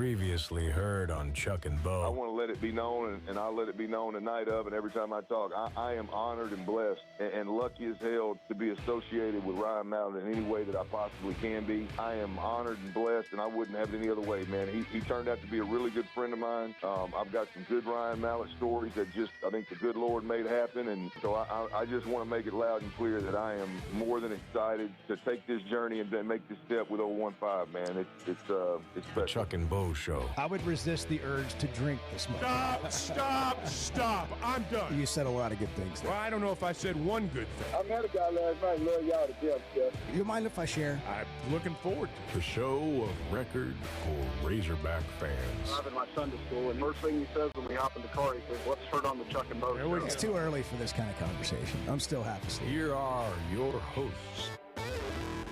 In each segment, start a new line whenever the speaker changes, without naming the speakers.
Previously heard on Chuck and
I
Bo.
want to let it be known, and I'll let it be known the night of, and every time I talk, I am honored and blessed and lucky as hell to be associated with Ryan Mallett in any way that I possibly can be. I am honored and blessed, and I wouldn't have it any other way, man. He turned out to be a really good friend of mine. I've got some good Ryan Mallett stories that I think the good Lord made happen, and so I just want to make it loud and clear that I am more than excited to take this journey and then make this step with 015, man. It's special.
Chuck and Bo Show.
I would resist the urge to drink this morning.
Stop. I'm done.
You said a lot of good things there.
Well, I don't know if I said one good thing.
I met a guy last night, love y'all to death, Jeff.
You mind if I share?
I'm looking forward to it.
The show of record for Razorback fans.
I'm in my Sunday school, and first thing he says when we hop in the car, he says, "Let's turn on the Chuck and Bo
There we
show."
It's too early for this kind of conversation. I'm still half asleep.
Here are your hosts,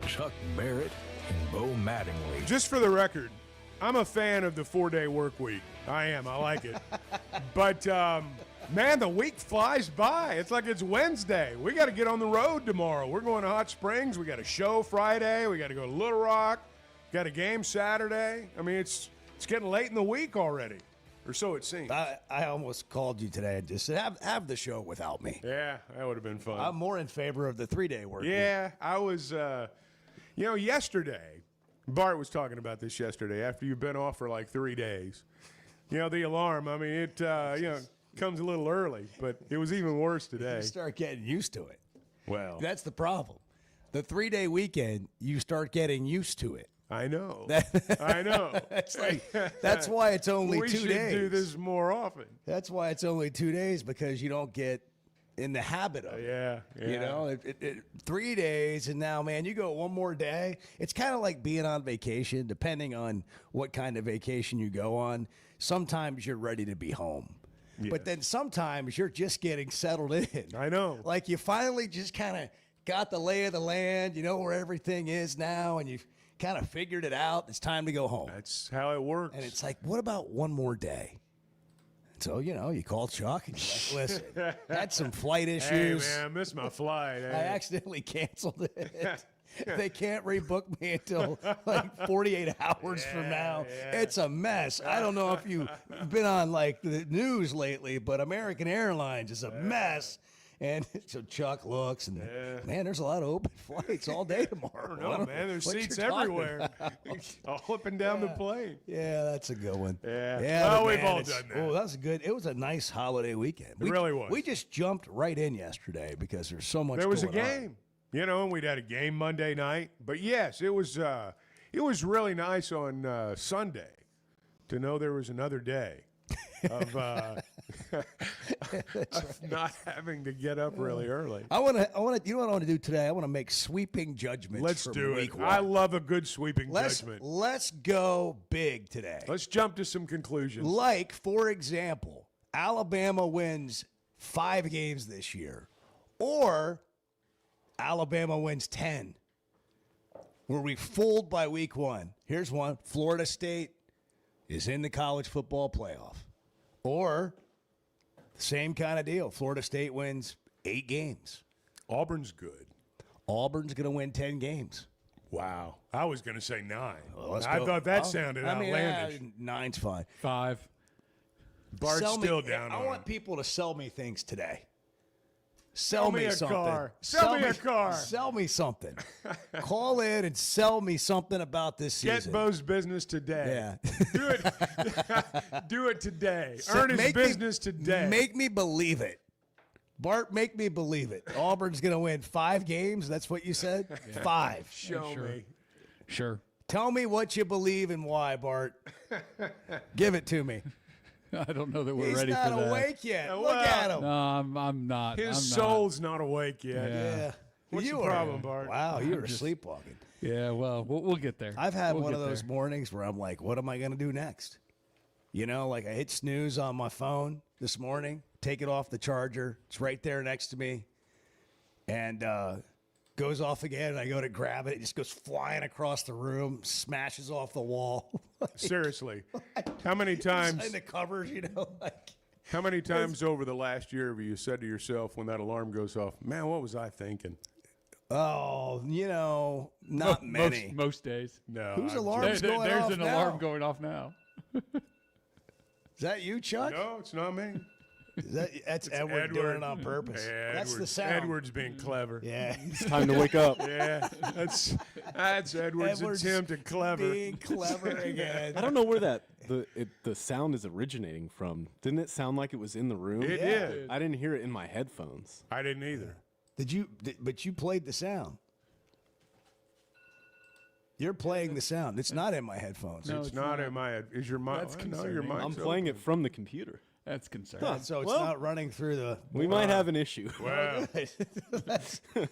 Chuck Barrett and Bo Mattingly.
Just for the record, I'm a fan of the 4-day work week. I am. I like it. But, man, the week flies by. It's like it's Wednesday. We got to get on the road tomorrow. We're going to Hot Springs. We got a show Friday. We got to go to Little Rock. Got a game Saturday. I mean, it's getting late in the week already, or so it seems.
I almost called you today and just said, have the show without me.
Yeah, that would have been fun.
I'm more in favor of the 3-day work week.
Yeah, I was, yesterday, Bart was talking about this yesterday, after you've been off for like 3 days. The alarm, I mean, it, comes a little early, but it was even worse today.
You start getting used to it.
Well,
That's the problem. The 3-day weekend, you start getting used to it.
I know. I know.
That's why it's only
we
2
should
days.
do this more often.
That's why it's only 2 days, because you don't get in the habit of it.
Yeah.
3 days, and now, man, you go one more day. It's kind of like being on vacation, depending on what kind of vacation you go on. Sometimes you're ready to be home.
Yes.
But then sometimes you're just getting settled in.
I know.
Like you finally just kind of got the lay of the land, you know where everything is now, and you've kind of figured it out. It's time to go home.
That's how it works.
And it's like, what about one more day? So, you call Chuck and you're like, listen, had some flight
hey,
issues.
man, I missed my flight.
I accidentally canceled it. They can't rebook me until like 48 hours from now.
Yeah.
It's a mess. I don't know if you've been on like the news lately, but American Airlines is a mess. And so Chuck looks, and man, there's a lot of open flights all day tomorrow.
I don't know, man. There's
what
seats
you're talking
everywhere. All up and down the plane.
Yeah, that's a good one.
Yeah.
but
Well, we've
man,
all done that.
Oh, that's good. It was a nice holiday weekend.
It really was.
We just jumped right in yesterday because there's so much.
There was a
going on.
game, and we'd had a game Monday night. But yes, it was really nice on Sunday to know there was another day of, of not having to get up really early.
I want to. You know what I want to do today? I want to make sweeping judgments.
Let's
from
do it.
week 1.
I love a good sweeping judgment.
Let's go big today.
Let's jump to some conclusions.
Like, for example, Alabama wins 5 games this year, or Alabama wins 10. Were we fooled by week 1? Here's one. Florida State is in the college football playoff. Or same kind of deal. Florida State wins 8 games.
Auburn's good.
Auburn's going to win 10 games.
Wow. I was going to say 9.
Well,
I thought that sounded outlandish.
9's fine.
5.
Bart's
Sell me-
still down
I
on
want
him.
people to sell me things today.
Sell me a
something.
car. Sell me a car.
Sell me something. Call in and sell me something about this season.
Get Bo's business today.
Yeah.
Do it. Do it today. Earn his business today.
Make me believe it. Bart, make me believe it. Auburn's going to win 5 games. That's what you said? 5.
Show
Sure.
me.
Sure.
Tell me what you believe and why, Bart. Give it to me.
I don't know that we're
He's
ready
not
for that.
awake yet.
Yeah,
Look
well,
at him.
No, I'm not.
His
I'm
soul's not awake yet.
Yeah.
What's
you
the
were-
problem, Bart?
Wow, you were sleepwalking.
Not. Yeah, well, we'll get there.
I've had
We'll
one of
get
those
there.
mornings where I'm like, what am I going to do next? Like I hit snooze on my phone this morning, take it off the charger. It's right there next to me. And goes off again, and I go to grab it. It just goes flying across the room, smashes off the wall.
Seriously. How many times
In the covers, like.
How many times over the last year have you said to yourself when that alarm goes off, man, what was I thinking?
Oh, not many.
Most days.
No.
Whose
I'm
alarm's
There-
going
there's
off
an
now?
alarm going off now.
Is that you, Chuck?
No, it's not me.
That's Edward doing it on purpose.
Yeah,
That's the
Edward's-
sound.
Edward's being clever.
Yeah.
Time to wake up.
Yeah, that's Edward's attempt at clever.
Being clever again.
I don't know where the sound is originating from. Didn't it sound like it was in the room?
It did.
I didn't hear it in my headphones.
I didn't either.
But you played the sound. You're playing the sound. It's not in my headphones.
It's not in my head. Is your mic?
That's
No, your
concerning.
mic's
I'm playing it from the computer.
That's concerning.
So it's
Well,
not running through the.
We might have an issue.
Well,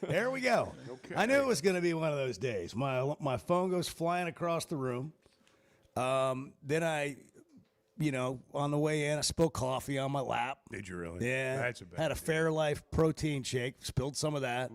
There we go. I knew it was going to be one of those days. My phone goes flying across the room. Then I, on the way in, I spilled coffee on my lap.
did you really?
Yeah.
That's a bad
Had a
deal.
Fairlife protein shake. Spilled some of that.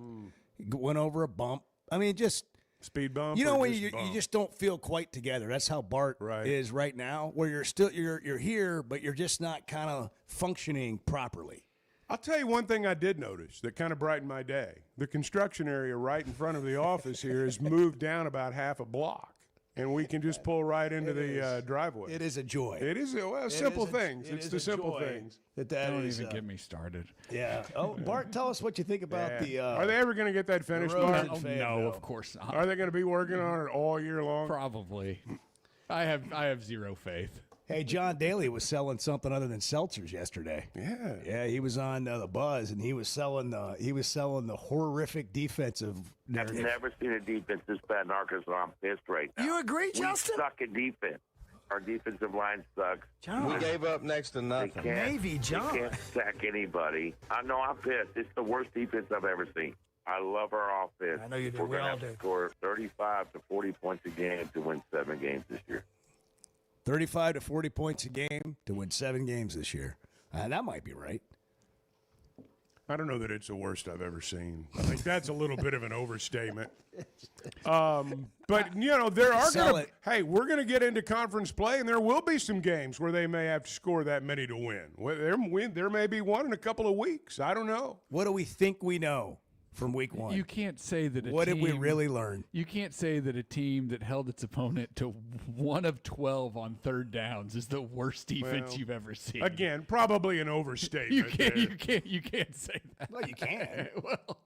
Went over a bump. I mean, just.
Speed bump.
You know
or
when
just
you
bump?
just don't feel quite together. That's how Bart
Right.
is right now, where you're here, but you're just not kind of functioning properly.
I'll tell you one thing I did notice that kind of brightened my day. The construction area right in front of the office here has moved down about half a block, and we can just pull right into the driveway.
It is a joy.
It is
It
simple
is
things.
it
It's
is
the
a
simple
joy
things.
That
Don't
is,
even get me started.
Yeah. Oh, Bart, tell us what you think about
Yeah.
the.
Are they ever going to get that finished,
road
Bart?
in
Oh,
Fayetteville.
no, of course not.
Are they going to be working on it all year long?
Probably. I have zero faith.
Hey, John Daly was selling something other than seltzers yesterday.
Yeah.
Yeah, he was on the Buzz, and he was selling the horrific defensive
I've
narrative.
never seen a defense this bad in Arkansas. I'm pissed right now.
You agree,
We
Justin?
suck at defense. Our defensive line sucks.
We gave up next to
They
nothing.
can't,
Navy, John.
They can't sack anybody. I know I'm pissed. It's the worst defense I've ever seen. I love our offense.
I know you do.
We're
We
going to
all
have to
do.
score 35 to 40 points a game to win 7 games this year.
35 to 40 points a game to win 7 games this year. That might be right.
I don't know that it's the worst I've ever seen. I think that's a little bit of an overstatement. But, there are
Sell
going
it.
to – hey, we're going to get into conference play, and there will be some games where they may have to score that many to win. There may be one in a couple of weeks. I don't know.
What do we think we know from week 1?
You can't say that
What did we really learn?
You can't say that a team that held its opponent to 1 of 12 on third downs is the worst defense
Well,
you've ever seen.
Again, probably an overstatement.
you can't
there.
you can't say that.
Well, you can.
Well,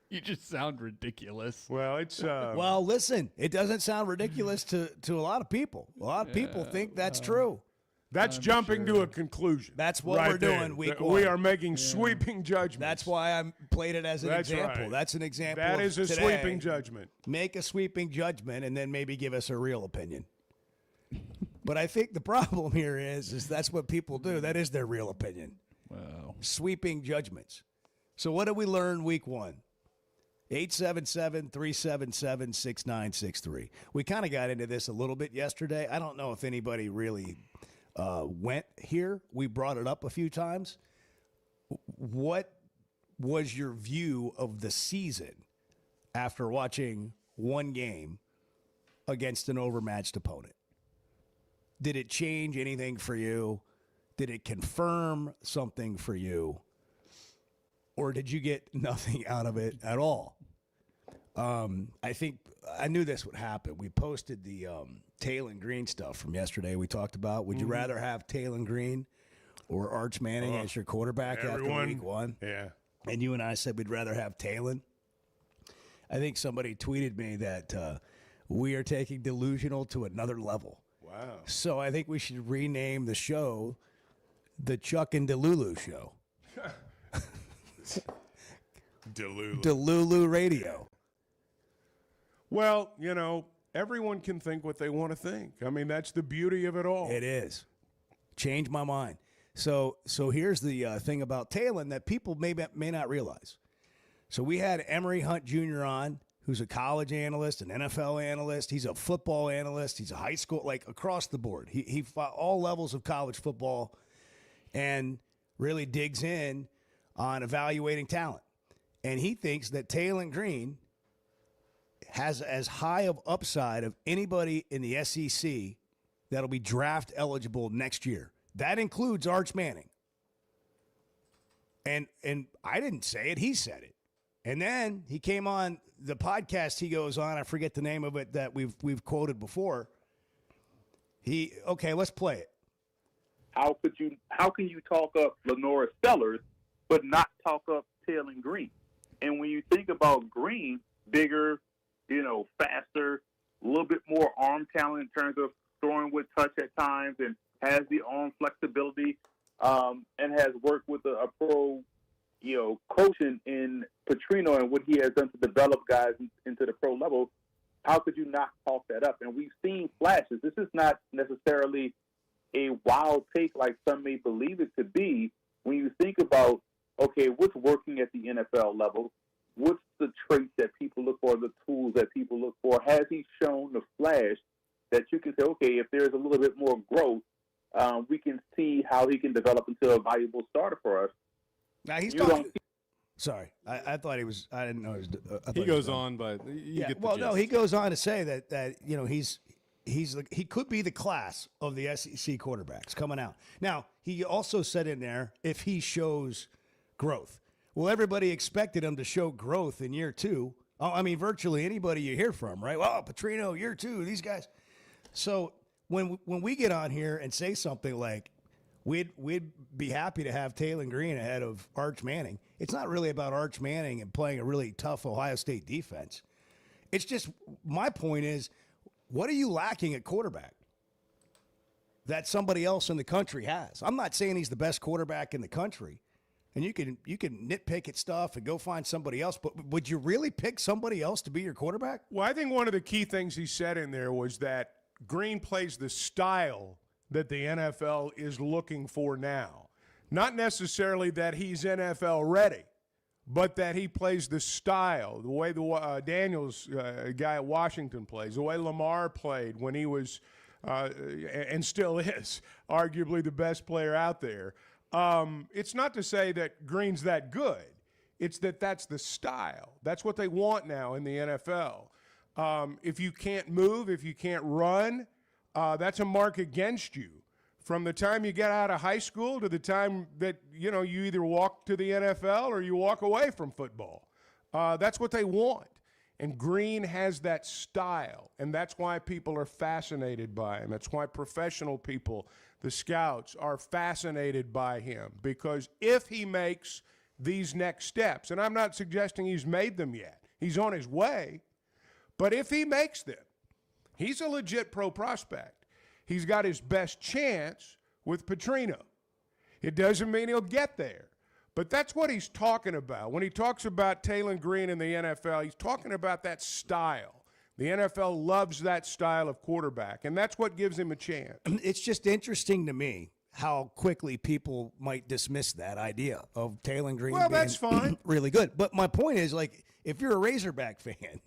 you just sound ridiculous.
Well, it's
Well, listen, it doesn't sound ridiculous to a lot of people. A lot of people think that's true.
that's jumping to a conclusion.
That's what
right
we're
there.
doing week
That
1.
We are making sweeping judgments.
That's why I played it as an
That's
example.
right.
That's an example.
That
of
is a
today.
sweeping judgment.
Make a sweeping judgment and then maybe give us a real opinion. But I think the problem here is that's what people do. That is their real opinion.
Wow.
Sweeping judgments. So what did we learn week 1? 877-377-6963. We kind of got into this a little bit yesterday. I don't know if anybody really went here. We brought it up a few times. What was your view of the season after watching one game against an overmatched opponent? Did it change anything for you? Did it confirm something for you? Or did you get nothing out of it at all? I think I knew this would happen. We posted the Taylon Green stuff from yesterday we talked about. Would you rather have Taylon Green or Arch Manning as your quarterback after week 1?
Yeah.
And you and I said we'd rather have Taylon. I think somebody tweeted me that we are taking delusional to another level.
Wow.
So I think we should rename the show the Chuck and Delulu Show.
Delulu.
Delulu Radio.
Well, everyone can think what they want to think. I mean, that's the beauty of it all.
It is. Change my mind. So here's the thing about Taylon that people may not realize. So we had Emory Hunt Jr. on, who's a college analyst, an NFL analyst. He's a football analyst. He's a high school, like across the board. He fought all levels of college football and really digs in on evaluating talent. And he thinks that Taylon Green has as high of upside of anybody in the SEC that'll be draft eligible next year. That includes Arch Manning. And I didn't say it, he said it. And then he came on the podcast he goes on, I forget the name of it that we've quoted before. Let's play it.
How can you talk up Lenora Stellars but not talk up Taylon Green? And when you think about Green, bigger, faster, a little bit more arm talent in terms of throwing with touch at times, and has the arm flexibility, and has worked with a pro, coaching in Petrino and what he has done to develop guys into the pro level. How could you not talk that up? And we've seen flashes. This is not necessarily a wild take like some may believe it to be. When you think about, okay, what's working at the NFL level? What's the traits that people look for, the tools that people look for? Has he shown the flash that you can say, okay, if there's a little bit more growth, we can see how he can develop into a valuable starter for us?
Now he's talking. Sorry, I thought he was. I didn't know he was.
He goes on, but you get the gist.
No, he goes on to say that he could be the class of the SEC quarterbacks coming out. Now he also said in there if he shows growth. Well, everybody expected him to show growth in year 2. I mean, virtually anybody you hear from, right? Well, Petrino, year 2, these guys. So when we get on here and say something like we'd be happy to have Taylon Green ahead of Arch Manning, it's not really about Arch Manning and playing a really tough Ohio State defense. It's just, my point is, what are you lacking at quarterback that somebody else in the country has? I'm not saying he's the best quarterback in the country, and you can nitpick at stuff and go find somebody else, but would you really pick somebody else to be your quarterback?
Well, I think one of the key things he said in there was that Green plays the style that the NFL is looking for now. Not necessarily that he's NFL ready, but that he plays the style, the way the Daniels guy at Washington plays, the way Lamar played when he was, and still is, arguably the best player out there. It's not to say that Green's that good. It's that that's the style. That's what they want now in the NFL. If you can't move, if you can't run, that's a mark against you. From the time you get out of high school to the time that, you either walk to the NFL or you walk away from football. That's what they want. And Green has that style, and that's why people are fascinated by him. That's why professional people, the scouts, are fascinated by him, because if he makes these next steps, and I'm not suggesting he's made them yet, he's on his way, but if he makes them, he's a legit pro prospect. He's got his best chance with Petrino. It doesn't mean he'll get there, but that's what he's talking about. When he talks about Taylon Green in the NFL, he's talking about that style. The NFL loves that style of quarterback, and that's what gives him a chance.
It's just interesting to me how quickly people might dismiss that idea of Taylon Green being
that's fine.
really good. But my point is, like, if you're a Razorback fan,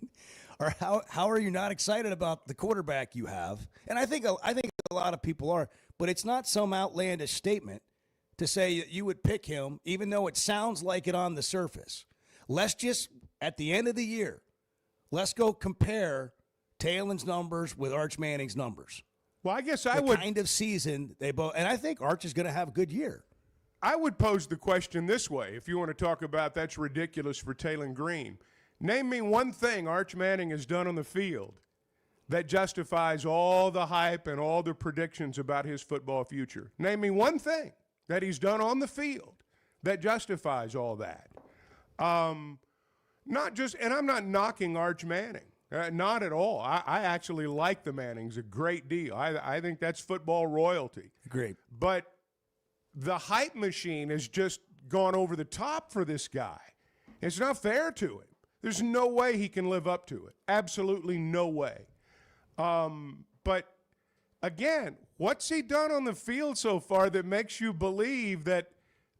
or how are you not excited about the quarterback you have? And I think a lot of people are, but it's not some outlandish statement to say that you would pick him, even though it sounds like it on the surface. Let's just, at the end of the year, let's go compare Taylon's numbers with Arch Manning's numbers.
Well, I guess
the kind of season they both, and I think Arch is going to have a good year.
I would pose the question this way, if you want to talk about that's ridiculous for Taylon Green. Name me one thing Arch Manning has done on the field that justifies all the hype and all the predictions about his football future. Name me one thing that he's done on the field that justifies all that. Not just, and I'm not knocking Arch Manning, not at all. I actually like the Mannings a great deal. I think that's football royalty.
Great.
But the hype machine has just gone over the top for this guy. It's not fair to him. There's no way he can live up to it. Absolutely no way. But, again, what's he done on the field so far that makes you believe that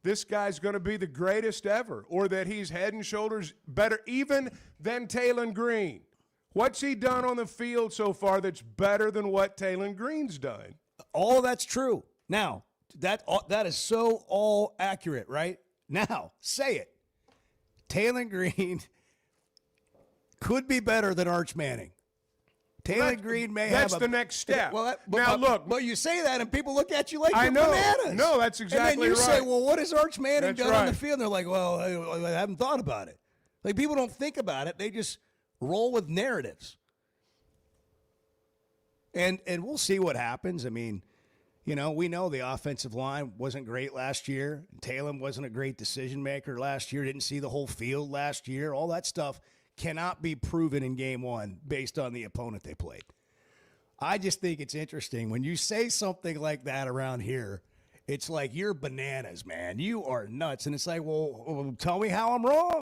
this guy's going to be the greatest ever, or that he's head and shoulders better even than Taylon Green? What's he done on the field so far that's better than what Taylon Green's done?
All that's true. Now, that is so all accurate, right? Now, say it. Taylon Green could be better than Arch Manning. Taylon Green may have
That's the next step.
Look. But you say that, and people look at you like you're
know.
bananas.
No, that's exactly right.
And then you say, well, what has Arch Manning done on the
right.
field? And they're like, well, I haven't thought about it. Like, people don't think about it. They just roll with narratives. And we'll see what happens. I mean, you know, we know the offensive line wasn't great last year. Talon wasn't a great decision maker last year. Didn't see the whole field last year. All that stuff cannot be proven in game one based on the opponent they played. I just think it's interesting when you say something like that around here. It's like, you're bananas, man. You are nuts. And it's like, well, tell me how I'm wrong.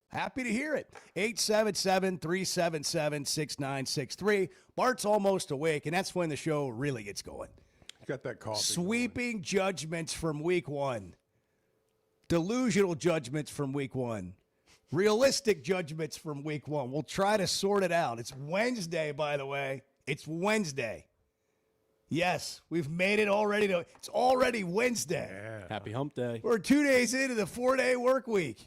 Happy to hear it. 877-377-6963. Bart's almost awake, and that's when the show really gets going.
Got that coffee.
Sweeping judgments from week one. Delusional judgments from week one. Realistic judgments from week one. We'll try to sort it out. It's Wednesday, by the way. It's Wednesday. Yes, we've made it already. It's already Wednesday.
Yeah.
Happy hump day.
We're 2 days into the 4-day work week.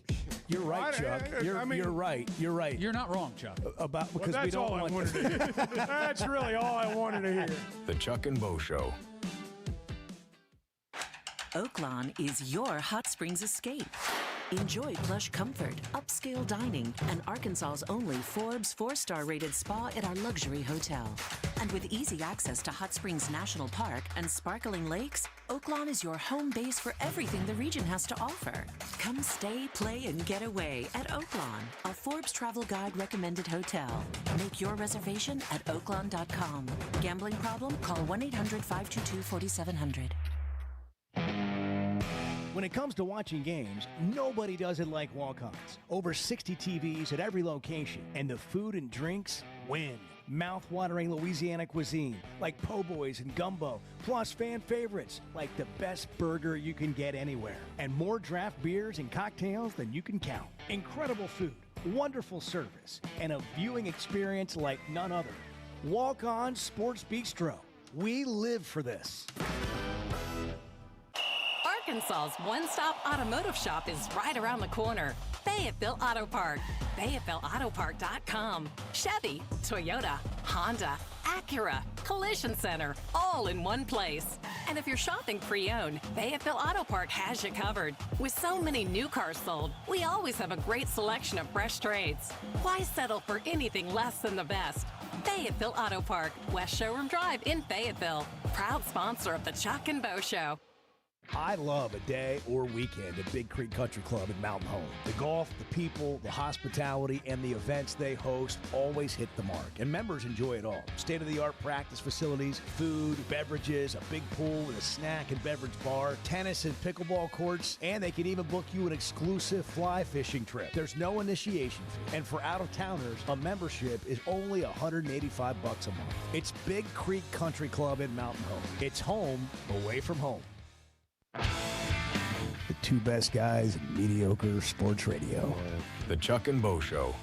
You're right, Chuck. You're right. You're right.
You're not wrong, Chuck.
Because
Well,
we
that's
don't
all I
want
wanted to hear. That's really all I wanted to hear.
The Chuck and Bo Show.
Oaklawn is your hot springs escape. Enjoy plush comfort, upscale dining, and Arkansas's only Forbes 4-star rated spa at our luxury hotel. And with easy access to Hot Springs National Park and sparkling lakes, Oaklawn is your home base for everything the region has to offer. Come stay, play, and get away at Oaklawn, a Forbes Travel Guide recommended hotel. Make your reservation at oaklawn.com. Gambling problem? Call 1-800-522-4700.
When it comes to watching games, nobody does it like Walk-Ons. Over 60 TVs at every location, and the food and drinks win. Mouth-watering Louisiana cuisine like po' boys and gumbo, plus fan favorites like the best burger you can get anywhere, and more draft beers and cocktails than you can count. Incredible food, wonderful service, and a viewing experience like none other. Walk-On Sports Bistro. We live for this.
Arkansas's one-stop automotive shop is right around the corner. Fayetteville Auto Park. FayettevilleAutoPark.com. Chevy, Toyota, Honda, Acura, Collision Center, all in one place. And if you're shopping pre-owned, Fayetteville Auto Park has you covered. With so many new cars sold, we always have a great selection of fresh trades. Why settle for anything less than the best? Fayetteville Auto Park, West Showroom Drive in Fayetteville. Proud sponsor of the Chuck and Bo Show.
I love a day or weekend at Big Creek Country Club in Mountain Home. The golf, the people, the hospitality, and the events they host always hit the mark, and members enjoy it all. State-of-the-art practice facilities, food, beverages, a big pool with a snack and beverage bar, tennis and pickleball courts, and they can even book you an exclusive fly fishing trip. There's no initiation fee, and for out-of-towners, a membership is only $185 a month. It's Big Creek Country Club in Mountain Home. It's home away from home. The two best guys in mediocre sports radio.
The Chuck and Bo Show.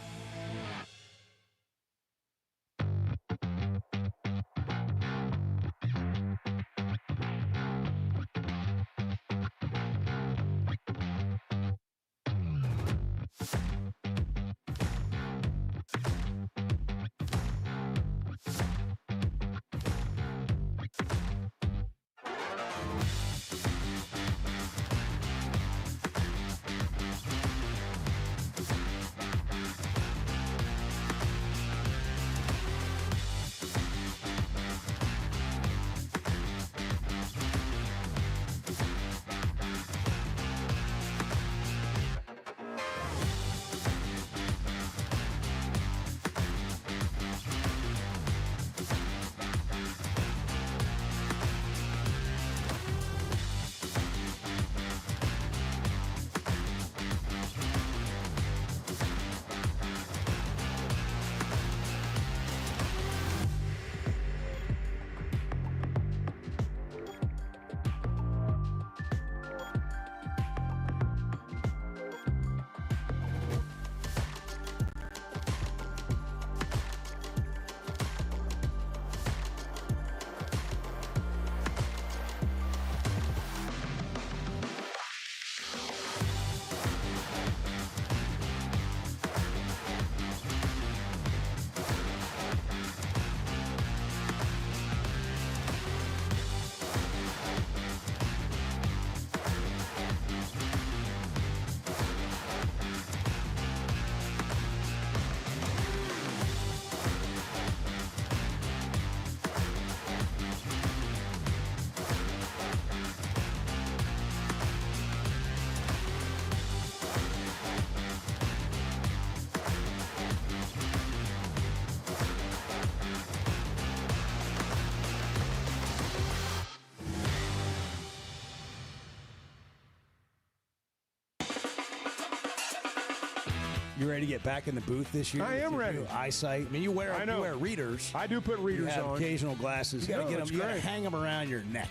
You ready to get back in the booth this year?
I am
With your
ready.
new eyesight. I mean, you wear readers.
I do put readers
You have
on.
occasional glasses. You got to get them.
that's
You got to
great.
hang them around your neck.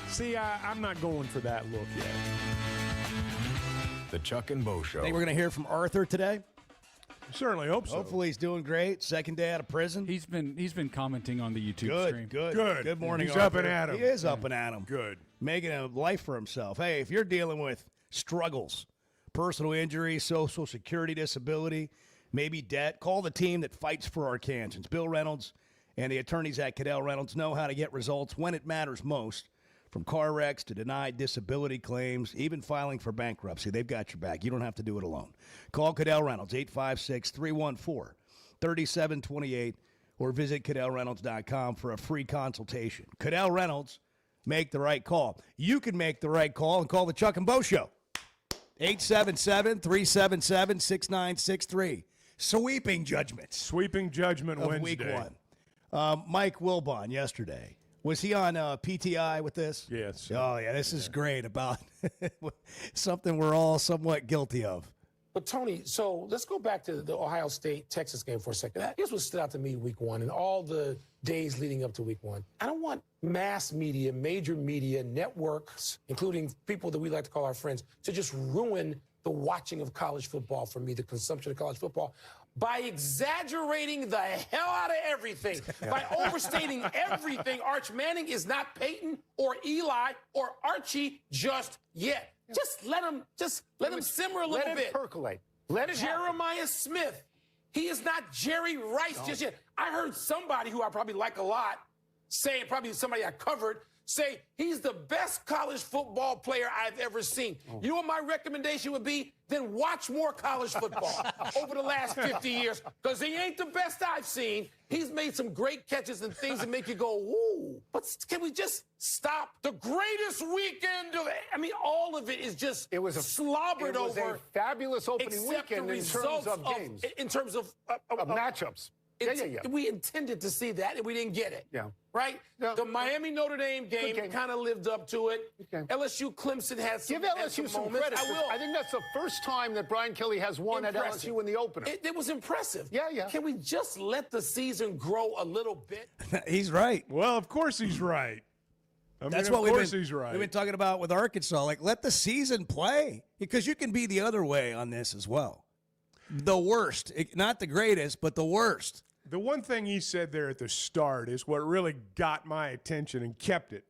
See, I'm not going for that look yet.
The Chuck and Bo Show.
I think we're going to hear from Arthur today.
Certainly hope so.
Hopefully he's doing great. Second day out of prison.
He's been commenting on the YouTube stream.
Good morning,
He's
Arthur.
up and at 'em.
He is up and at 'em.
Good.
Making a life for himself. Hey, if you're dealing with struggles, personal injury, social security disability, maybe debt, call the team that fights for our Kansans. Bill Reynolds and the attorneys at Cadell Reynolds know how to get results when it matters most. From car wrecks to denied disability claims, even filing for bankruptcy, they've got your back. You don't have to do it alone. Call Cadell Reynolds, 856-314-3728, or visit CadellReynolds.com for a free consultation. Cadell Reynolds, make the right call. You can make the right call and call the Chuck and Bo Show. 877-377-6963. Sweeping judgments.
Sweeping judgment
of
Wednesday.
week one. Mike Wilbon yesterday. Was he on PTI with this?
Yes.
Oh, yeah. This is great about something we're all somewhat guilty of.
But, Tony, so let's go back to the Ohio State-Texas game for a second. Here's what stood out to me week one and all the days leading up to week one. I don't want mass media, major media, networks, including people that we like to call our friends, to just ruin the watching of college football for me, the consumption of college football, by exaggerating the hell out of everything, by overstating everything. Arch Manning is not Peyton or Eli or Archie just yet. Just let him simmer a little bit.
Let it percolate. Let it happen.
Jeremiah Smith. He is not Jerry Rice just yet. I heard somebody who I probably like a lot say, probably somebody I covered, say he's the best college football player I've ever seen. You know what my recommendation would be? Then watch more college football over the last 50 years, because he ain't the best I've seen. He's made some great catches and things that make you go, ooh. But can we just stop? The greatest weekend of, all of it is just slobbered over.
It was a fabulous opening weekend in terms of games.
In terms of
matchups. Yeah.
We intended to see that, and we didn't get it.
Yeah.
Right?
Yeah.
The Miami-Notre Dame game kind of lived up to it. LSU-Clemson had some
Give LSU some
moments.
credit.
I will.
I think that's the first time that Brian Kelly has won at LSU in the opener.
It was impressive.
Yeah.
Can we just let the season grow a little bit?
He's right.
Well, of course he's right.
That's
of
what
course he's right.
we've been talking about with Arkansas. Like, let the season play, because you can be the other way on this as well. The worst. Not the greatest, but the worst.
The one thing he said there at the start is what really got my attention and kept it.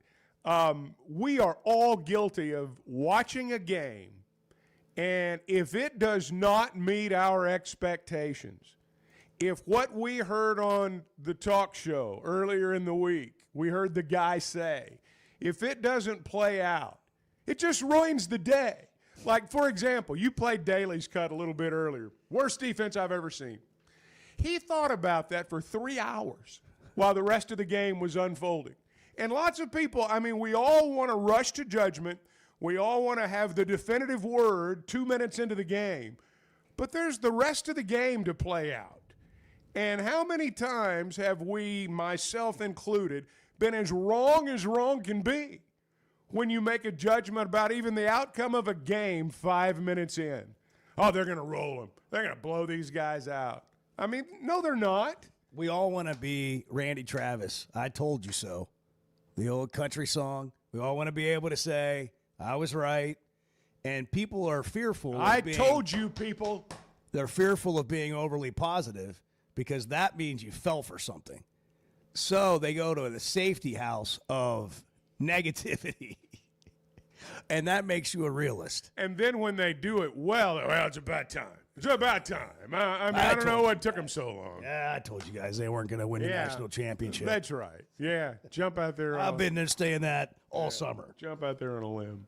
We are all guilty of watching a game, and if it does not meet our expectations, if what we heard on the talk show earlier in the week, we heard the guy say, if it doesn't play out, it just ruins the day. Like, for example, you played Daly's cut a little bit earlier. Worst defense I've ever seen. He thought about that for 3 hours while the rest of the game was unfolding. And lots of people, we all want to rush to judgment. We all want to have the definitive word 2 minutes into the game. But there's the rest of the game to play out. And how many times have we, myself included, been as wrong can be when you make a judgment about even the outcome of a game 5 minutes in? Oh, they're going to roll them. They're going to blow these guys out. No, they're not.
We all want to be Randy Travis. I told you so. The old country song. We all want to be able to say, I was right. And people are fearful.
I told you, people.
They're fearful of being overly positive because that means you fell for something. So they go to the safety house of negativity. And that makes you a realist.
And then when they do it well, it's about time. It's about time. I don't know what took them so long.
Yeah, I told you guys they weren't going to win the national championship.
That's right. Yeah, jump out there.
I've been there saying that all summer.
Jump out there on a limb.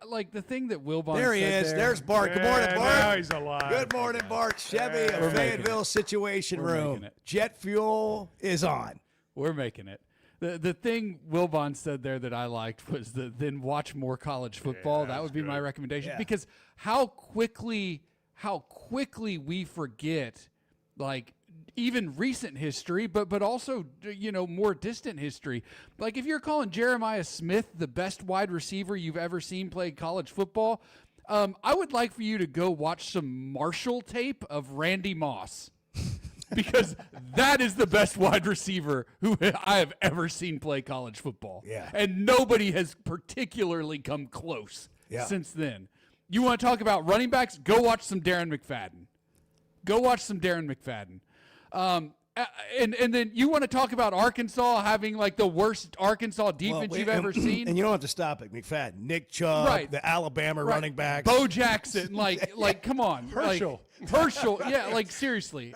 Like the thing that Wilbon
there he
said
is. There's Bart. Good morning, Bart.
Now he's alive.
Good morning, Bart. Chevy of Fayetteville Situation Room. Jet fuel is on.
We're making it. The thing Wilbon said there that I liked was then watch more college football.
Yeah,
that would be my recommendation
because
how quickly we forget, like, even recent history, but also, more distant history. Like, if you're calling Jeremiah Smith the best wide receiver you've ever seen play college football, I would like for you to go watch some Marshall tape of Randy Moss. Because that is the best wide receiver who I have ever seen play college football.
Yeah.
And nobody has particularly come close since then. You want to talk about running backs? Go watch some Darren McFadden. And then you want to talk about Arkansas having like the worst Arkansas defense you've ever seen?
And you don't have to stop it. McFadden, Nick Chubb, the Alabama running backs.
Bo Jackson, like come on.
Herschel.
Yeah, like seriously.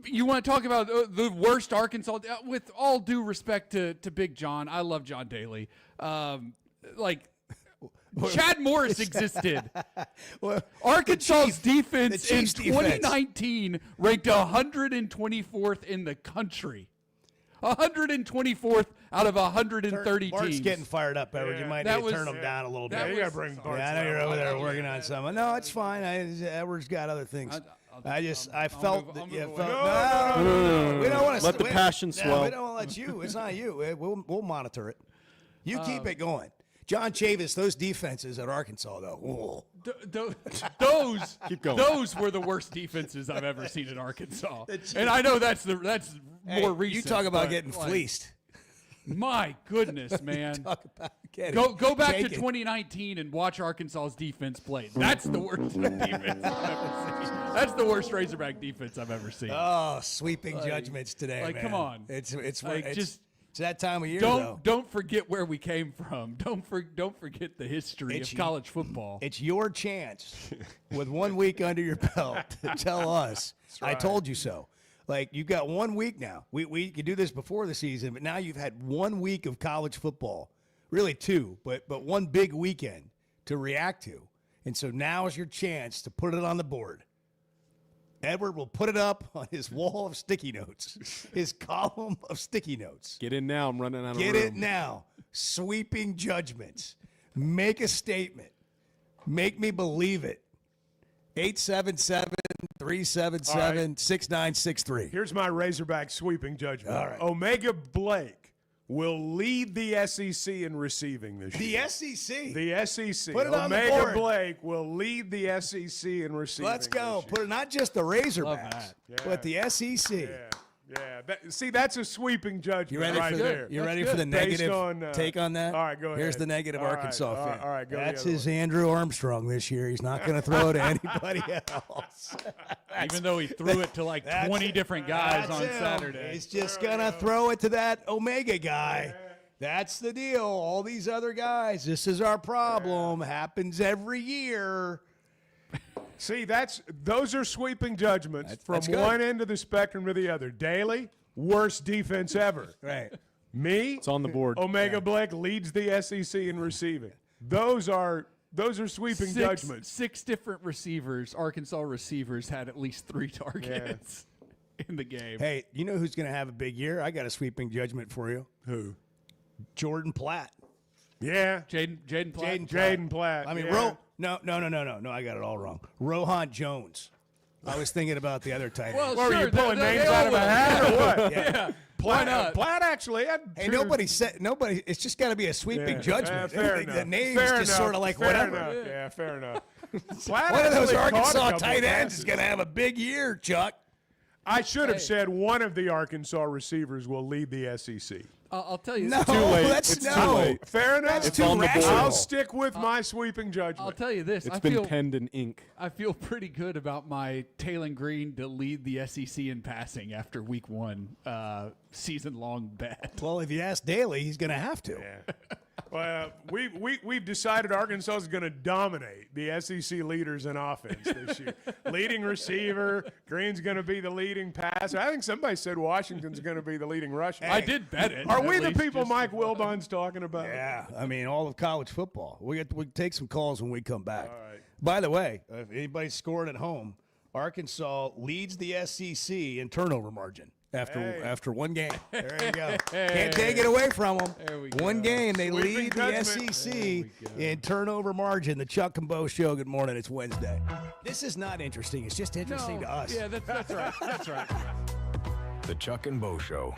You want to talk about the worst Arkansas? With all due respect to Big John, I love John Daly. Chad Morris existed. Arkansas's defense in 2019 ranked 124th in the country. 124th out of 130
Bart's
teams.
getting fired up, Edward. You might need to turn him down a little bit.
You got to bring Bart.
I know you're over there working on something. No, it's fine. Edward's got other things. I felt that you felt. No. We don't want to
let the passion swell.
We don't want to let you. It's not you. We'll monitor it. You keep it going. John Chavis, those defenses at Arkansas, though.
Those
keep going.
Those were the worst defenses I've ever seen in Arkansas. And I know that's more recent.
You talk about getting fleeced.
My goodness, man. Go back to 2019 and watch Arkansas's defense play. That's the worst defense I've ever seen. That's the worst Razorback defense I've ever seen.
Oh, sweeping judgments today, man.
Come on.
It's
just
that time of year, though.
Don't forget where we came from. Don't forget the history of college football.
It's your chance with 1 week under your belt to tell us, I told you so. Like, you've got 1 week now. We could do this before the season, but now you've had 1 week of college football. Really two, but one big weekend to react to. And so now is your chance to put it on the board. Edward will put it up on his wall of sticky notes, his column of sticky notes.
Get in now. I'm running out of room.
Get it now. Sweeping judgments. Make a statement. Make me believe it. 877-377-6963.
Here's my Razorback sweeping judgment.
All right.
Omega Blake will lead the SEC in receiving this year.
The SEC?
The SEC.
Put it on the
Omega
board.
Blake will lead the SEC in receiving.
Let's go.
This
Put it not just the Razorbacks,
Yeah.
but the SEC.
Yeah. See, that's a sweeping judgment
You ready
right
for
there.
You ready for the negative
on,
take on that?
All right, go ahead.
Here's the negative
All right,
Arkansas fan.
All right, go
That's
the other
his
way.
Andrew Armstrong this year. He's not going to throw to anybody else.
Even though he threw it to like 20 different guys on Saturday.
He's just going to throw it to that Omega guy. That's the deal. All these other guys, this is our problem. Happens every year.
See, those are sweeping judgments from
good.
one end of the spectrum to the other. Daly, worst defense ever.
Right.
Me,
it's on the board.
Omega Blake leads the SEC in receiving. Those are sweeping judgments.
6 different receivers, Arkansas receivers, had at least 3 targets in the game.
Hey, you know who's going to have a big year? I got a sweeping judgment for you.
Who?
Jordan Platt.
Yeah.
Jaden Platt.
Jaden Platt.
I mean,
yeah.
No, I got it all wrong. Rohan Jones. I was thinking about the other tight end.
Well,
Were
sure,
you pulling
they
names
all
out of a
will.
hat or what?
Yeah.
Platt,
Why not?
Platt actually had
Hey, nobody. It's just got to be a sweeping judgment.
Fair
The
enough.
name's
Fair
just
enough.
sort of like
fair
whatever.
Enough. Yeah, fair enough. Platt
One of those
actually caught a
Arkansas
couple
tight
of
ends is
passes.
going to have a big year, Chuck.
I should have said one of the Arkansas receivers will lead the SEC.
I'll tell you.
No,
too late.
that's
It's
no.
too late.
Fair enough.
That's
It's
too
on the board.
rational.
I'll stick with my sweeping judgment.
I'll tell you this.
It's
I
been
feel
penned in ink.
I feel pretty good about my Taylon Green to lead the SEC in passing after week 1 season-long bet.
Well, if you ask Daly, he's going to have to.
Yeah. Well, we've decided Arkansas is going to dominate the SEC leaders in offense this year. Leading receiver, Green's going to be the leading passer. I think somebody said Washington's going to be the leading rusher.
I did bet it.
Are
at
we the
least,
people
just
Mike
for-
Wilbon's talking about?
Yeah, I mean, all of college football. We take some calls when we come back.
All right.
By the way, if anybody's scoring at home, Arkansas leads the SEC in turnover margin after one game. There you go. Can't take it away from them.
There we
One
go.
game, they
Sweeping
lead the
judgment.
SEC in turnover margin. The Chuck and Bo Show. Good morning. It's Wednesday. This is not interesting. It's just interesting to us.
Yeah, that's right. That's right.
The Chuck and Bo Show.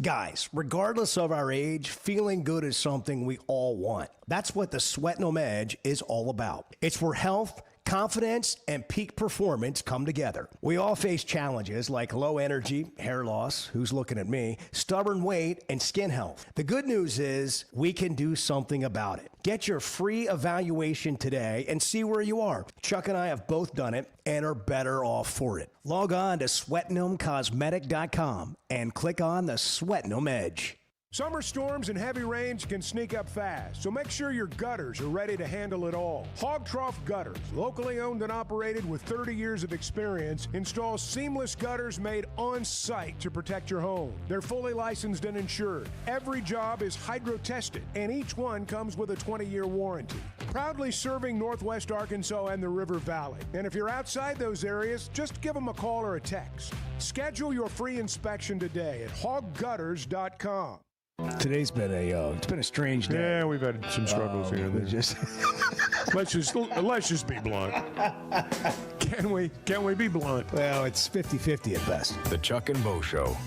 Guys, regardless of our age, feeling good is something we all want. That's what the Sweatnum Edge is all about. It's where health, confidence, and peak performance come together. We all face challenges like low energy, hair loss, who's looking at me, stubborn weight, and skin health. The good news is we can do something about it. Get your free evaluation today and see where you are. Chuck and I have both done it and are better off for it. Log on to SweatnumCosmetic.com and click on the Sweatnum Edge.
Summer storms and heavy rains can sneak up fast, so make sure your gutters are ready to handle it all. Hog Trough Gutters, locally owned and operated with 30 years of experience, installs seamless gutters made on site to protect your home. They're fully licensed and insured. Every job is hydro tested, and each one comes with a 20-year warranty. Proudly serving Northwest Arkansas and the River Valley. And if you're outside those areas, just give them a call or a text. Schedule your free inspection today at hoggutters.com.
Today's been a strange day.
Yeah, we've had some struggles here. Let's just be blunt. Can we be blunt?
Well, it's 50-50 at best.
The Chuck and Bo Show.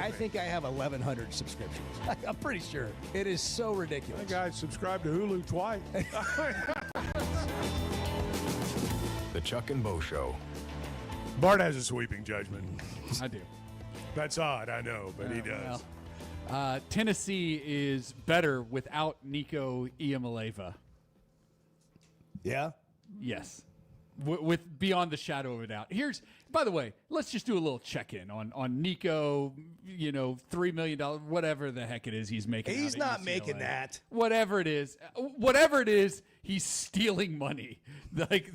I think I have 1,100 subscriptions. I'm pretty sure. It is so ridiculous.
That guy subscribed to Hulu twice.
The Chuck and Bo Show.
Bart has a sweeping judgment.
I do.
That's odd, I know, but he does.
Well, Tennessee is better without Nico Iamaleava.
Yeah?
Yes. With beyond the shadow of a doubt. By the way, let's just do a little check-in on Nico, $3 million, whatever the heck it is he's making.
He's not
UCLA.
making that.
Whatever it is, he's stealing money. Like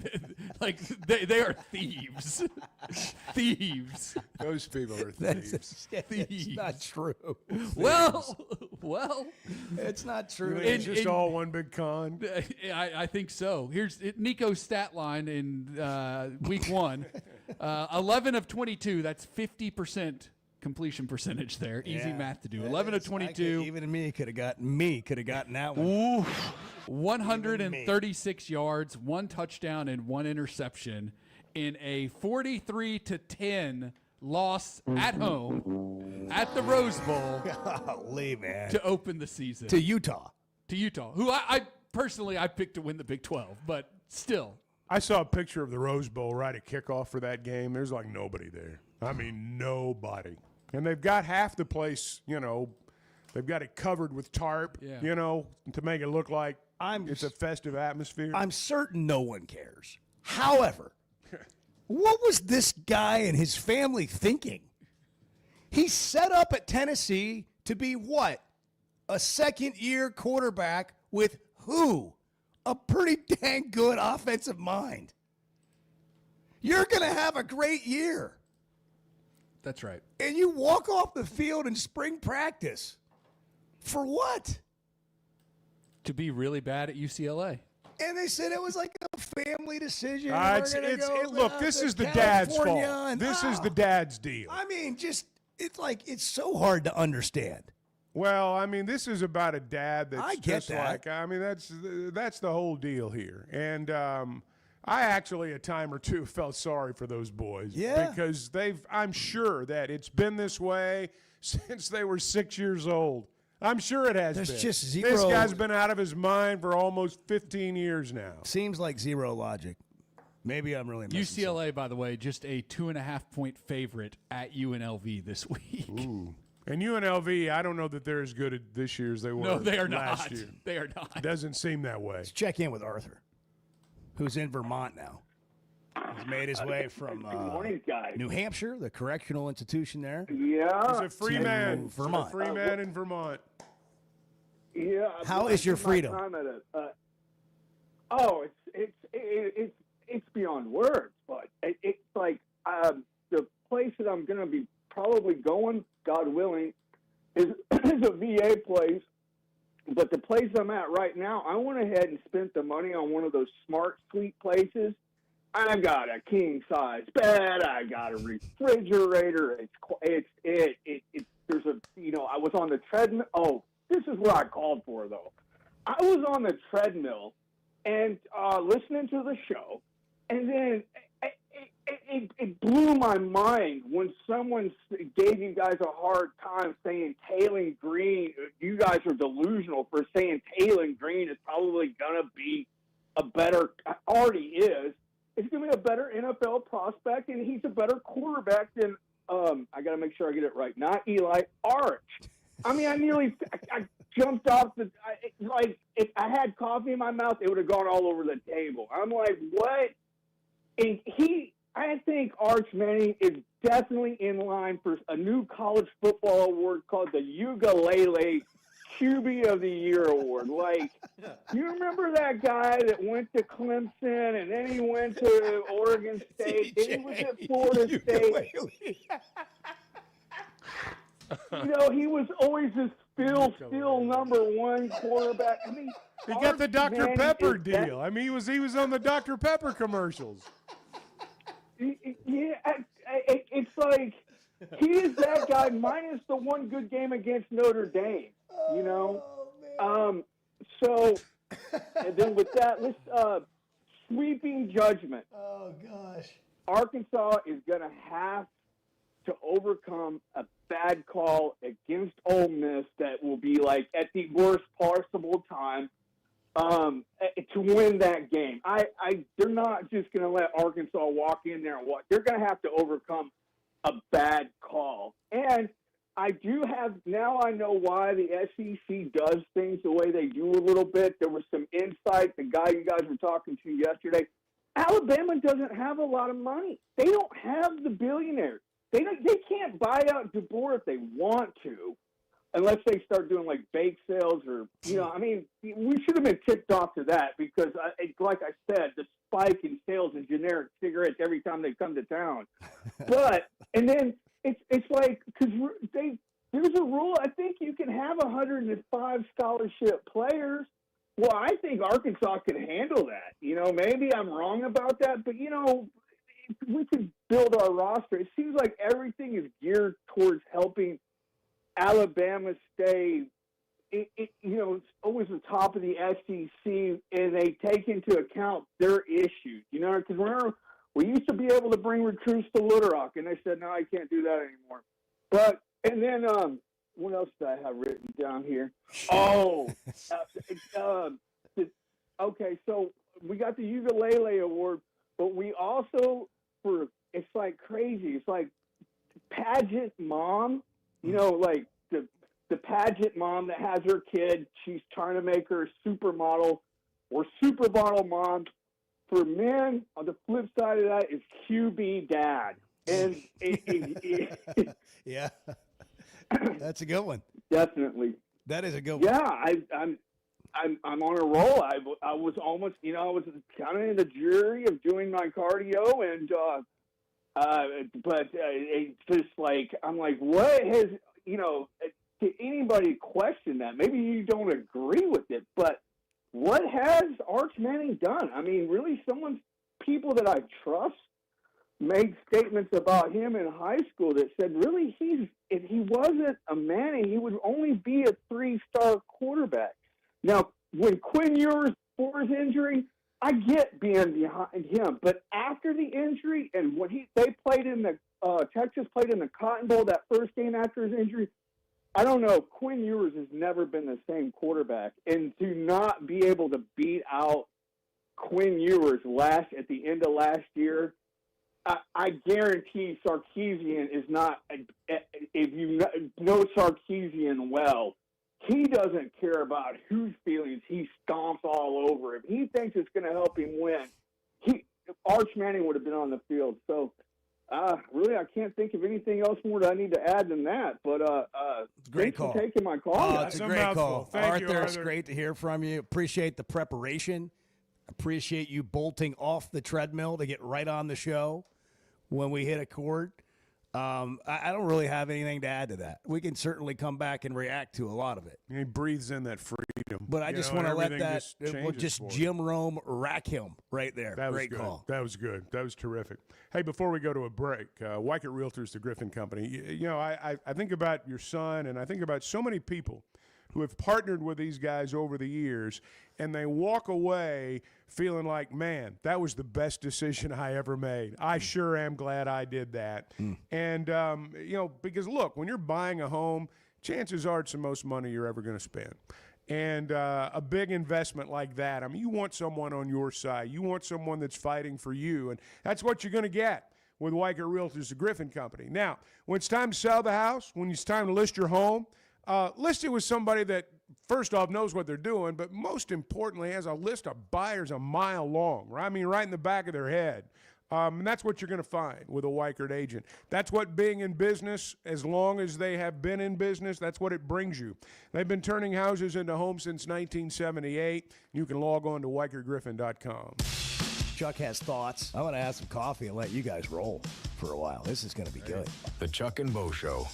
they are thieves. Thieves.
Those people are thieves.
It's not true.
Well,
it's not true.
It's just all one big con.
I think so. Here's Nico's stat line in week 1. 11 of 22. That's 50% completion percentage there. Easy math to do. 11 of 22.
Even me could have gotten that one.
Ooh, 136 yards, 1 touchdown, and 1 interception in a 43-10 loss at home at the Rose Bowl.
Golly, man.
To open the season.
To Utah.
Who I personally picked to win the Big 12, but still.
I saw a picture of the Rose Bowl right at kickoff for that game. There's like nobody there. I mean, nobody. And they've got half the place, they've got it covered with tarp, to make it look like it's a festive atmosphere.
I'm certain no one cares. However, what was this guy and his family thinking? He set up at Tennessee to be what? A second-year quarterback with who? A pretty dang good offensive mind. You're going to have a great year.
That's right.
And you walk off the field in spring practice. For what?
To be really bad at UCLA.
And they said it was like a family decision.
Look, this is the dad's fault. This is the dad's deal.
I mean, it's so hard to understand.
Well, I mean, this is about a dad that's
I get
just
that.
that's the whole deal here. And I actually, a time or two, felt sorry for those boys.
Yeah.
Because I'm sure that it's been this way since they were 6 years old. I'm sure it has been.
There's just zero.
This guy's been out of his mind for almost 15 years now.
Seems like zero logic. Maybe I'm really missing
UCLA,
something.
by the way, just a 2.5-point favorite at UNLV this week.
Ooh. And UNLV, I don't know that they're as good this year as they were
No, they are
last
not.
year.
They are not.
It doesn't seem that way.
Let's check in with Arthur, who's in Vermont now. He's made his way from
Good morning, guys.
New Hampshire, the correctional institution there.
Yeah.
He's a free man.
Vermont.
He's a free man in Vermont.
Yeah.
How is your freedom?
It's beyond words, but it's like the place that I'm going to be probably going, God willing, is a VA place. But the place I'm at right now, I went ahead and spent the money on one of those smart suite places. I got a king size bed. I got a refrigerator. There's a, I was on the treadmill. Oh, this is what I called for though. I was on the treadmill and listening to the show, and then it blew my mind when someone gave you guys a hard time saying Taylen Green. You guys are delusional for saying Taylen Green is probably going to be a better, already is. It's going to be a better NFL prospect, and he's a better quarterback than, I got to make sure I get it right, not Eli Arch. I mean, I jumped off if I had coffee in my mouth, it would have gone all over the table. I'm like, what? And I think Arch Manning is definitely in line for a new college football award called the Ugalele QB of the Year award. Like, you remember that guy that went to Clemson and then he went to Oregon State, then he was at Florida State. He was always this still number one quarterback. I mean,
he got the Dr. Pepper deal. I mean, he was on the Dr. Pepper commercials.
Yeah, it's like he is that guy minus the one good game against Notre Dame. So, and then with that, let's sweeping judgment.
Oh gosh,
Arkansas is going to have to overcome a bad call against Ole Miss that will be like at the worst possible time to win that game. They're not just going to let Arkansas walk in there and watch. They're going to have to overcome a bad call. And I know why the SEC does things the way they do a little bit. There was some insight. The guy you guys were talking to yesterday, Alabama doesn't have a lot of money. They don't have the billionaires. They can't buy out DeBoer if they want to, unless they start doing like bake sales or, we should have been tipped off to that because, like I said, the spike in sales of generic cigarettes every time they come to town. And then it's like, because there's a rule. I think you can have 105 scholarship players. Well, I think Arkansas could handle that. Maybe I'm wrong about that, but, we could build our roster. It seems like everything is geared towards helping Alabama stay, always the top of the SEC, and they take into account their issues. Because remember, we used to be able to bring recruits to Little Rock, and they said, no, I can't do that anymore. And then what else did I have written down here? Okay, so we got the Ukulele Award, but we also, it's like crazy. It's like pageant mom, like the pageant mom that has her kid. She's trying to make her a supermodel or supermodel mom. For men, on the flip side of that is QB dad. And
yeah, that's a good one.
Definitely,
that is a good one.
Yeah, I'm on a roll. I was almost, I was kind of in the jury of doing my cardio, and but it's just like I'm like, what has to anybody question that? Maybe you don't agree with it, but what has Arch Manning done? I mean, really, people that I trust made statements about him in high school that said, really, if he wasn't a Manning, he would only be a 3-star quarterback. Now, when Quinn Ewers before his injury, I get being behind him, but after the injury and when they played in the Texas played in the Cotton Bowl that first game after his injury, I don't know. Quinn Ewers has never been the same quarterback, and to not be able to beat out Quinn Ewers at the end of last year, I guarantee Sarkisian is not. If you know Sarkisian well, he doesn't care about whose feelings. He stomps all over him. He thinks it's going to help him win. Arch Manning would have been on the field. So, really, I can't think of anything else more that I need to add than that. But
it's a great call.
For taking my call.
It's a great call. Arthur, it's great to hear from you. Appreciate the preparation. Appreciate you bolting off the treadmill to get right on the show when we hit a chord. I don't really have anything to add to that. We can certainly come back and react to a lot of it.
He breathes in that freedom.
But I just want to let that, just Jim Rome rack him right there.
That was
Great
good.
call.
That was good. That was terrific. Hey, before we go to a break, Weichert Realtors, the Griffin Company, I think about your son, and I think about so many people who have partnered with these guys over the years, and they walk away feeling like, man, that was the best decision I ever made. I sure am glad I did that. And, because, look, when you're buying a home, chances are it's the most money you're ever going to spend. And a big investment like that, I mean, you want someone on your side. You want someone that's fighting for you, and that's what you're going to get with Weichert Realtors, the Griffin Company. Now, when it's time to sell the house, when it's time to list your home, list it with somebody that, first off, knows what they're doing, but most importantly, has a list of buyers a mile long, right? I mean, right in the back of their head. And that's what you're going to find with a Weichert agent. That's what being in business, as long as they have been in business, that's what it brings you. They've been turning houses into homes since 1978. You can log on to WeichertGriffin.com.
Chuck has thoughts. I want to have some coffee and let you guys roll for a while. This is going to be good.
The Chuck and Bo Show.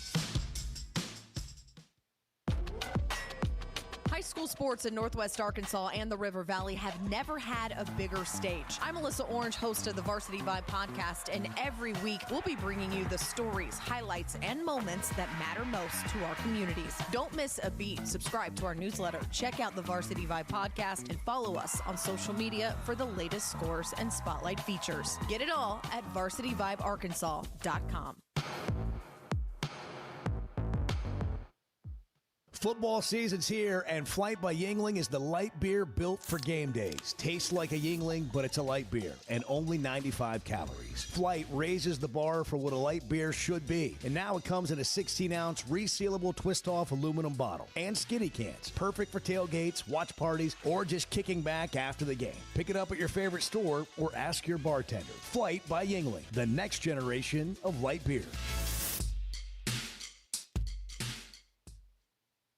High school sports in Northwest Arkansas and the River Valley have never had a bigger stage. I'm Alyssa Orange, host of the Varsity Vibe podcast, and every week we'll be bringing you the stories, highlights, and moments that matter most to our communities. Don't miss a beat. Subscribe to our newsletter, check out the Varsity Vibe podcast, and follow us on social media for the latest scores and spotlight features. Get it all at varsityvibearkansas.com.
Football season's here, and Flight by Yuengling is the light beer built for game days. Tastes like a Yuengling, but it's a light beer, and only 95 calories. Flight raises the bar for what a light beer should be, and now it comes in a 16-ounce resealable twist-off aluminum bottle and skinny cans. Perfect for tailgates, watch parties, or just kicking back after the game. Pick it up at your favorite store or ask your bartender. Flight by Yuengling, the next generation of light beer.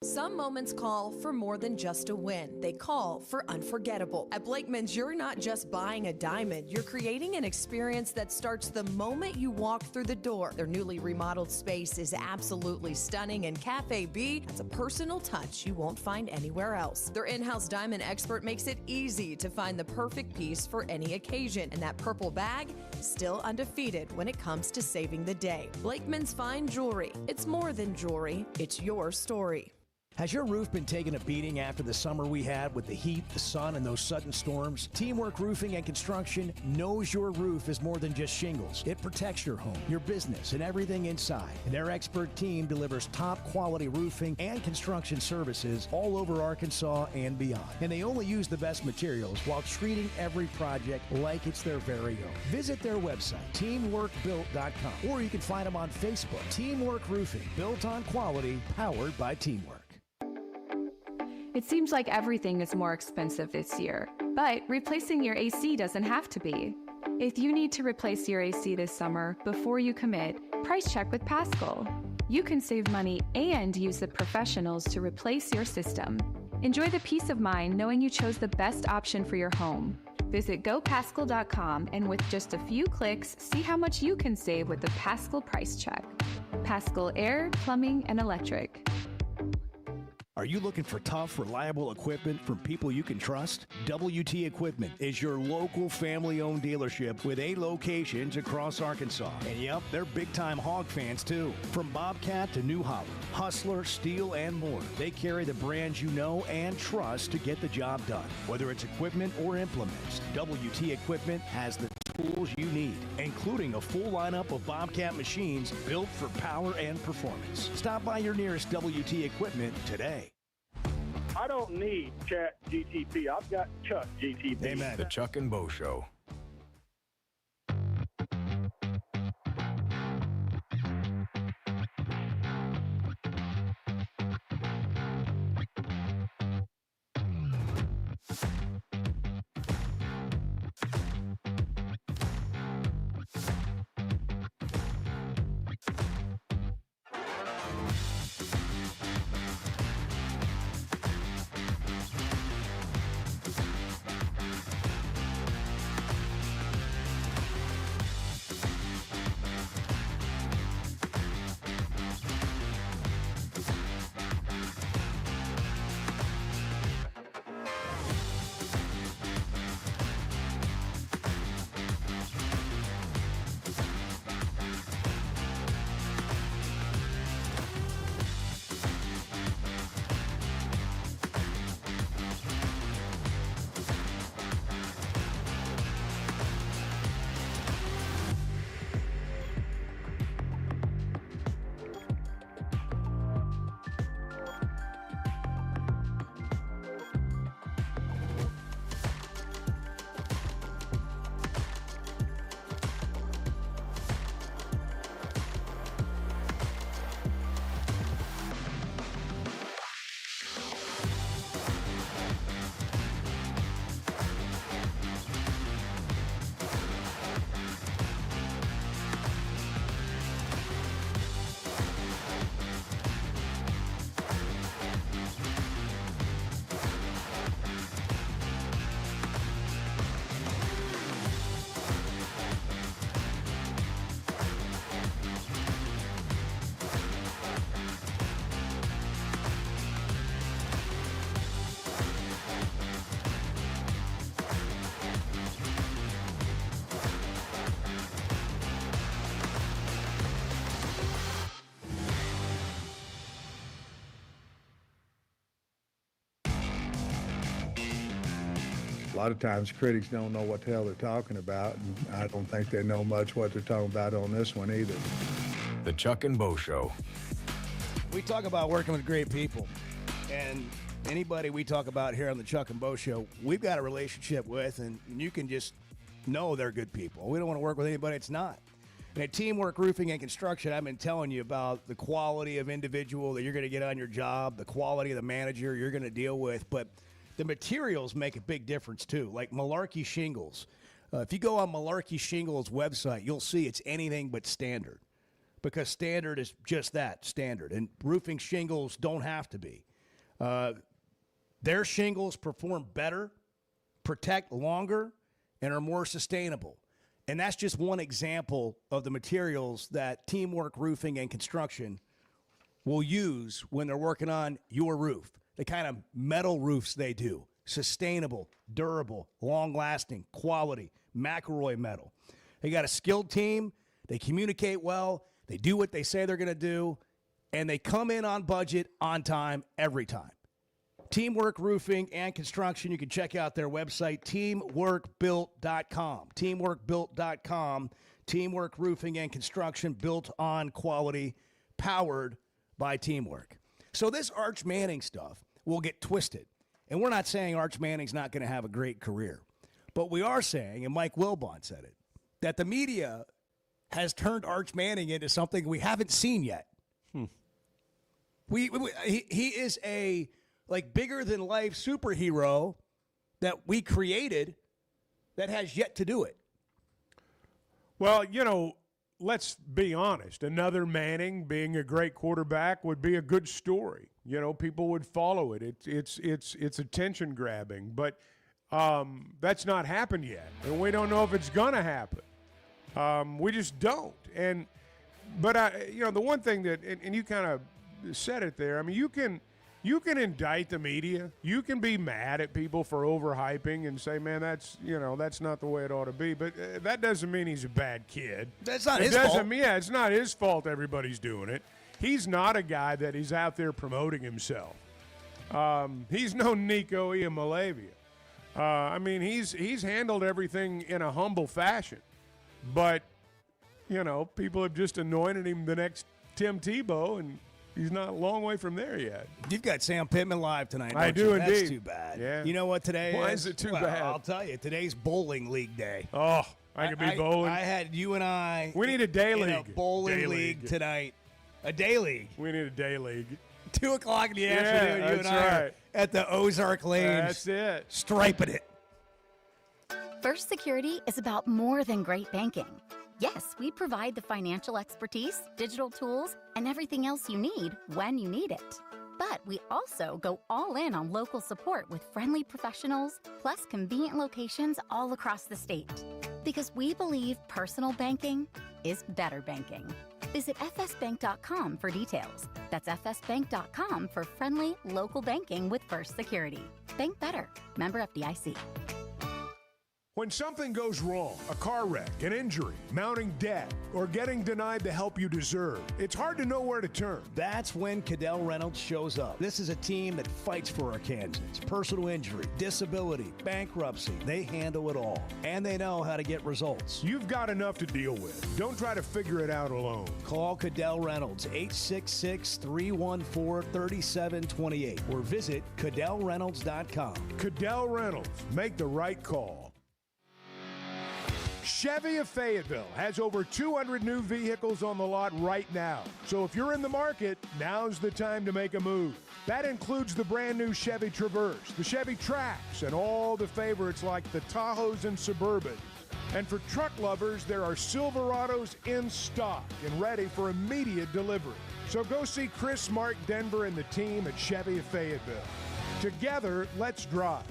Some moments call for more than just a win. They call for unforgettable. At Blakeman's, you're not just buying a diamond. You're creating an experience that starts the moment you walk through the door. Their newly remodeled space is absolutely stunning, and Cafe B has a personal touch you won't find anywhere else. Their in-house diamond expert makes it easy to find the perfect piece for any occasion, and that purple bag, still undefeated when it comes to saving the day. Blakeman's Fine Jewelry. It's more than jewelry. It's your story.
Has your roof been taking a beating after the summer we had with the heat, the sun, and those sudden storms? Teamwork Roofing and Construction knows your roof is more than just shingles. It protects your home, your business, and everything inside. And their expert team delivers top-quality roofing and construction services all over Arkansas and beyond. And they only use the best materials while treating every project like it's their very own. Visit their website, teamworkbuilt.com, or you can find them on Facebook. Teamwork Roofing, built on quality, powered by teamwork.
It seems like everything is more expensive this year, but replacing your AC doesn't have to be. If you need to replace your AC this summer, before you commit, price check with Paschal. You can save money and use the professionals to replace your system. Enjoy the peace of mind knowing you chose the best option for your home. Visit GoPaschal.com and with just a few clicks, see how much you can save with the Paschal Price Check. Paschal Air, Plumbing, and Electric.
Are you looking for tough, reliable equipment from people you can trust? WT Equipment is your local family-owned dealership with 8 locations across Arkansas. And yep, they're big-time hog fans too. From Bobcat to New Holland, Hustler, Steel, and more. They carry the brands you know and trust to get the job done. Whether it's equipment or implements, WT Equipment has the tools you need, including a full lineup of Bobcat machines built for power and performance. Stop by your nearest WT Equipment today.
I don't need Chat GTP. I've got Chuck GTP.
Amen. The Chuck and Bo Show.
A lot of times critics don't know what the hell they're talking about, and I don't think they know much what they're talking about on this one either.
The Chuck and Bo Show.
We talk about working with great people. And anybody we talk about here on the Chuck and Bo Show, we've got a relationship with, and you can just know they're good people. We don't want to work with anybody that's not. And at Teamwork Roofing and Construction, I've been telling you about the quality of individual that you're going to get on your job, the quality of the manager you're going to deal with, but the materials make a big difference too, like Malarkey Shingles. If you go on Malarkey Shingles' website, you'll see it's anything but standard, because standard is just that, standard. And roofing shingles don't have to be. Their shingles perform better, protect longer, and are more sustainable. And that's just one example of the materials that Teamwork Roofing and Construction will use when they're working on your roof. The kind of metal roofs they do. Sustainable, durable, long-lasting, quality, McElroy metal. They got a skilled team. They communicate well. They do what they say they're going to do. And they come in on budget, on time, every time. Teamwork Roofing and Construction. You can check out their website, teamworkbuilt.com. Teamworkbuilt.com. Teamwork Roofing and Construction, built on quality, powered by teamwork. So this Arch Manning stuff will get twisted. And we're not saying Arch Manning's not going to have a great career. But we are saying, and Mike Wilbon said it, that the media has turned Arch Manning into something we haven't seen yet. He is a bigger-than-life superhero that we created that has yet to do it.
Well, let's be honest. Another Manning being a great quarterback would be a good story. People would follow it. It's attention grabbing, but that's not happened yet, and we don't know if it's gonna happen. We just don't. But the one thing that, and you kind of said it there. I mean, you can indict the media. You can be mad at people for overhyping and say, man, that's not the way it ought to be. But that doesn't mean he's a bad kid.
That's not his fault.
Yeah, it's not his fault everybody's doing it. He's not a guy that is out there promoting himself. He's no Nico Iamaleava. He's handled everything in a humble fashion. But, people have just anointed him the next Tim Tebow, and he's not a long way from there yet.
You've got Sam Pittman live tonight.
I do indeed.
That's too bad.
Yeah.
You know what today is?
Why is it too bad?
I'll tell you. Today's bowling league day.
Oh, I could be bowling.
I had you and I.
We need a day
in
league.
A bowling league tonight. A day league.
We need a day league.
2 o'clock in the afternoon. You and I are at the Ozark Lanes.
That's it.
Striping it.
First Security is about more than great banking. Yes, we provide the financial expertise, digital tools, and everything else you need when you need it. But we also go all in on local support with friendly professionals, plus convenient locations all across the state. Because we believe personal banking is better banking. Visit fsbank.com for details. That's fsbank.com for friendly, local banking with First Security. Bank better. Member FDIC.
When something goes wrong, a car wreck, an injury, mounting debt, or getting denied the help you deserve, it's hard to know where to turn.
That's when Cadell Reynolds shows up. This is a team that fights for Arkansans. Personal injury, disability, bankruptcy, they handle it all. And they know how to get results.
You've got enough to deal with. Don't try to figure it out alone.
Call Cadell Reynolds, 866-314-3728, or visit CadellReynolds.com.
Cadell Reynolds, make the right call. Chevy of Fayetteville has over 200 new vehicles on the lot right now. So if you're in the market, now's the time to make a move. That includes the brand new Chevy Traverse, the Chevy Trax, and all the favorites like the Tahoes and Suburbans. And for truck lovers, there are Silverados in stock and ready for immediate delivery. So go see Chris, Mark, Denver, and the team at Chevy of Fayetteville. Together, let's drive.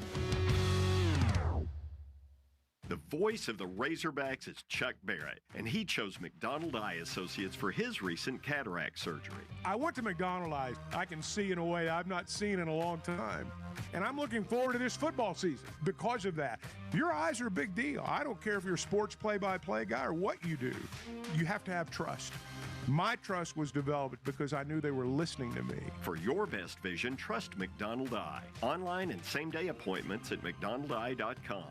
The voice of the Razorbacks is Chuck Barrett, and he chose McDonald Eye Associates for his recent cataract surgery.
I went to McDonald Eyes. I can see in a way I've not seen in a long time. And I'm looking forward to this football season because of that. Your eyes are a big deal. I don't care if you're a sports play-by-play guy or what you do. You have to have trust. My trust was developed because I knew they were listening to me.
For your best vision, trust McDonald Eye. Online and same-day appointments at McDonaldEye.com.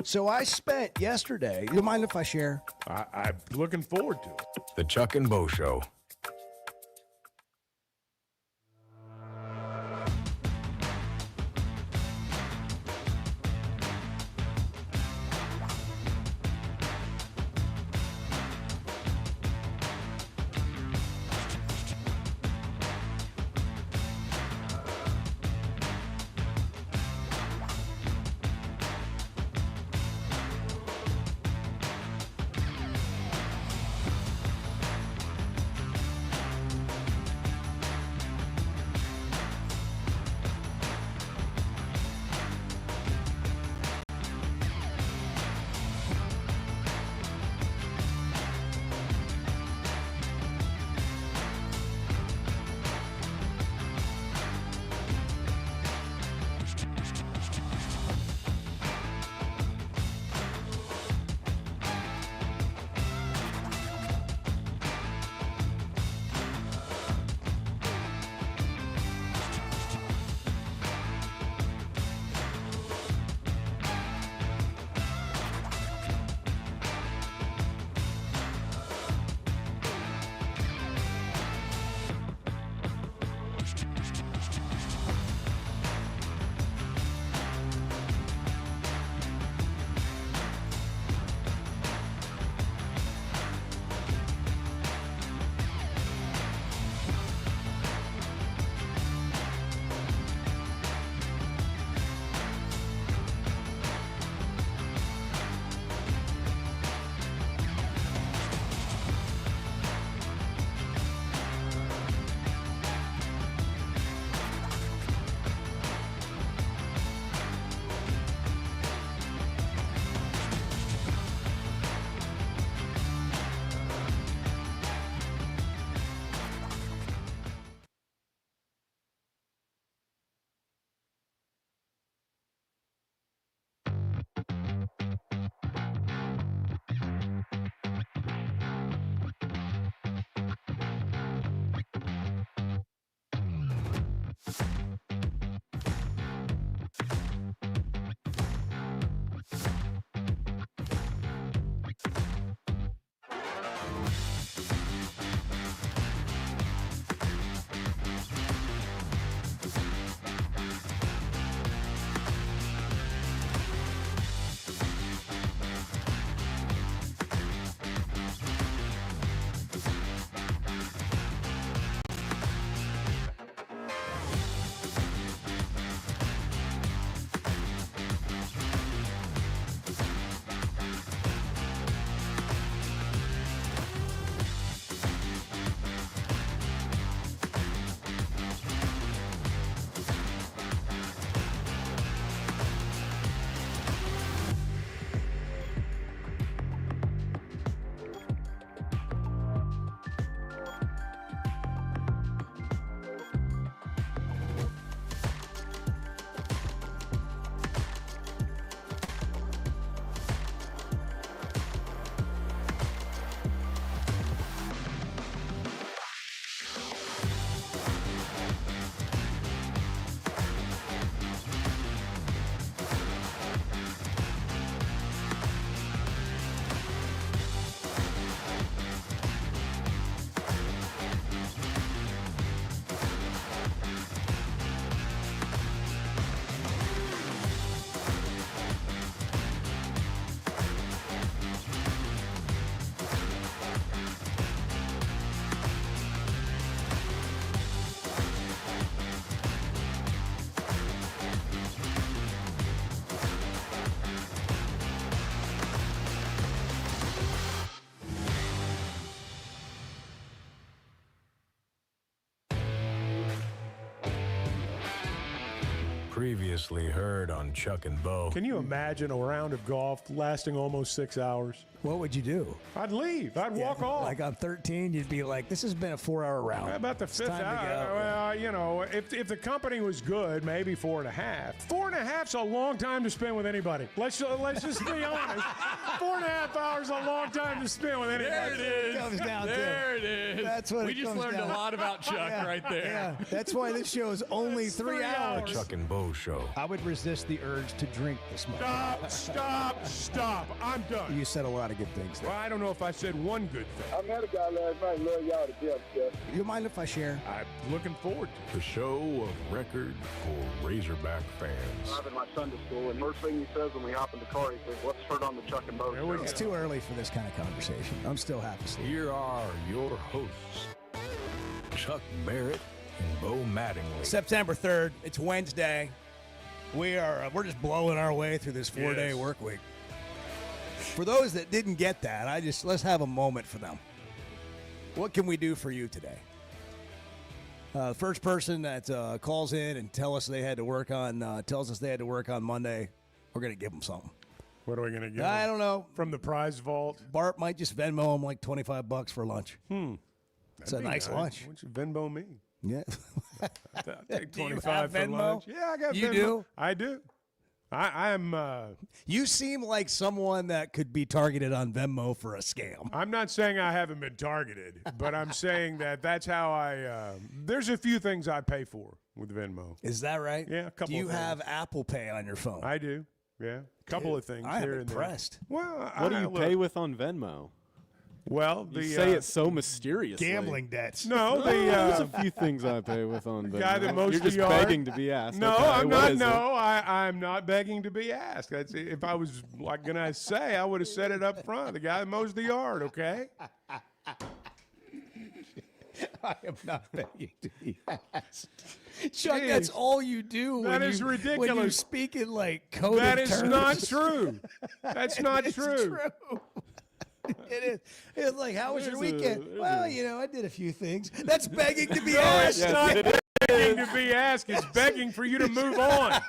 So I spent yesterday, you mind if I share?
I'm looking forward to it.
The Chuck and Bo Show. Previously heard on Chuck and Bo.
Can you imagine a round of golf lasting almost 6 hours?
What would you do?
I'd leave. I'd walk off.
Like on 13, you'd be like, this has been a 4-hour round.
About the fifth hour. Well, you know, if the company was good, maybe 4.5. 4.5's a long time to spend with anybody. Let's just be honest. 4.5 hours is a long time to spend with anybody.
There it is.
Comes down
there it is.
That's what
we just learned a lot about Chuck right there.
Yeah, that's why this show is only 3 hours.
The Chuck and Bo Show.
I would resist the urge to drink this much.
Stop. I'm done.
You said a lot of good things there.
Well, I don't know if I said one good thing.
I met a guy last night. Love y'all to death, Jeff.
You mind if I share?
I'm looking forward to
the show of record for Razorback fans.
Driving my son to school, and first thing he says when we hop in the car, he says, "Let's turn on the Chuck and Bo Show."
It's too early for this kind of conversation. I'm still half asleep.
Here are your hosts, Chuck Barrett and Bo Mattingly.
September 3rd. It's Wednesday. We're just blowing our way through this 4-day work week. For those that didn't get that, let's have a moment for them. What can we do for you today? The first person that calls in and tells us they had to work on Monday, we're going to give them something.
What are we going to give
I don't know.
From the prize vault?
Bart might just Venmo him like $25 for lunch. It's a nice lunch.
What's Venmo me?
Yeah.
I'll take 25 for
Venmo?
lunch. Yeah, I got
You
Venmo.
do?
I do. I'm.
You seem like someone that could be targeted on Venmo for a scam.
I'm not saying I haven't been targeted, but I'm saying that's how I. There's a few things I pay for with Venmo.
Is that right?
Yeah, a couple.
Do you
of
have Apple Pay on your phone?
I do. Yeah, a couple of things
I am
here and there.
impressed.
Well,
what do you pay with on Venmo?
Well,
you say it so mysteriously.
Gambling debts.
No,
there's a few things I pay with on Venmo.
Guy that mows
You're just
the yard.
begging to be asked.
No,
okay,
I'm
what
not.
is
No, I'm not begging to be asked. If I was like gonna say, I would have said it up front. The guy that mows the yard. Okay.
I am not begging to be asked. Chuck, that's all you do.
That is ridiculous.
When you speak in like coded
That is
terms.
not true. That's not
It's
true.
It is. It's like, how was your weekend? Well, I did a few things. That's begging to be
No,
asked.
it's not begging to be asked. It's begging for you to move on.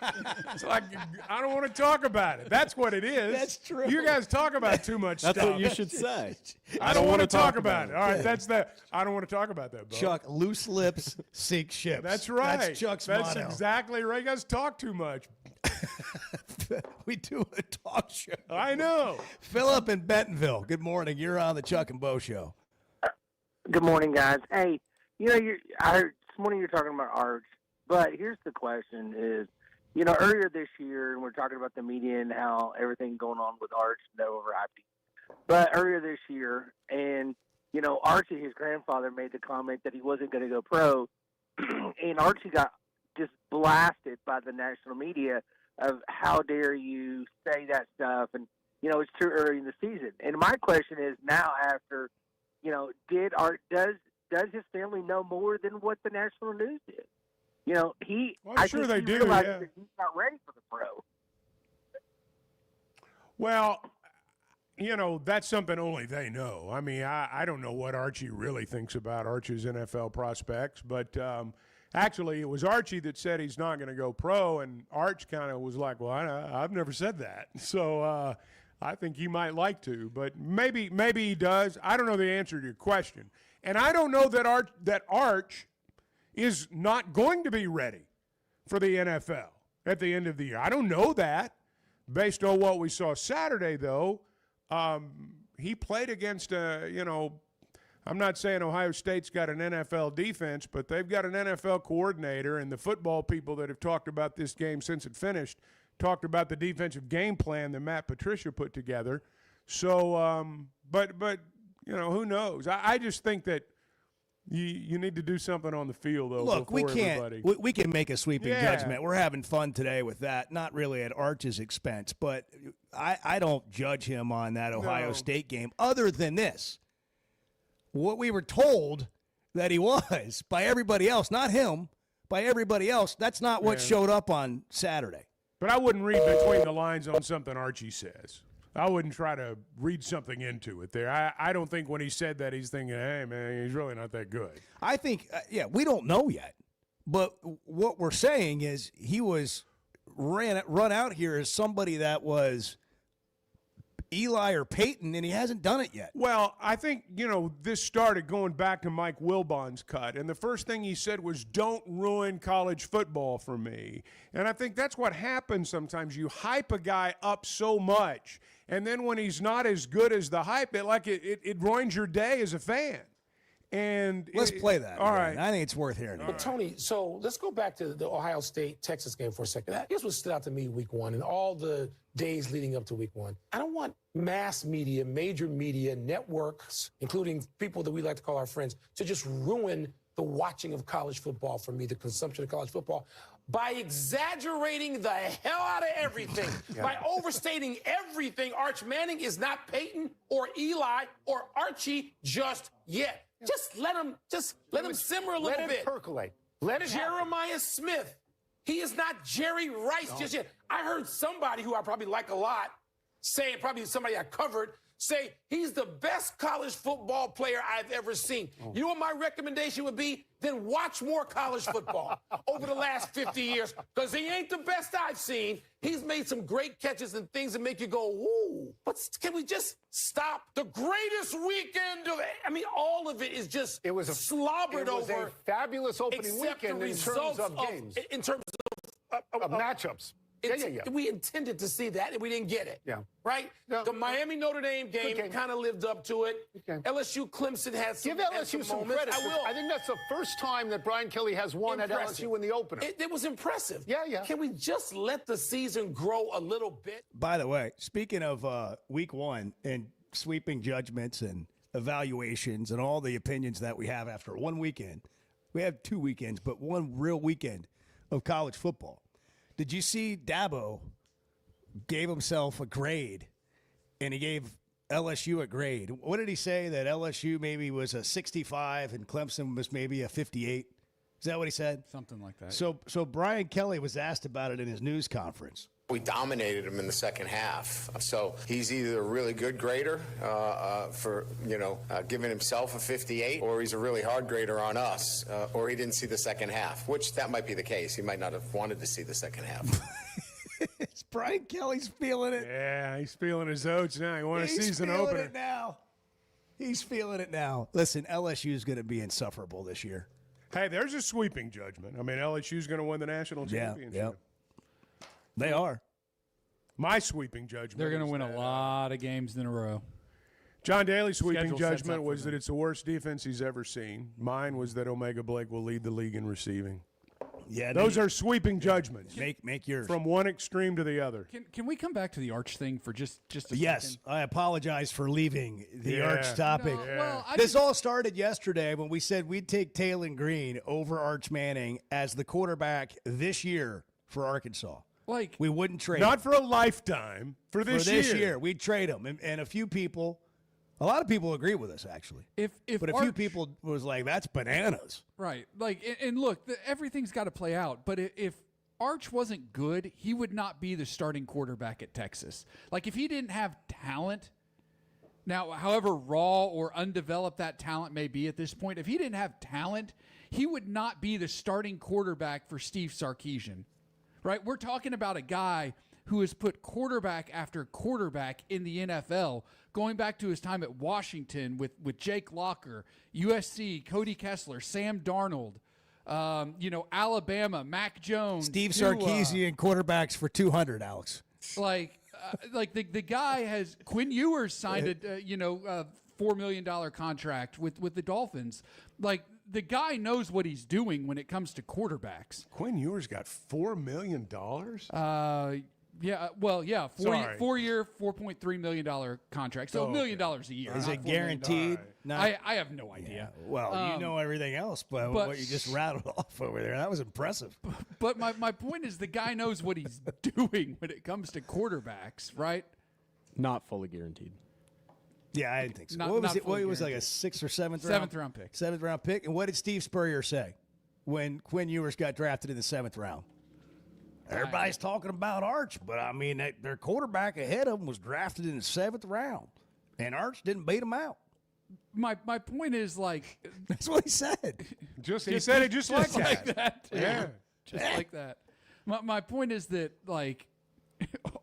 It's like, I don't want to talk about it. That's what it is.
That's true.
You guys talk about too much
That's
stuff.
what you should say.
I don't want to talk about it. All right, that's that. I don't want to talk about that, Bo.
Chuck, loose lips sink ships.
That's right.
That's Chuck's
That's
motto.
exactly right. You guys talk too much.
We do a talk show.
I know.
Philip in Bentonville. Good morning. You're on the Chuck and Bo Show.
Good morning, guys. Hey, I heard this morning you're talking about Arch, but here's the question is, earlier this year, and we're talking about the media and how everything going on with Arch, no overhyping. But earlier this year, and, Archie, his grandfather, made the comment that he wasn't going to go pro, and Archie got just blasted by the national media of how dare you say that stuff, and, it's too early in the season. And my question is now after, does his family know more than what the national news did?
I'm sure they do,
realizes
yeah.
that he's not ready for the pro.
Well, that's something only they know. I mean, I don't know what Archie really thinks about Archie's NFL prospects, but actually it was Archie that said he's not going to go pro, and Arch kind of was like, well, I've never said that. So I think he might like to, but maybe he does. I don't know the answer to your question. And I don't know that Arch is not going to be ready for the NFL at the end of the year. I don't know that. Based on what we saw Saturday, though, he played against I'm not saying Ohio State's got an NFL defense, but they've got an NFL coordinator, and the football people that have talked about this game since it finished talked about the defensive game plan that Matt Patricia put together. So, but who knows? I just think that you need to do something on the field, though.
Look, we
everybody.
can't. We can make a sweeping judgment. We're having fun today with that, not really at Arch's expense, but I don't judge him on that Ohio State game. Other than this, what we were told that he was by everybody else, not him, by everybody else. That's not what showed up on Saturday.
But I wouldn't read between the lines on something Archie says. I wouldn't try to read something into it there. I don't think when he said that he's thinking, hey, man, he's really not that good.
I think, we don't know yet. But what we're saying is he was run out here as somebody that was Eli or Peyton, and he hasn't done it yet.
Well, I think, this started going back to Mike Wilbon's cut, and the first thing he said was, don't ruin college football for me. And I think that's what happens sometimes. You hype a guy up so much, and then when he's not as good as the hype, it ruins your day as a fan. And
let's play that.
All right.
I think it's worth hearing.
But Tony, so let's go back to the Ohio State-Texas game for a second. Here's what stood out to me week one and all the days leading up to week one. I don't want mass media, major media, networks, including people that we like to call our friends, to just ruin the watching of college football for me, the consumption of college football, by exaggerating the hell out of everything, by overstating everything. Arch Manning is not Peyton or Eli or Archie just yet. Just let him simmer a little bit.
Let it percolate. Let it
Jeremiah Smith. He is not Jerry Rice just yet. I heard somebody who I probably like a lot say, probably somebody I covered, say he's the best college football player I've ever seen. You know what my recommendation would be? Then watch more college football over the last 50 years, because he ain't the best I've seen. He's made some great catches and things that make you go, ooh. But can we just stop? The greatest weekend of, all of it is just slobbered over.
It was a fabulous opening weekend in terms of games.
In terms
of matchups.
We intended to see that, and we didn't get it.
Yeah.
Right? The Miami-Notre Dame game kind of lived up to it. LSU-Clemson had some
Give LSU some
moments.
credit.
I will.
I think that's the first time that Brian Kelly has won at LSU in the opener.
It was impressive.
Yeah.
Can we just let the season grow a little bit?
By the way, speaking of week one and sweeping judgments and evaluations and all the opinions that we have after one weekend, we have 2 weekends, but one real weekend of college football. Did you see Dabo gave himself a grade, and he gave LSU a grade? What did he say? That LSU maybe was a 65 and Clemson was maybe a 58? Is that what he said?
Something like that.
So Brian Kelly was asked about it in his news conference.
We dominated him in the second half. So he's either a really good grader for, giving himself a 58, or he's a really hard grader on us, or he didn't see the second half, which that might be the case. He might not have wanted to see the second half.
It's Brian Kelly's feeling it.
Yeah, he's feeling his oats now. He won a season opener.
It now. He's feeling it now. Listen, LSU is going to be insufferable this year.
Hey, there's a sweeping judgment. LSU's going to win the national championship.
Yeah. They are.
My sweeping judgment.
They're going to win a lot of games in a row.
John Daly's sweeping judgment was that it's the worst defense he's ever seen. Mine was that Omega Blake will lead the league in receiving.
Yeah,
those are sweeping judgments.
Make yours
from one extreme to the other.
Can we come back to the Arch thing for just a second?
Yes, I apologize for leaving the Arch topic.
No, well,
this all started yesterday when we said we'd take Taylon Green over Arch Manning as the quarterback this year for Arkansas. We wouldn't trade
not
him.
for a lifetime, for this
year. We'd trade him, and a lot of people agree with us actually. But a few people was like, that's bananas.
Right. And look, everything's got to play out. But if Arch wasn't good, he would not be the starting quarterback at Texas. If he didn't have talent, now, however raw or undeveloped that talent may be at this point, if he didn't have talent, he would not be the starting quarterback for Steve Sarkisian. Right? We're talking about a guy who has put quarterback after quarterback in the NFL, going back to his time at Washington with Jake Locker, USC, Cody Kessler, Sam Darnold, Alabama, Mac Jones.
Steve Sarkisian quarterbacks for 200, Alex.
The guy has – Quinn Ewers signed a $4 million contract with the Dolphins. The guy knows what he's doing when it comes to quarterbacks.
Quinn Ewers got $4 million?
Yeah, 4-year, $4.3 million contract. So $1 million a year.
Is it guaranteed?
I have no idea.
Yeah. Well, you know everything else, but what you just rattled off over there, that was impressive.
But my point is the guy knows what he's doing when it comes to quarterbacks, right?
Not fully guaranteed.
Yeah, I didn't think so.
Not
What was it?
fully
It was like a
guaranteed.
6th or 7th round?
7th round pick.
7th round pick. And what did Steve Spurrier say when Quinn Ewers got drafted in the 7th round? Everybody's talking about Arch, but their quarterback ahead of him was drafted in the 7th round, and Arch didn't beat him out.
My point is
that's what he said.
He said it just like that.
Yeah, just like that. My point is that, like,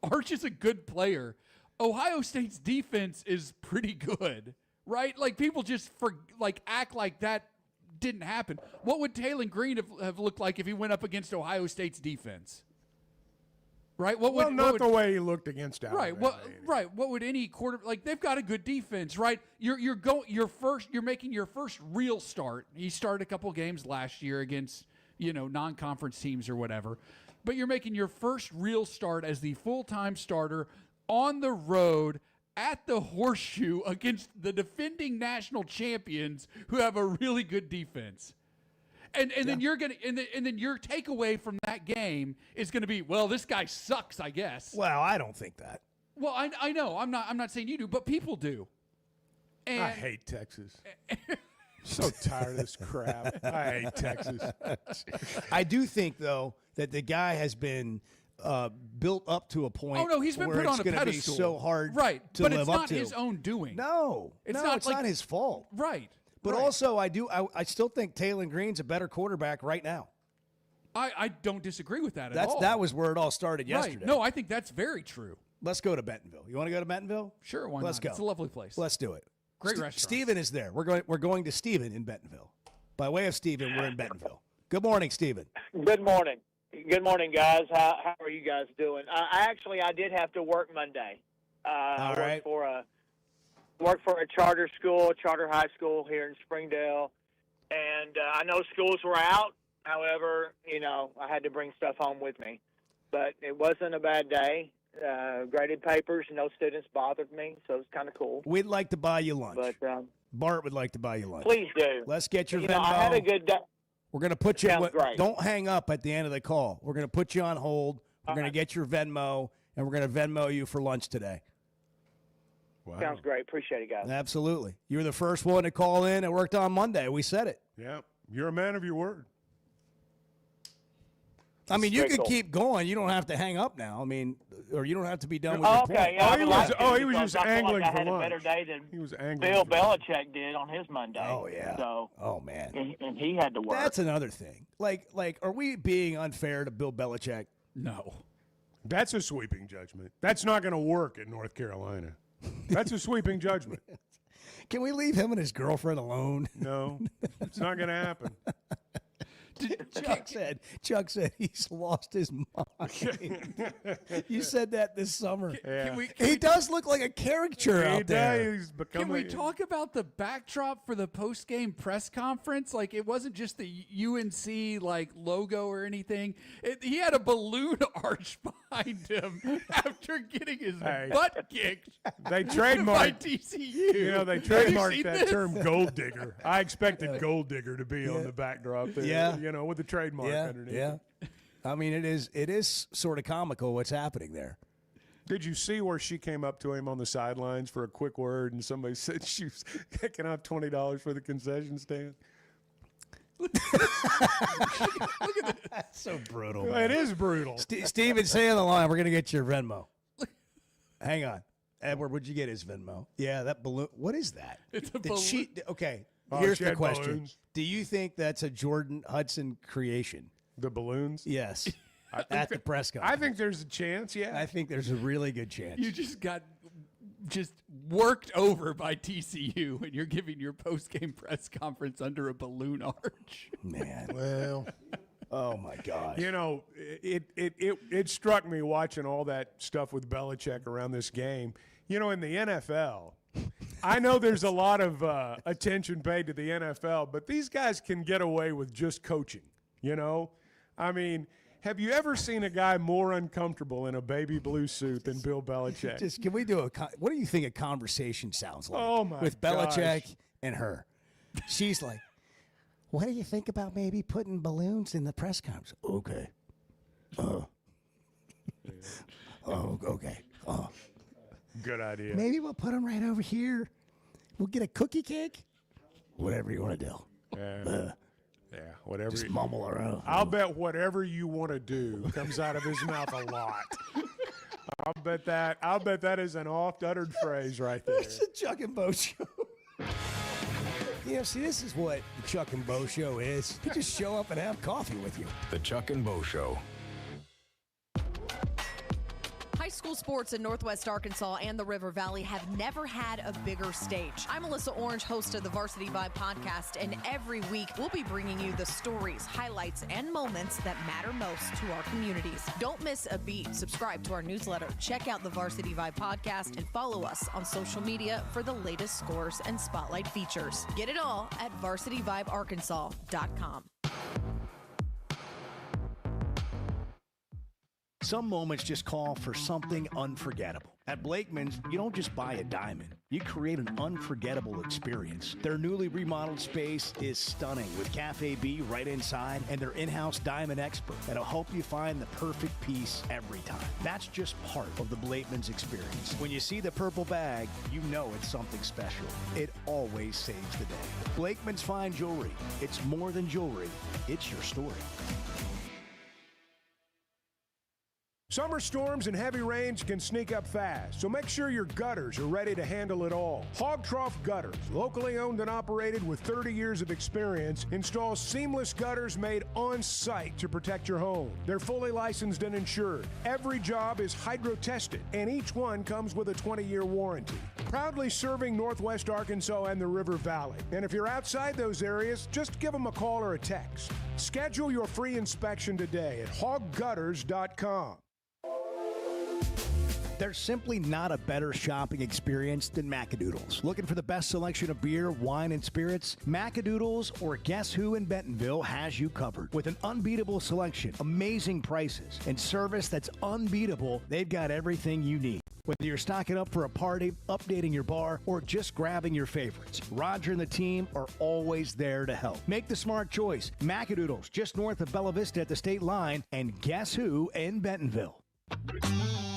Arch is a good player. Ohio State's defense is pretty good, right? Like, people just act like that didn't happen. What would Taylor Green have looked like if he went up against Ohio State's defense? Right?
Not the way he looked against Alabama.
Right. What would any they've got a good defense, right? You're making your first real start. He started a couple of games last year against, non-conference teams or whatever. But you're making your first real start as the full-time starter on the road at the Horseshoe against the defending national champions who have a really good defense. And then you're gonna and then your takeaway from that game is gonna be, well, this guy sucks, I guess.
Well, I don't think that.
Well, I know I'm not saying you do, but people do. And
I hate Texas. So tired of this crap. I hate Texas.
I do think though that the guy has been built up to a point.
Oh no, he's been
where
put on a
it's gonna
pedestal.
be so hard,
right?
To
but
live
it's
up
not
to.
his own doing.
No, it's not his fault.
Right.
But also, I still think Taylor Green's a better quarterback right now.
I don't disagree with that at all.
That was where it all started yesterday.
Right. No, I think that's very true.
Let's go to Bentonville. You want to go to Bentonville?
Sure, why
Let's
not?
go.
It's a lovely place.
Let's do it.
Great restaurant.
Stephen is there. We're going to Stephen in Bentonville. By way of Stephen, we're in Bentonville. Good morning, Stephen.
Good morning. Good morning, guys. How are you guys doing? I did have to work Monday. I worked for a charter school, charter high school here in Springdale, and I know schools were out. However, I had to bring stuff home with me, but it wasn't a bad day. Graded papers, no students bothered me, so it's kind of cool.
We'd like to buy you lunch.
But
Bart would like to buy you lunch.
Please do.
Let's get your Venmo.
I had a good day.
We're going to put you.
Great.
Don't hang up at the end of the call. We're going to put you on hold. We're going to get your Venmo, and we're going to Venmo you for lunch today.
Wow. Sounds great. Appreciate it, guys.
Absolutely. You were the first one to call in. It worked on Monday. We said it.
Yeah. You're a man of your word.
I mean, you could keep going. You don't have to hang up now. I mean, or you don't have to be done with
your
point.
Yeah,
he was just angling
I
for
had
lunch.
a better day than
he was angling
Bill Belichick did on his Monday.
Oh, yeah.
So,
oh, man.
And he had to work.
That's another thing. Like, are we being unfair to Bill Belichick?
No.
That's a sweeping judgment. That's not going to work at North Carolina. That's a sweeping judgment.
Can we leave him and his girlfriend alone?
No, it's not going to happen.
Chuck said he's lost his mind. You said that this summer.
Yeah.
He does look like a caricature out there.
Can we talk about the backdrop for the post-game press conference? Like, it wasn't just the UNC logo or anything. He had a balloon arch behind him after getting his butt kicked.
They trademarked
by TCU.
They trademarked that term "gold digger." I expected "gold digger" to be on the backdrop there.
Yeah.
With the trademark underneath.
Yeah. I mean, it is sort of comical what's happening there.
Did you see where she came up to him on the sidelines for a quick word, and somebody said she was can I have $20 for the concession stand?
Look at that. That's so brutal.
Well, it is brutal.
Steven, stay on the line. We're going to get your Venmo. Hang on. Edward, would you get his Venmo? Yeah, that balloon. What is that?
It's a balloon.
Okay,
Oh,
here's
she
the
had
question.
balloons.
Do you think that's a Jordan Hudson creation?
The balloons?
Yes. At the press conference.
I think there's a chance, yeah.
I think there's a really good chance.
You just got worked over by TCU, and you're giving your post-game press conference under a balloon arch.
Man.
Well,
oh my gosh.
It struck me watching all that stuff with Belichick around this game. In the NFL, I know there's a lot of attention paid to the NFL, but these guys can get away with just coaching, I mean, have you ever seen a guy more uncomfortable in a baby blue suit than Bill Belichick?
Can we do what do you think a conversation sounds like
Oh, my
with Belichick
gosh.
and her? She's like, what do you think about maybe putting balloons in the press conference? Okay. Okay.
Good idea.
Maybe we'll put them right over here. We'll get a cookie cake. Whatever you want to do.
Yeah, whatever.
Just mumble around.
I'll bet whatever you want to do comes out of his mouth a lot. I'll bet that is an oft-uttered phrase right there.
It's a Chuck and Bo show. See, this is what the Chuck and Bo show is. You just show up and have coffee with you.
The Chuck and Bo Show.
School sports in Northwest Arkansas and the River Valley have never had a bigger stage. I'm Alyssa Orange, host of the Varsity Vibe podcast, and every week we'll be bringing you the stories, highlights, and moments that matter most to our communities. Don't miss a beat. Subscribe to our newsletter, check out the Varsity Vibe podcast, and follow us on social media for the latest scores and spotlight features. Get it all at varsityvibearkansas.com.
Some moments just call for something unforgettable. At Blakeman's, you don't just buy a diamond. You create an unforgettable experience. Their newly remodeled space is stunning with Cafe B right inside and their in-house diamond expert that'll help you find the perfect piece every time. That's just part of the Blakeman's experience. When you see the purple bag, you know it's something special. It always saves the day. Blakeman's Fine Jewelry. It's more than jewelry. It's your story.
Summer storms and heavy rains can sneak up fast, so make sure your gutters are ready to handle it all. Hog Trough Gutters, locally owned and operated with 30 years of experience, installs seamless gutters made on site to protect your home. They're fully licensed and insured. Every job is hydro tested, and each one comes with a 20-year warranty. Proudly serving Northwest Arkansas and the River Valley. And if you're outside those areas, just give them a call or a text. Schedule your free inspection today at hoggutters.com.
There's simply not a better shopping experience than Macadoodles. Looking for the best selection of beer, wine, and spirits? Macadoodles or Guess Who in Bentonville has you covered. With an unbeatable selection, amazing prices, and service that's unbeatable, they've got everything you need. Whether you're stocking up for a party, updating your bar, or just grabbing your favorites, Roger and the team are always there to help. Make the smart choice. Macadoodles, just north of Bella Vista at the state line, and Guess Who in Bentonville.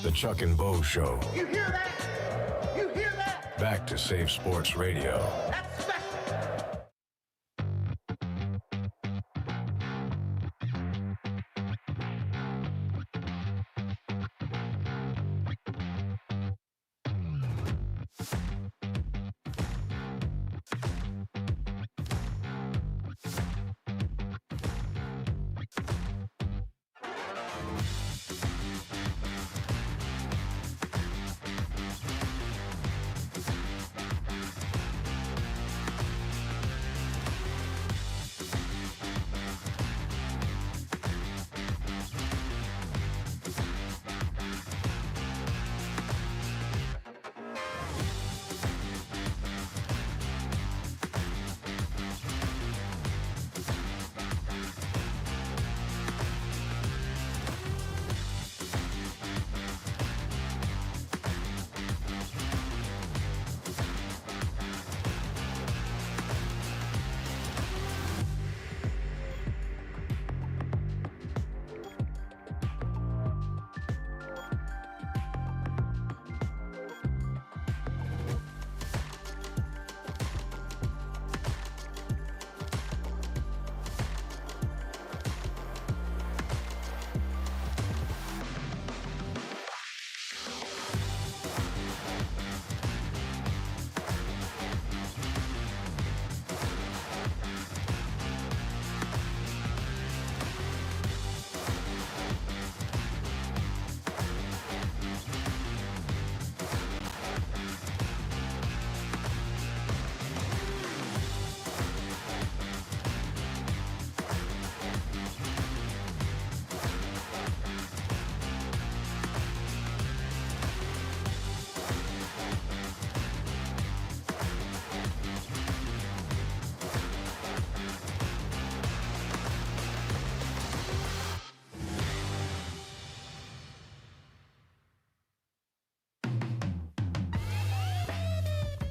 The Chuck and Bo Show.
You hear that? You hear that?
Back to Safe Sports Radio.
That's special.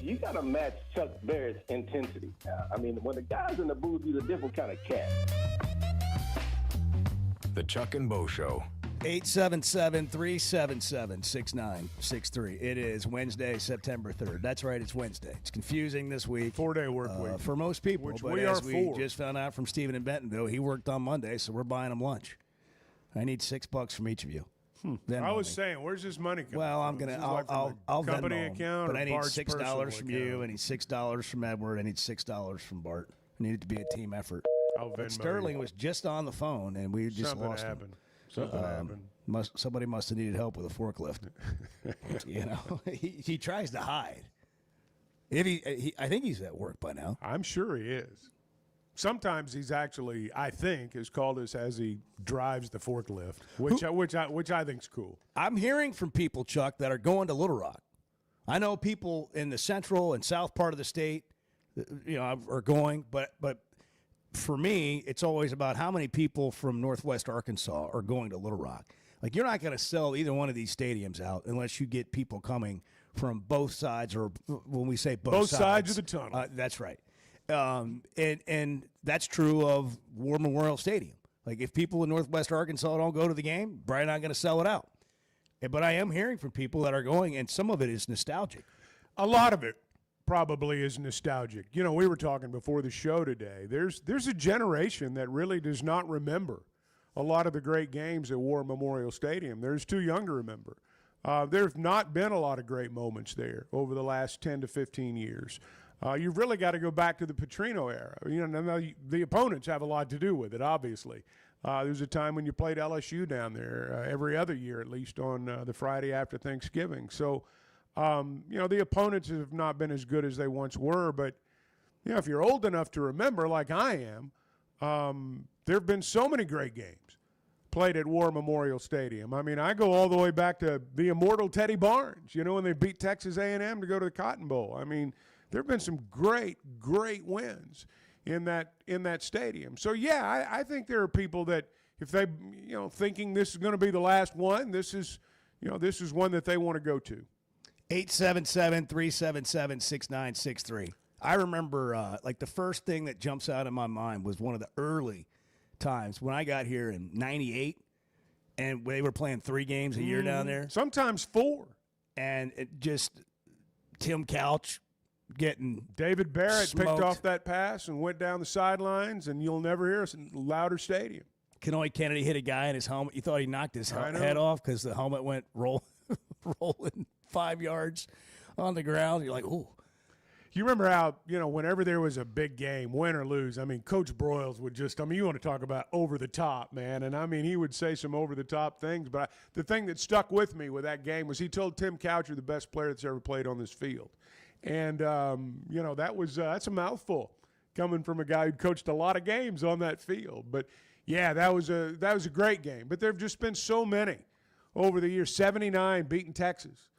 You got to match Chuck Barrett's intensity. I mean, when the guy's in the booth, he's a different kind of cat.
The Chuck and Bo Show.
877-377-6963. It is Wednesday, September 3rd. That's right, it's Wednesday. It's confusing this week.
4-day work week.
For most people.
Which
but
we
as
are
we
for.
just found out from Stephen in Bentonville, he worked on Monday, so we're buying him lunch. I need $6 from each of you.
I was saying, where's this money coming
Well,
from?
I'm gonna.
Is this
I'll
like from
I'll
the company
Venmo him,
account,
but
or
I need
Bart's
$6
personal
from you.
account?
I need $6 from Edward. I need $6 from Bart. I need it to be a team effort.
I'll
But
Venmo
Sterling
you.
was just on the phone, and we just
Something
lost him.
happened. Something happened.
Somebody must have needed help with a forklift. He tries to hide. I think he's at work by now.
I'm sure he is. Sometimes he's actually, I think, has called us as he drives the forklift, which I think's cool.
I'm hearing from people, Chuck, that are going to Little Rock. I know people in the central and south part of the state, are going, but for me, it's always about how many people from Northwest Arkansas are going to Little Rock. Like, you're not going to sell either one of these stadiums out unless you get people coming from both sides, or when we say both
sides of the tunnel.
That's right. And that's true of War Memorial Stadium. Like, if people in Northwest Arkansas don't go to the game, probably not going to sell it out. But I am hearing from people that are going, and some of it is nostalgic.
A lot of it probably is nostalgic. We were talking before the show today. There's a generation that really does not remember a lot of the great games at War Memorial Stadium. There's too young to remember. There's not been a lot of great moments there over the last 10 to 15 years. You've really got to go back to the Petrino era. The opponents have a lot to do with it, obviously. There was a time when you played LSU down there every other year, at least on the Friday after Thanksgiving. So, the opponents have not been as good as they once were. But, if you're old enough to remember, like I am, there have been so many great games played at War Memorial Stadium. I mean, I go all the way back to the immortal Teddy Barnes, when they beat Texas A&M to go to the Cotton Bowl. I mean, there have been some great, great wins in that stadium. So, yeah, I think there are people that if they, thinking this is going to be the last one, this is one that they want to go to.
877-377-6963. I remember, the first thing that jumps out in my mind was one of the early times when I got here in 98, and they were playing 3 games a year down there.
Sometimes 4.
And it just Tim Couch getting
David Barrett
smoked.
Picked off that pass and went down the sidelines, and you'll never hear us in louder stadium.
Kenoy Kennedy hit a guy in his helmet. You thought he knocked his head off because the helmet went rolling 5 yards on the ground. You're like, ooh.
You remember how, whenever there was a big game, win or lose, Coach Broyles would just, you want to talk about over the top, man. And, he would say some over the top things. But the thing that stuck with me with that game was he told Tim Couch, you're the best player that's ever played on this field. And, that's a mouthful coming from a guy who coached a lot of games on that field. But, yeah, that was a great game. But there have just been so many over the years. 79 beating Texas.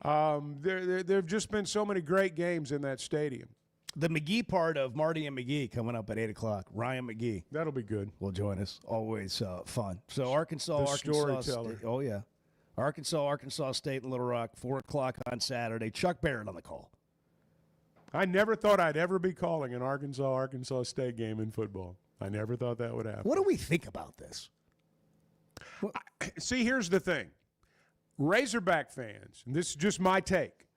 There have just been so many great games in that stadium.
The McGee part of Marty and McGee coming up at 8 o'clock. Ryan McGee.
That'll be good.
Will join us. Always fun. So Arkansas
storyteller.
State. Oh, yeah. Arkansas State and Little Rock, 4 o'clock on Saturday. Chuck Barrett on the call.
I never thought I'd ever be calling an Arkansas State game in football. I never thought that would happen.
What do we think about this?
See, here's the thing. Razorback fans, and this is just my take,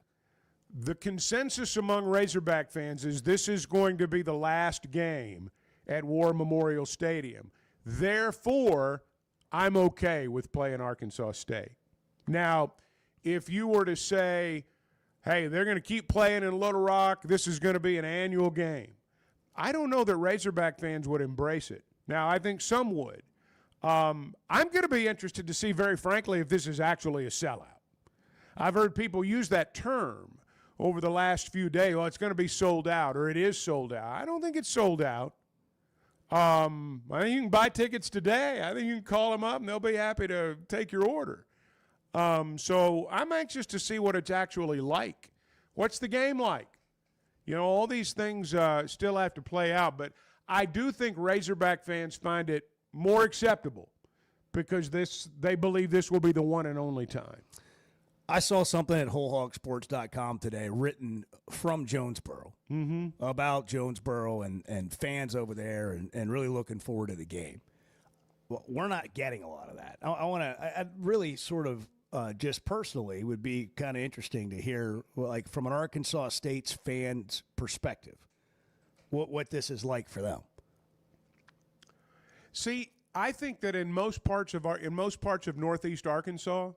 the consensus among Razorback fans is this is going to be the last game at War Memorial Stadium. Therefore, I'm okay with playing Arkansas State. Now, if you were to say, hey, they're going to keep playing in Little Rock, this is going to be an annual game, I don't know that Razorback fans would embrace it. Now, I think some would. I'm going to be interested to see, very frankly, if this is actually a sellout. I've heard people use that term over the last few days. Well, it's going to be sold out, or it is sold out. I don't think it's sold out. I think you can buy tickets today. I think you can call them up, and they'll be happy to take your order. So I'm anxious to see what it's actually like. What's the game like? All these things still have to play out, but I do think Razorback fans find it more acceptable because they believe this will be the one and only time.
I saw something at WholeHogSports.com today written from Jonesboro about Jonesboro and fans over there and really looking forward to the game. Well, we're not getting a lot of that. I really sort of just personally would be kind of interesting to hear, like, from an Arkansas State's fans' perspective, what this is like for them.
See, I think that in most parts of Northeast Arkansas,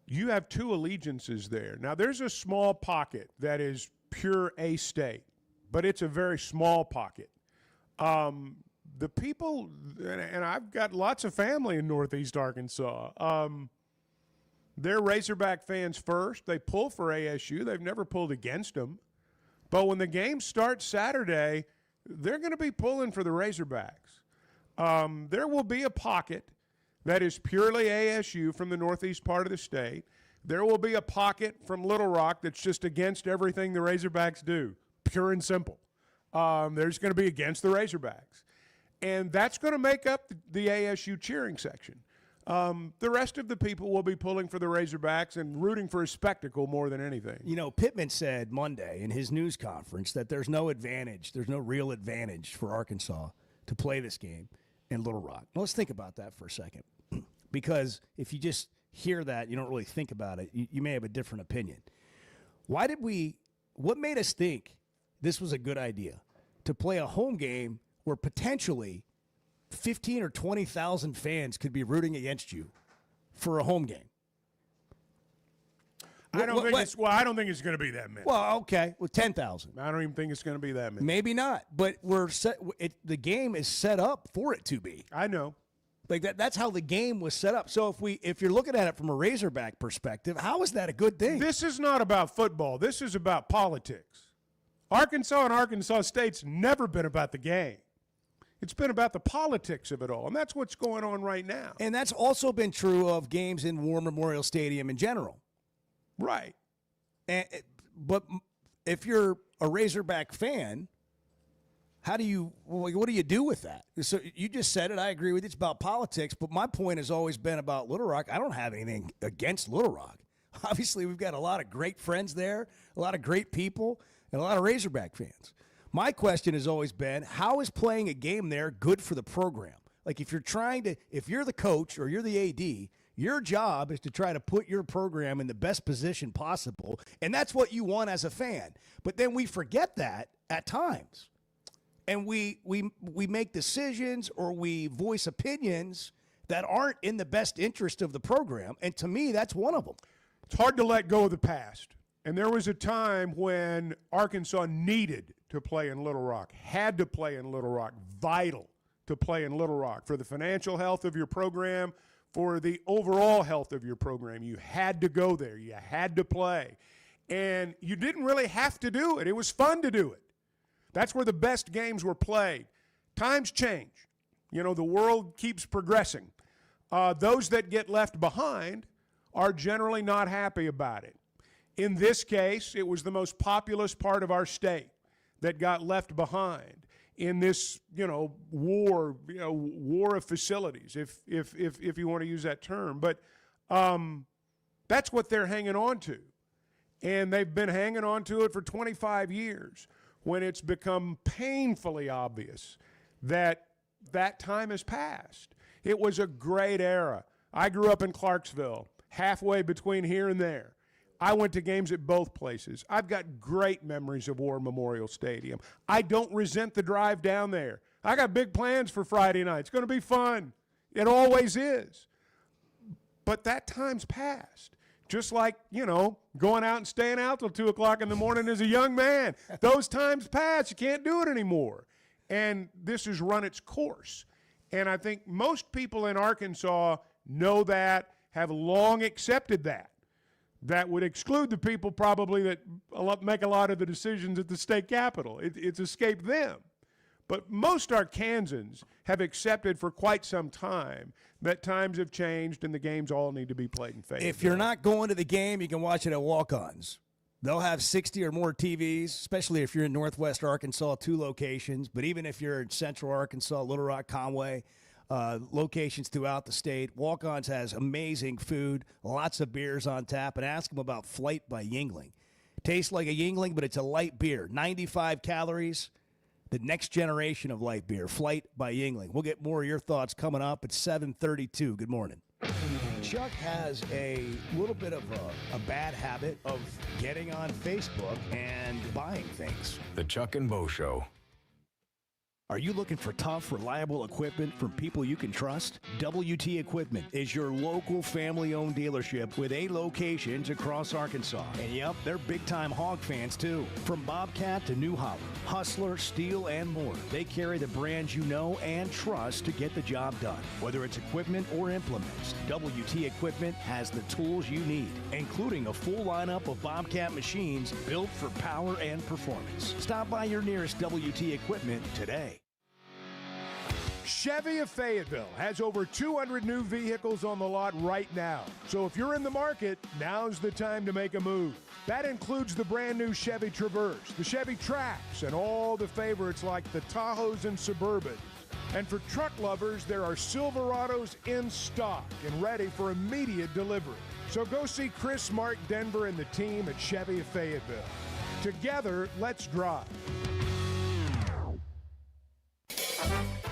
you have 2 allegiances there. Now, there's a small pocket that is pure A-State, but it's a very small pocket. the people, and I've got lots of family in Northeast Arkansas. They're Razorback fans first. They pull for ASU. They've never pulled against them. But when the game starts Saturday, they're going to be pulling for the Razorbacks. There will be a pocket that is purely ASU from the northeast part of the state. There will be a pocket from Little Rock that's just against everything the Razorbacks do, pure and simple. There's going to be against the Razorbacks. And that's going to make up the ASU cheering section. The rest of the people will be pulling for the Razorbacks and rooting for a spectacle more than anything.
You know, Pittman said Monday in his news conference that there's no real advantage for Arkansas to play this game in Little Rock. Now, let's think about that for a second. Because if you just hear that, you don't really think about it, you may have a different opinion. What made us think this was a good idea to play a home game where potentially 15 or 20,000 fans could be rooting against you for a home game?
I don't think it's going to be that many.
Well, okay, 10,000.
I don't even think it's going to be that many.
Maybe not, but the game is set up for it to be.
I know.
Like that's how the game was set up. So if you're looking at it from a Razorback perspective, how is that a good thing?
This is not about football. This is about politics. Arkansas and Arkansas State's never been about the game. It's been about the politics of it all, and that's what's going on right now.
And that's also been true of games in War Memorial Stadium in general.
Right.
But if you're a Razorback fan, what do you do with that? So you just said it. I agree with you. It's about politics. But my point has always been about Little Rock. I don't have anything against Little Rock. Obviously, we've got a lot of great friends there, a lot of great people, and a lot of Razorback fans. My question has always been, how is playing a game there good for the program? Like if you're the coach or you're the AD, your job is to try to put your program in the best position possible, and that's what you want as a fan. But then we forget that at times. And we make decisions or we voice opinions that aren't in the best interest of the program. And to me, that's one of them.
It's hard to let go of the past. And there was a time when Arkansas needed to play in Little Rock, had to play in Little Rock, vital to play in Little Rock for the financial health of your program, for the overall health of your program. You had to go there. You had to play. And you didn't really have to do it. It was fun to do it. That's where the best games were played. Times change. You know, the world keeps progressing. Those that get left behind are generally not happy about it. In this case, it was the most populous part of our state that got left behind in this, war of facilities, if you want to use that term. But that's what they're hanging on to. And they've been hanging on to it for 25 years. When it's become painfully obvious that that time has passed. It was a great era. I grew up in Clarksville, halfway between here and there. I went to games at both places. I've got great memories of War Memorial Stadium. I don't resent the drive down there. I got big plans for Friday night. It's going to be fun. It always is. But that time's passed. Just like, going out and staying out till 2 o'clock in the morning as a young man. Those times pass. You can't do it anymore. And this has run its course. And I think most people in Arkansas know that, have long accepted that. That would exclude the people probably that make a lot of the decisions at the state capitol. It's escaped them. But most Arkansans have accepted for quite some time that times have changed and the games all need to be played in favor.
If you're not going to the game, you can watch it at Walk-Ons. They'll have 60 or more TVs, especially if you're in Northwest Arkansas, 2 locations. But even if you're in Central Arkansas, Little Rock, Conway, locations throughout the state, Walk-Ons has amazing food, lots of beers on tap, and ask them about Flight by Yuengling. Tastes like a Yuengling, but it's a light beer, 95 calories. The next generation of light beer, Flight by Yuengling. We'll get more of your thoughts coming up at 7:32. Good morning. Chuck has a little bit of a bad habit of getting on Facebook and buying things.
The Chuck and Bo Show.
Are you looking for tough, reliable equipment from people you can trust? WT Equipment is your local family-owned dealership with 8 locations across Arkansas. And yep, they're big-time hog fans too. From Bobcat to New Holland, Hustler, Steel, and more, they carry the brands you know and trust to get the job done. Whether it's equipment or implements, WT Equipment has the tools you need, including a full lineup of Bobcat machines built for power and performance. Stop by your nearest WT Equipment today.
Chevy of Fayetteville has over 200 new vehicles on the lot right now. So if you're in the market, now's the time to make a move. That includes the brand new Chevy Traverse, the Chevy Trax, and all the favorites like the Tahoes and Suburbans. And for truck lovers, there are Silverados in stock and ready for immediate delivery. So go see Chris, Mark, Denver, and the team at Chevy of Fayetteville. Together, let's drive.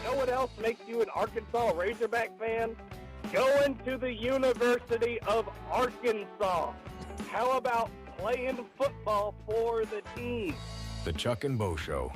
Know what else makes you an Arkansas Razorback fan? Going to the University of Arkansas. How about playing football for the team?
The Chuck and Bo Show.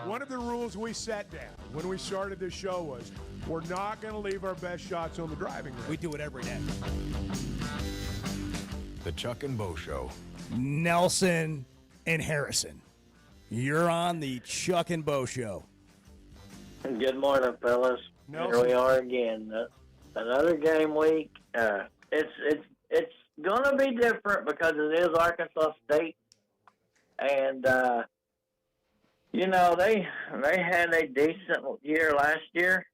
One of the rules we set down when we started this show was we're not going to leave our best shots on the driving range.
We do it every day.
The Chuck and Bo Show.
Nelson and Harrison. You're on the Chuck and Bo Show.
Good morning, fellas.
Nelson.
Here we are again. Another game week. It's going to be different because it is Arkansas State, and you know they had a decent year last year.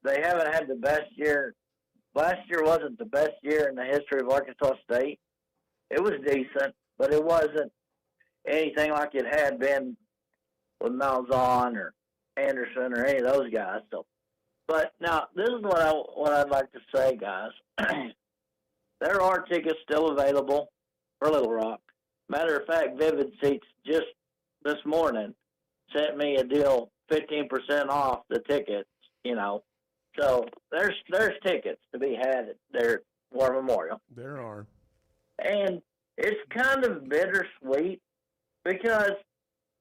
They haven't had the best year. Last year wasn't the best year in the history of Arkansas State. It was decent, but it wasn't anything like it had been with Malzahn or Anderson or any of those guys. So, but now this is what I'd like to say, guys. There are tickets still available for Little Rock. Matter of fact, Vivid Seats just this morning sent me a deal, 15% off the tickets. You know, so there's tickets to be had at their War Memorial.
There are.
And it's kind of bittersweet because,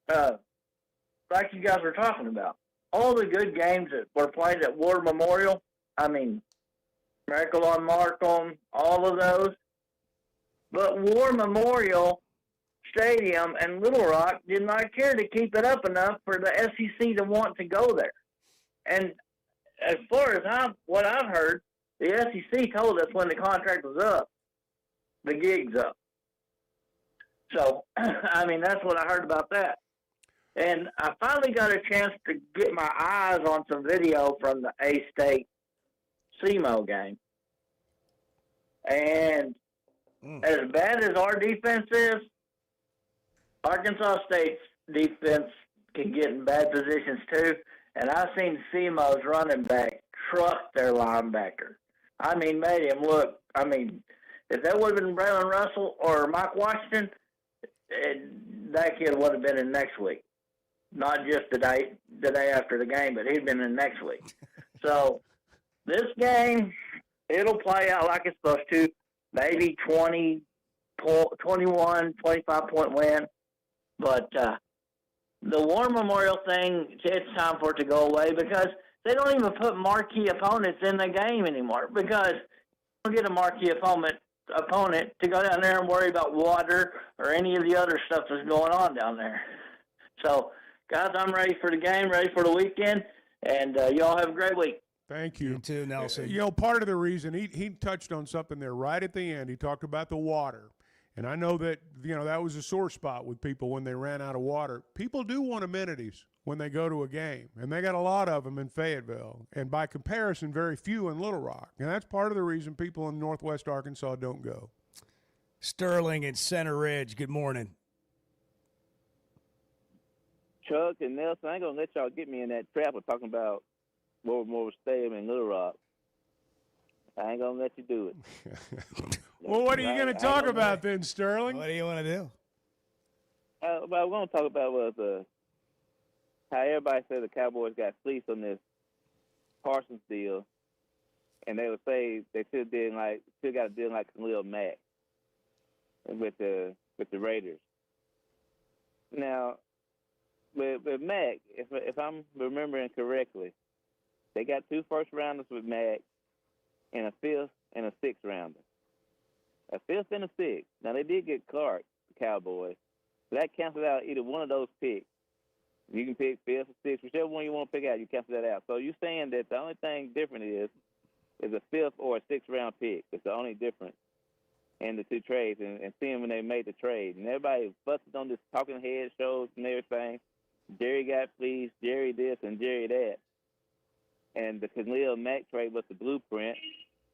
like you guys were talking about, all the good games that were played at War Memorial, I mean, Miracle on Markham, all of those. But War Memorial Stadium and Little Rock did not care to keep it up enough for the SEC to want to go there. And as far as what I've heard, the SEC told us when the contract was up, the gig's up. So, I mean, that's what I heard about that. And I finally got a chance to get my eyes on some video from the A-State SEMO game. And as bad as our defense is, Arkansas State's defense can get in bad positions too. And I've seen SEMO's running back truck their linebacker. I mean, made him look. I mean, if that would have been Braylon Russell or Mike Washington, that kid would have been in next week. Not just the day after the game, but he'd been in next week. So this game, it'll play out like it's supposed to. Maybe 21, 25-point win. But the War Memorial thing, it's time for it to go away because they don't even put marquee opponents in the game anymore because you don't get a marquee opponent to go down there and worry about water or any of the other stuff that's going on down there. So, guys, I'm ready for the game, ready for the weekend, and y'all have a great week.
Thank you.
You too, Nelson.
You know, part of the reason he touched on something there right at the end. He talked about the water. And I know that, you know, that was a sore spot with people when they ran out of water. People do want amenities when they go to a game, and they got a lot of them in Fayetteville. And by comparison, very few in Little Rock. And that's part of the reason people in Northwest Arkansas don't go.
Sterling in Center Ridge, good morning.
Chuck and Nelson, I ain't going to let y'all get me in that trap of talking about War Memorial Stadium in Little Rock. I ain't going to let you do it.
Well, what are you going to talk about then, Sterling?
What do you want to do?
What we're going to talk about was how everybody said the Cowboys got fleeced on this Parsons deal, and they would say they still got a deal like Khalil Mack with the Raiders. Now, with Mack, if I'm remembering correctly, they got 2 first-rounders with Mack and a 5th and a 6th-rounder. A 5th and a 6th. Now, they did get Clark, the Cowboys. So that cancels out either one of those picks. You can pick 5th or 6th. Whichever one you want to pick out, you cancel that out. So you're saying that the only thing different is a 5th or a 6th-round pick. It's the only difference in the 2 trades and seeing when they made the trade. And everybody busted on this talking head shows and everything. Jerry got fleeced, Jerry this, and Jerry that. And the Khalil Mack trade was the blueprint.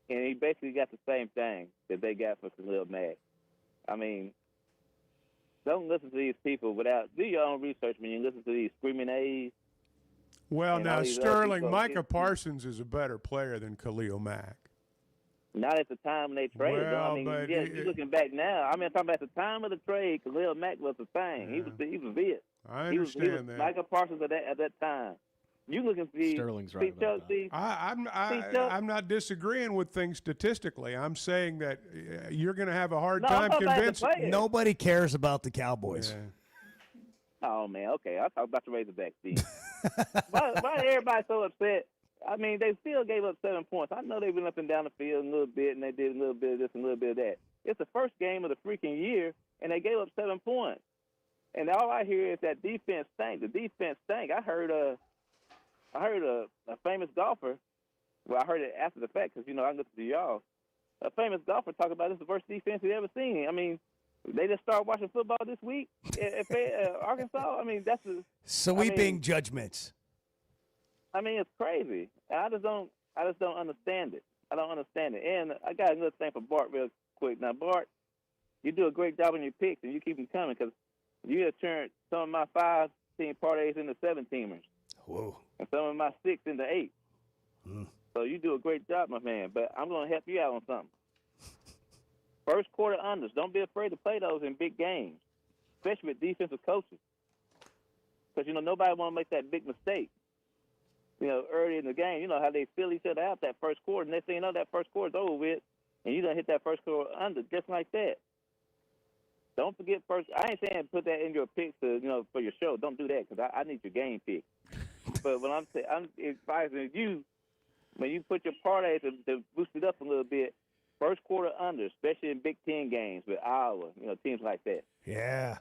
And he basically got the same thing that they got for Khalil Mack. I mean, don't listen to these people do your own research when you listen to these screaming A's.
Well, now, Sterling, Micah Parsons is a better player than Khalil Mack.
Not at the time when they traded.
Well,
I mean, you're looking back now. I mean, I'm talking about the time of the trade. Khalil Mack was the thing. Yeah. He was it.
I understand
he was
that.
Micah Parsons at that time. You looking for
Sterling's right about that.
I'm not disagreeing with things statistically. I'm saying that you're going to have a hard
No,
time
I'm talking about the
convincing.
players.
Nobody cares about the Cowboys.
Oh man, okay. I'll talk about the Razorbacks, Steve. why everybody so upset? I mean, they still gave up 7 points. I know they went up and down the field a little bit, and they did a little bit of this and a little bit of that. It's the first game of the freaking year, and they gave up 7 points. And all I hear is that defense stank. The defense stank. I heard a famous golfer. Well, I heard it after the fact because I listened to y'all. A famous golfer talk about this is the worst defense he's ever seen. I mean, they just started watching football this week at Arkansas. I mean, that's
sweeping judgments.
I mean, it's crazy. And I just don't understand it. I don't understand it. And I got another thing for Bart real quick. Now, Bart, you do a great job on your picks, and you keep them coming because you have turned some of my 5-team parlays into 7-teamers.
Whoa.
And some of my 6 into 8. So you do a great job, my man. But I'm going to help you out on something. First quarter unders. Don't be afraid to play those in big games, especially with defensive coaches. Because, nobody want to make that big mistake. Early in the game, you know how they fill each other out that first quarter. Next thing you know, that first quarter's over with, and you done hit that first quarter under just like that. Don't forget first. I ain't saying put that in your picks for your show. Don't do that because I need your game pick. But when I'm advising you, when you put your parlay to boost it up a little bit, first quarter under, especially in Big Ten games with Iowa, teams like that.
Yeah.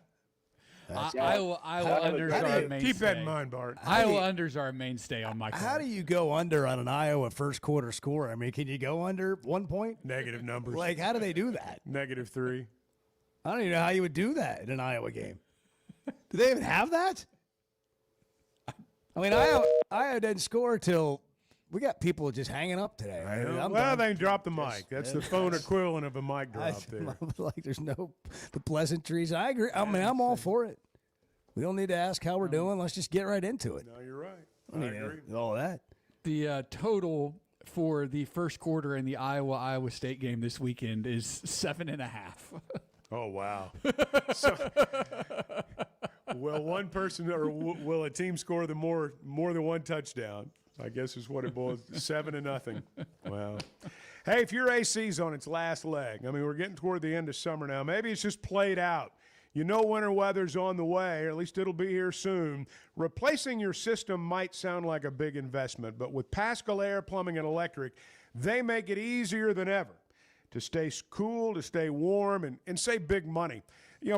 Iowa unders are a mainstay.
Keep that in mind, Bart.
Iowa unders are a mainstay on my card.
How do you go under on an Iowa first quarter score? I mean, can you go under 1 point?
Negative numbers.
Like, how do they do that?
-3.
I don't even know how you would do that in an Iowa game. Do they even have that? I mean, Iowa didn't score till we got people just hanging up today. Right?
They dropped the mic. That's the phone equivalent of a mic drop there.
Like there's the pleasantries. I agree. I mean, I'm all for it. We don't need to ask how we're doing. Let's just get right into it.
No, you're right.
I agree. All that.
The total for the first quarter in the Iowa State game this weekend is 7.5.
Oh, wow. Will one person or will a team score more than one touchdown? I guess is what it boils 7-0. Wow. Hey, if your AC's on its last leg, I mean, we're getting toward the end of summer now. Maybe it's just played out. Winter weather's on the way, or at least it'll be here soon. Replacing your system might sound like a big investment, but with Paschal Air Plumbing and Electric, they make it easier than ever to stay cool, to stay warm, and save big money.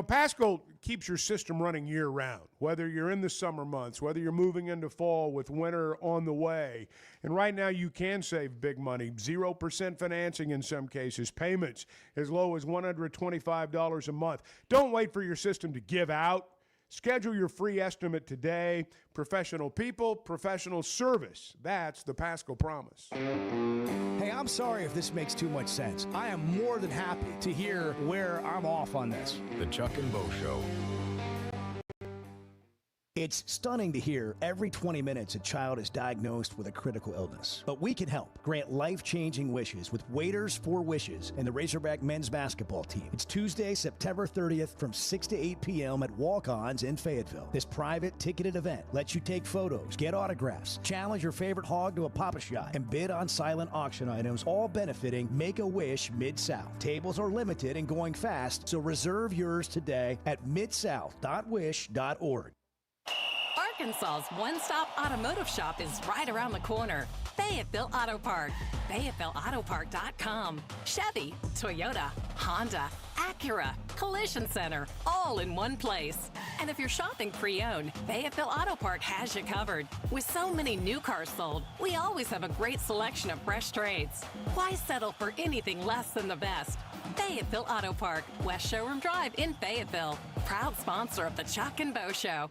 Paschal keeps your system running year-round, whether you're in the summer months, whether you're moving into fall with winter on the way. And right now you can save big money, 0% financing in some cases, payments as low as $125 a month. Don't wait for your system to give out. Schedule your free estimate today. Professional people, professional service. That's the Paschal promise.
Hey, I'm sorry if this makes too much sense. I am more than happy to hear where I'm off on this.
The Chuck and Bo Show.
It's stunning to hear every 20 minutes a child is diagnosed with a critical illness. But we can help grant life-changing wishes with Waiters for Wishes and the Razorback men's basketball team. It's Tuesday, September 30th from 6 to 8 p.m. at Walk-Ons in Fayetteville. This private ticketed event lets you take photos, get autographs, challenge your favorite hog to a Pop-A-Shot, and bid on silent auction items, all benefiting Make-A-Wish Mid-South. Tables are limited and going fast, so reserve yours today at midsouth.wish.org.
Arkansas's one-stop automotive shop is right around the corner. Fayetteville Auto Park. FayettevilleAutoPark.com. Chevy, Toyota, Honda, Acura, Collision Center, all in one place. And if you're shopping pre-owned, Fayetteville Auto Park has you covered. With so many new cars sold, we always have a great selection of fresh trades. Why settle for anything less than the best? Fayetteville Auto Park, West Showroom Drive in Fayetteville. Proud sponsor of the Chuck and Bo Show.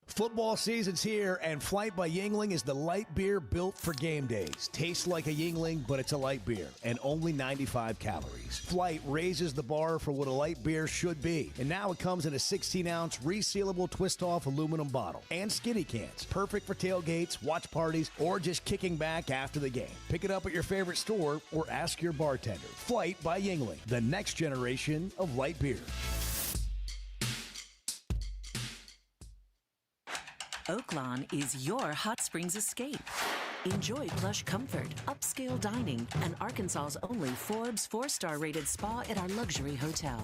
Football season's here, and Flight by Yuengling is the light beer built for game days. Tastes like a Yuengling, but it's a light beer, and only 95 calories. Flight raises the bar for what a light beer should be, and now it comes in a 16-ounce resealable twist-off aluminum bottle and skinny cans. Perfect for tailgates, watch parties, or just kicking back after the game. Pick it up at your favorite store or ask your bartender. Flight by Yuengling, the next generation of light beer.
Oaklawn is your hot springs escape. Enjoy plush comfort, upscale dining, and Arkansas's only Forbes 4-star rated spa at our luxury hotel.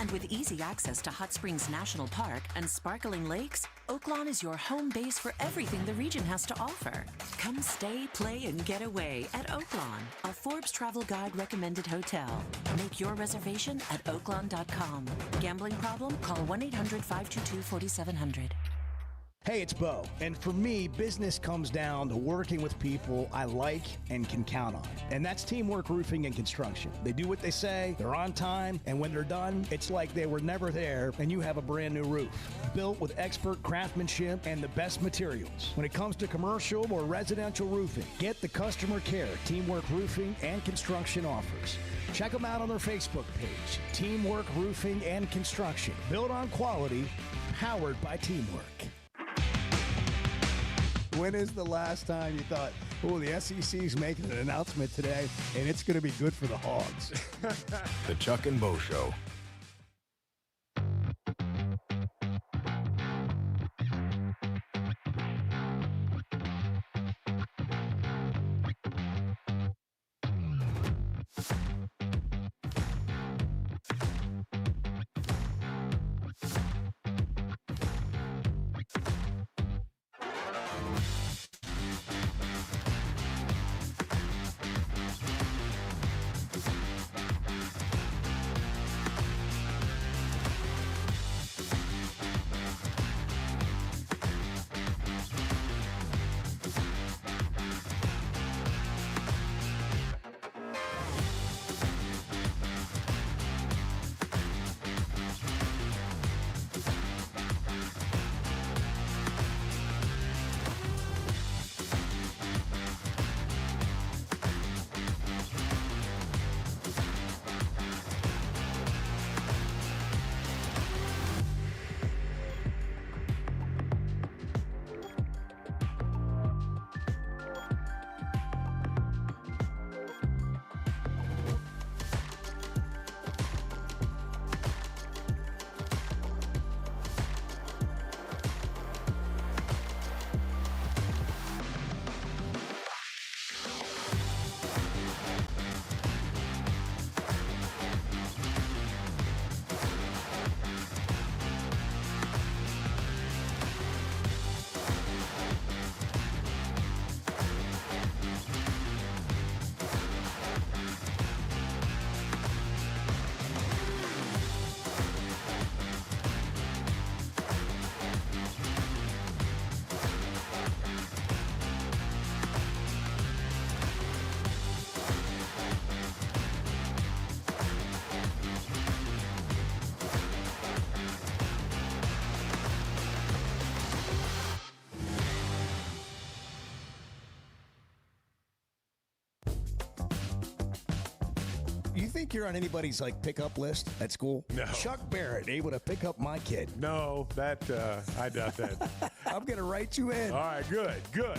And with easy access to Hot Springs National Park and sparkling lakes, Oaklawn is your home base for everything the region has to offer. Come stay, play, and get away at Oaklawn, a Forbes Travel Guide recommended hotel. Make your reservation at oaklawn.com. Gambling problem? Call 1-800-522-4700.
Hey, it's Bo. And for me, business comes down to working with people I like and can count on. And that's Teamwork Roofing and Construction. They do what they say, they're on time, and when they're done, it's like they were never there and you have a brand new roof. Built with expert craftsmanship and the best materials. When it comes to commercial or residential roofing, get the customer care Teamwork Roofing and Construction offers. Check them out on their Facebook page, Teamwork Roofing and Construction. Built on quality, powered by teamwork.
When is the last time you thought, oh, the SEC's making an announcement today, and it's going to be good for the Hogs?
The Chuck and Bo Show.
You think you're on anybody's pickup list at school?
No.
Chuck Barrett able to pick up my kid.
No, that I doubt that.
I'm gonna write you in.
All right, good.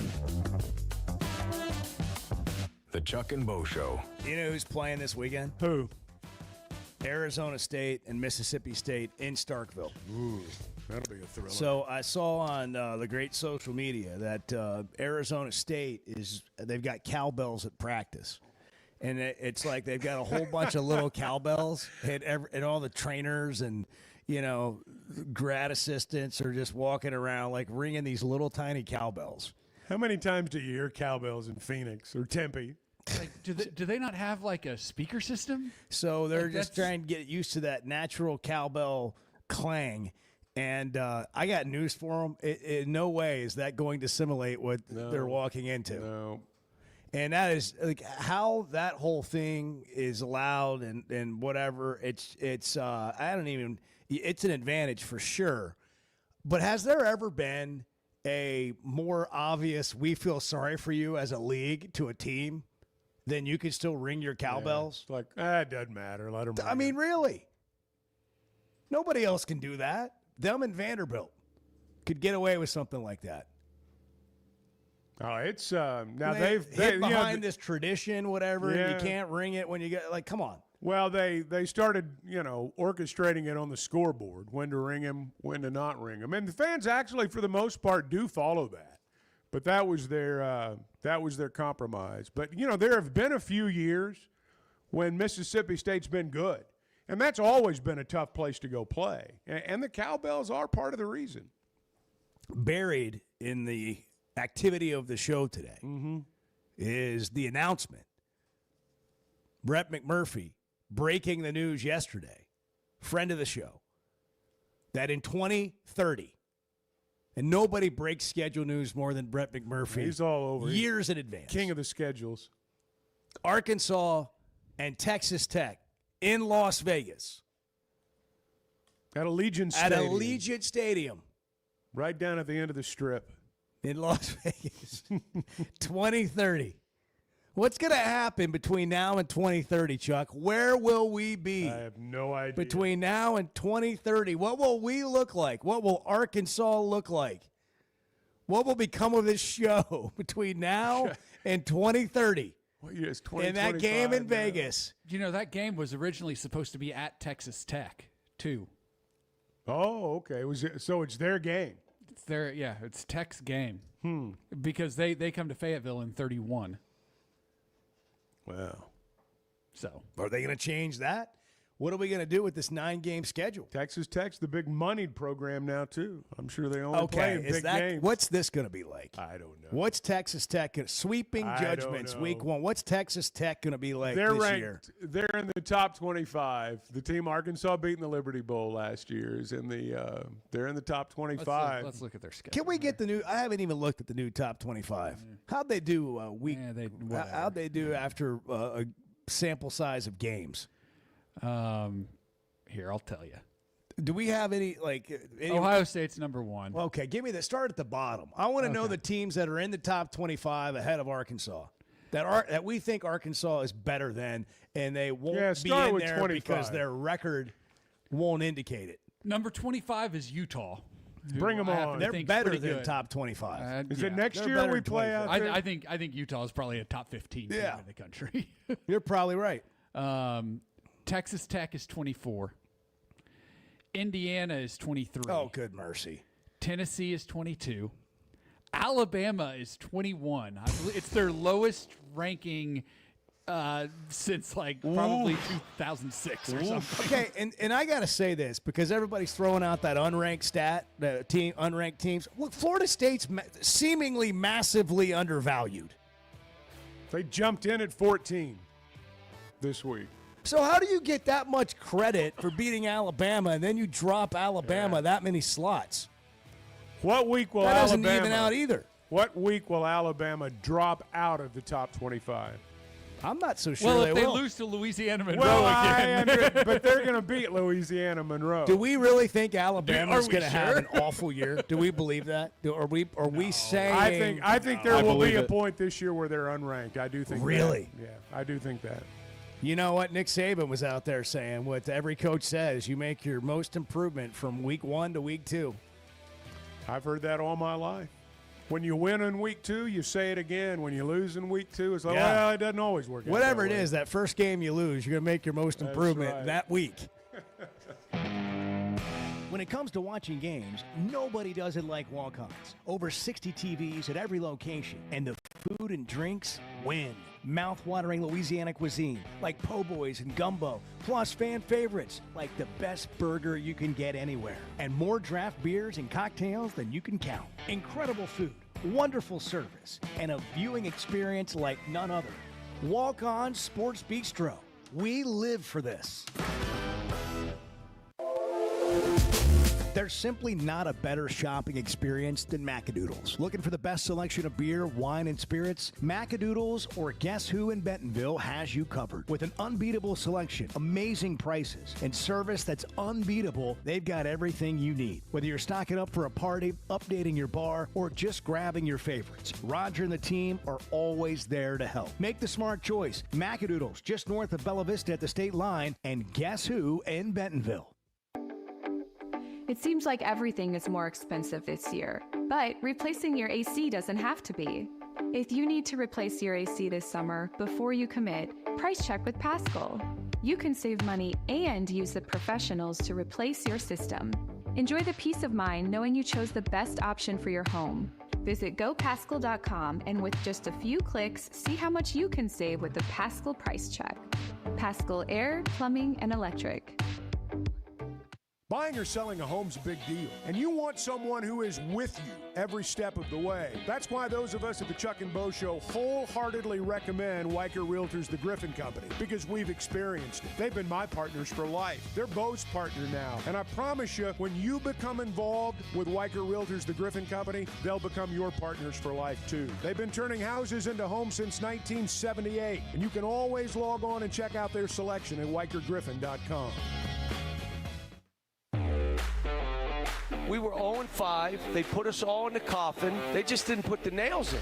The Chuck and Bo Show.
You know who's playing this weekend?
Who?
Arizona State and Mississippi State in Starkville.
Ooh, that'll be a thriller.
So I saw on the great social media that Arizona State they've got cowbells at practice. And it's like they've got a whole bunch of little cowbells, and all the trainers and, grad assistants are just walking around ringing these little tiny cowbells.
How many times do you hear cowbells in Phoenix or Tempe?
Do they not have a speaker system?
So they're just trying to get used to that natural cowbell clang. And I got news for them. In no way is that going to simulate what they're walking into.
No.
And that is how that whole thing is allowed and whatever. It's it's an advantage for sure. But has there ever been a more obvious we feel sorry for you as a league to a team than you could still ring your cowbells?
Yeah, it doesn't matter. Let them.
I mean, really? Nobody else can do that. Them and Vanderbilt could get away with something like that.
Oh, it's now
they
they've
behind this tradition, whatever.
Yeah.
And you can't ring it when you get come on.
Well, they started, orchestrating it on the scoreboard, when to ring him, when to not ring him. And the fans actually, for the most part, do follow that. But that was their compromise. But, there have been a few years when Mississippi State's been good. And that's always been a tough place to go play. And the Cowbells are part of the reason.
Buried in the activity of the show today is the announcement. Brett McMurphy breaking the news yesterday, friend of the show, that in 2030, and nobody breaks schedule news more than Brett McMurphy.
He's all over.
Years in advance.
King of the schedules.
Arkansas and Texas Tech in Las Vegas.
At Allegiant
Stadium.
Right down at the end of the strip.
In Las Vegas. 2030. What's going to happen between now and 2030, Chuck? Where will we be?
I have no idea.
Between now and 2030, what will we look like? What will Arkansas look like? What will become of this show between now and 2030?
What year is
in that game in Vegas?
That game was originally supposed to be at Texas Tech, too.
Oh, okay. So it's their game.
It's Tech's game. Because they come to Fayetteville in 31.
Wow.
So are they going to change that? What are we going to do with this 9-game schedule?
Texas Tech's the big moneyed program now, too. I'm sure they only play in big games.
What's this going to be like?
I don't know.
What's Texas Tech? Sweeping judgments week 1. What's Texas Tech going to be like
They're
this
ranked,
year?
They're in the top 25. The team Arkansas beat in the Liberty Bowl last year is in the they're in the top 25.
Let's look at their schedule.
Can we get the new? I haven't even looked at the new top 25. How'd they do week? How'd they do after a sample size of games?
Here, I'll tell you.
Do we have any
Ohio State's number 1.
Okay, give me the start at the bottom. I want to know the teams that are in the top 25 ahead of Arkansas. That we think Arkansas is better than, and they won't be in there 25. Because their record won't indicate it.
Number 25 is Utah.
Bring them on.
They're better than top 25.
Is it next year we play out there?
I think Utah is probably a top 15 team in the country.
You're probably right.
Texas Tech is 24. Indiana is 23.
Oh, good mercy.
Tennessee is 22. Alabama is 21. I believe it's their lowest ranking since probably 2006 or something.
Okay, and I got to say this because everybody's throwing out that unranked stat, unranked teams. Look, Florida State's seemingly massively undervalued.
They jumped in at 14 this week.
So how do you get that much credit for beating Alabama and then you drop Alabama that many slots?
What week will
that
Alabama
doesn't even out either?
What week will Alabama drop out of the top 25?
I'm not so sure.
Well,
if
they
will.
lose to Louisiana Monroe again,
but they're going to beat Louisiana Monroe.
Do we really think Alabama's going to have an awful year? Do we believe that? Are we saying?
I think there will be a point this year where they're unranked. I do think.
Really?
That. Yeah, I do think that.
You know what? Nick Saban was out there saying what every coach says: you make your most improvement from week 1 to week 2.
I've heard that all my life. When you win in week 2, you say it again. When you lose in week 2, it's like, well, it doesn't always work out.
Whatever it is, that first game you lose, you're going to make your most improvement that week. When it comes to watching games, nobody does it like Walk-Ons. Over 60 TVs at every location, and the food and drinks win. Mouth-watering Louisiana cuisine like po' boys and gumbo, plus fan favorites like the best burger you can get anywhere, and more draft beers and cocktails than you can count. Incredible food, wonderful service, and a viewing experience like none other. Walk-On Sports Bistro. We live for this. There's simply not a better shopping experience than Macadoodles. Looking for the best selection of beer, wine, and spirits? Macadoodles or Guess Who in Bentonville has you covered. With an unbeatable selection, amazing prices, and service that's unbeatable, they've got everything you need. Whether you're stocking up for a party, updating your bar, or just grabbing your favorites, Roger and the team are always there to help. Make the smart choice. Macadoodles, just north of Bella Vista at the state line, and Guess Who in Bentonville.
It seems like everything is more expensive this year, but replacing your AC doesn't have to be. If you need to replace your AC this summer, before you commit, price check with Paschal. you can save money and use the professionals to replace your system. Enjoy the peace of mind knowing you chose the best option for your home. Visit gopascal.com and with just a few clicks, see how much you can save with the Paschal Price Check. Paschal Air, Plumbing, and Electric.
Buying or selling a home's a big deal, and you want someone who is with you every step of the way. That's why those of us at the Chuck and Bo Show wholeheartedly recommend Weicher Realtors, the Griffin Company, because we've experienced it. They've been my partners for life. They're Bo's partner now, and I promise you, when you become involved with Weicher Realtors, the Griffin Company, they'll become your partners for life, too. They've been turning houses into homes since 1978, and you can always log on and check out their selection at WeicherGriffin.com.
We were 0-5. They put us all in the coffin. They just didn't put the nails in.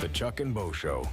The Chuck and Bo Show.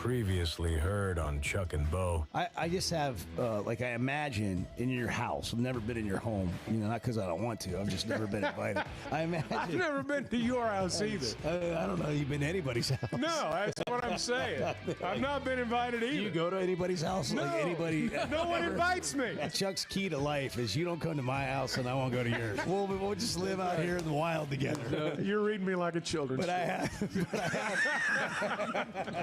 Previously heard on Chuck and Bo.
I just have, like I imagine, in your house. I've never been in your home. Not because I don't want to. I've just never been invited. I imagine.
I've never been to your house either.
I don't know. You've been to anybody's house.
No, that's what I'm saying. I've not been invited either.
You go to anybody's house?
No.
Like anybody?
No one invites me.
Chuck's key to life is you don't come to my house and I won't go to yours. We'll just live out here in the wild together.
You're reading me like a children's
But
story.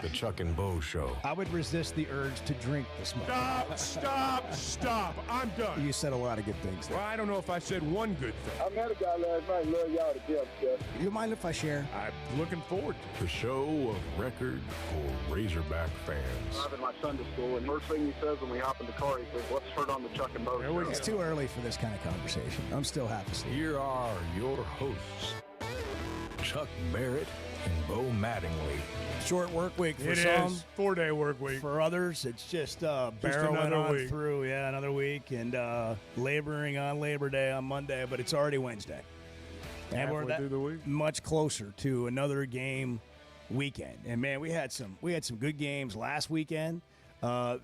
The Chuck and Bo Show.
I would resist the urge to drink this much.
Stop. I'm done.
You said a lot of good things there.
Well, I don't know if I said one good thing.
I met a guy last night. Love y'all to death, Jeff.
You mind if I share?
I'm looking forward to
The show of record for Razorback fans.
I'm in my Sunday school, and first thing he says when we hop in the car, he says, "What's heard on the Chuck and Bo Show?"
It's too early for this kind of conversation. I'm still half asleep.
Here are your hosts, Chuck Barrett and Bo Mattingly.
Short work week for
It
some.
is 4-day work week.
For others, it's just barreling
another
on
week.
through. Yeah, another week. And laboring on Labor Day on Monday, but it's already Wednesday. And we're
Halfway through the week.
much closer to another game weekend. And, man, we had some good games last weekend.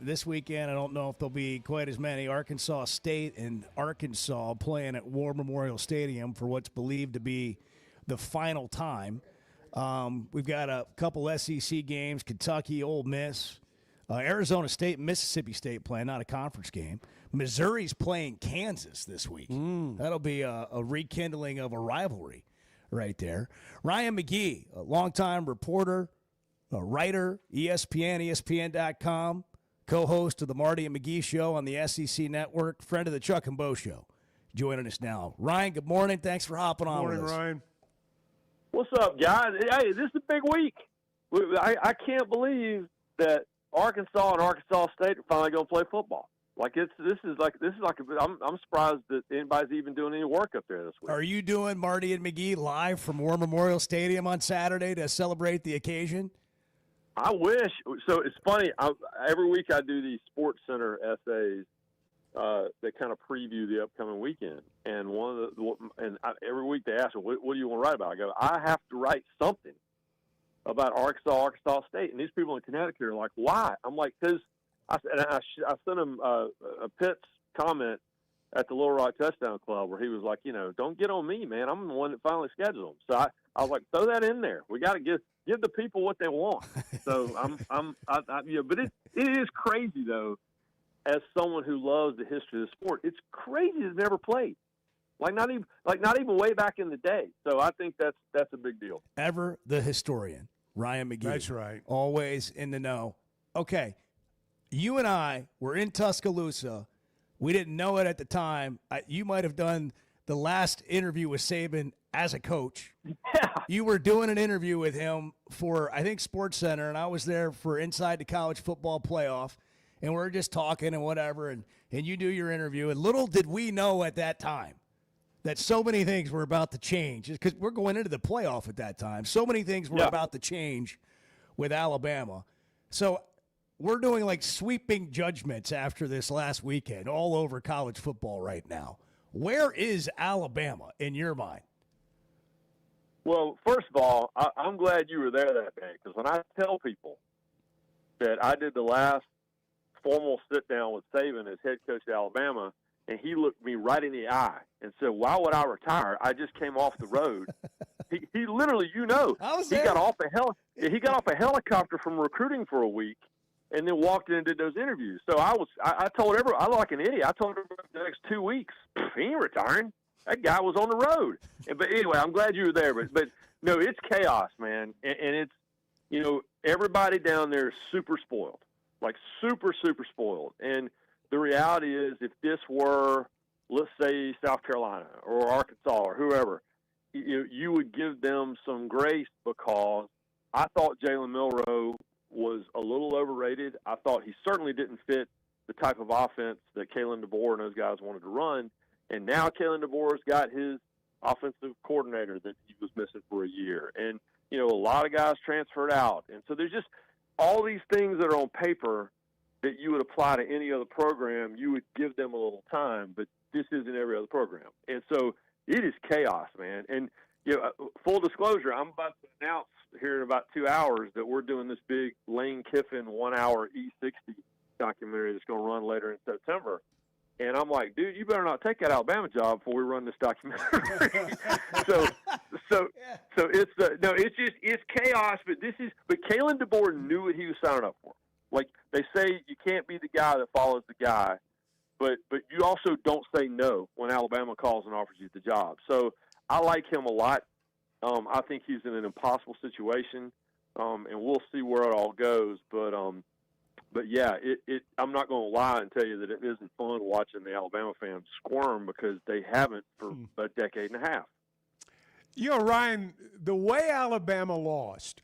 This weekend, I don't know if there'll be quite as many. Arkansas State and Arkansas playing at War Memorial Stadium for what's believed to be the final time. We've got a couple SEC games, Kentucky, Ole Miss, Arizona State, Mississippi State playing, not a conference game. Missouri's playing Kansas this week. That'll be a rekindling of a rivalry right there. Ryan McGee, a longtime reporter, a writer, ESPN, ESPN.com, co-host of the Marty and McGee Show on the SEC Network, friend of the Chuck and Bo Show, joining us now. Ryan, good morning. Thanks for hopping on
Morning,
with us.
Ryan.
What's up, guys? Hey, this is a big week. I can't believe that Arkansas and Arkansas State are finally going to play football. I'm surprised that anybody's even doing any work up there this week.
Are you doing Marty and McGee live from War Memorial Stadium on Saturday to celebrate the occasion?
I wish. So it's funny. Every week I do these Sports Center essays that kind of preview the upcoming weekend. And every week they ask me, "What do you want to write about?" I go, "I have to write something about Arkansas State." And these people in Connecticut are like, "Why?" I'm like, "Because." I sent him a Pitt's comment at the Little Rock Touchdown Club where he was like, "Don't get on me, man. I'm the one that finally scheduled them." So I was like, throw that in there. We got to give the people what they want. So but it is crazy though. As someone who loves the history of the sport, it's crazy it's never played. Not even way back in the day. So I think that's a big deal.
Ever the historian, Ryan McGee.
That's right.
Always in the know. Okay. You and I were in Tuscaloosa. We didn't know it at the time. You might have done the last interview with Saban as a coach.
Yeah.
You were doing an interview with him for, I think, Sports Center, and I was there for Inside the College Football Playoff, and we're just talking and whatever, and you do your interview. And little did we know at that time that so many things were about to change, because we're going into the playoff at that time. So many things were about to change with Alabama. So we're doing like sweeping judgments after this last weekend all over college football right now. Where is Alabama in your mind?
Well, first of all, I'm glad you were there that day, because when I tell people that I did the last formal sit-down with Saban as head coach of Alabama, and he looked me right in the eye and said, "Why would I retire? I just came off the road." he literally, he got off a helicopter from recruiting for a week, and then walked in and did those interviews. So I told everyone, I look like an idiot. I told everyone the next 2 weeks, he ain't retiring. That guy was on the road. But anyway, I'm glad you were there. But no, it's chaos, man. And it's, everybody down there is super spoiled, like super, super spoiled. And the reality is, if this were, let's say, South Carolina or Arkansas or whoever, you would give them some grace, because I thought Jalen Milroe was a little overrated. I thought he certainly didn't fit the type of offense that Kalen DeBoer and those guys wanted to run. And now Kalen DeBoer's got his offensive coordinator that he was missing for a year. And, a lot of guys transferred out. And so there's just all these things that are on paper that you would apply to any other program. You would give them a little time, but this isn't every other program. And so it is chaos, man. And full disclosure, I'm about to announce here in about 2 hours that we're doing this big Lane Kiffin 1 hour E60 documentary that's going to run later in September. And I'm like, dude, you better not take that Alabama job before we run this documentary. so it's chaos. But Kalen DeBoer knew what he was signing up for. Like they say, you can't be the guy that follows the guy, but you also don't say no when Alabama calls and offers you the job. So I like him a lot. I think he's in an impossible situation, and we'll see where it all goes. But yeah, I'm not going to lie and tell you that it isn't fun watching the Alabama fans squirm because they haven't for a decade and a half.
Ryan, the way Alabama lost,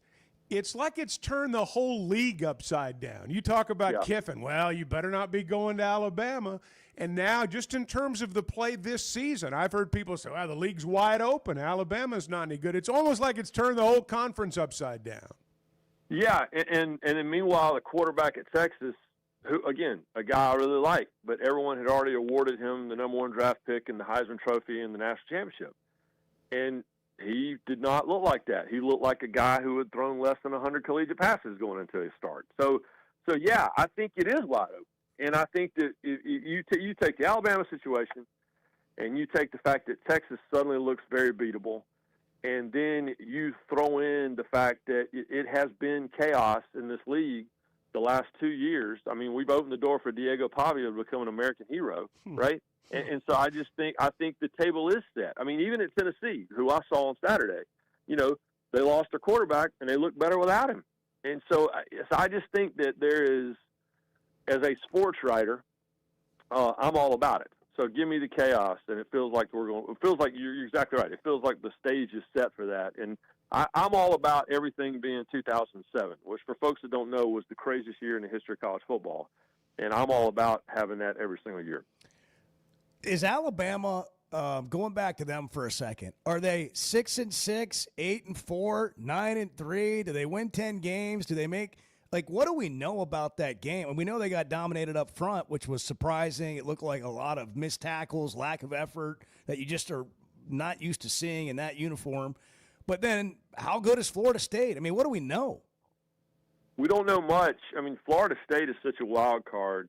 it's like it's turned the whole league upside down. You talk about Kiffin. Well, you better not be going to Alabama. And now, just in terms of the play this season, I've heard people say, well, the league's wide open. Alabama's not any good. It's almost like it's turned the whole conference upside down.
Yeah, and then meanwhile, the quarterback at Texas, who, again, a guy I really like, but everyone had already awarded him the #1 draft pick and the Heisman Trophy and the national championship. And he did not look like that. He looked like a guy who had thrown less than 100 collegiate passes going into his start. So yeah, I think it is wide open. And I think that you take the Alabama situation and you take the fact that Texas suddenly looks very beatable, and then you throw in the fact that it has been chaos in this league the last 2 years. I mean, we've opened the door for Diego Pavia to become an American hero, right? And so I think the table is set. I mean, even at Tennessee, who I saw on Saturday, they lost their quarterback and they look better without him. And so I just think that there is, as a sports writer, I'm all about it. So give me the chaos, and it feels like it feels like you're exactly right. It feels like the stage is set for that. And I'm all about everything being 2007, which for folks that don't know was the craziest year in the history of college football. And I'm all about having that every single year.
Is Alabama, going back to them for a second, are they 6-6, 8-4, 9-3? Do they win 10 games? Do they make – like, what do we know about that game? And we know they got dominated up front, which was surprising. It looked like a lot of missed tackles, lack of effort that you just are not used to seeing in that uniform. But then how good is Florida State? I mean, what do we know?
We don't know much. I mean, Florida State is such a wild card.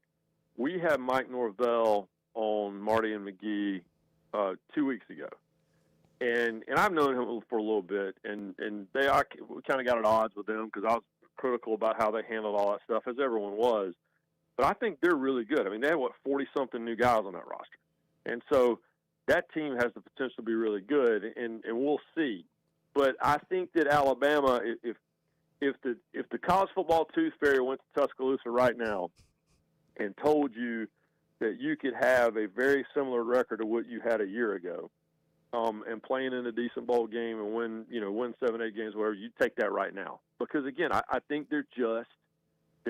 We had Mike Norvell on Marty and McGee 2 weeks ago. And I've known him for a little bit, and we kind of got at odds with them because I was critical about how they handled all that stuff, as everyone was. But I think they're really good. I mean, they have, 40-something new guys on that roster. And so that team has the potential to be really good, and we'll see. But I think that Alabama, if the college football tooth fairy went to Tuscaloosa right now and told you that you could have a very similar record to what you had a year ago, and playing in a decent bowl game and win 7-8 games, whatever, you take that right now. Because again, I think they're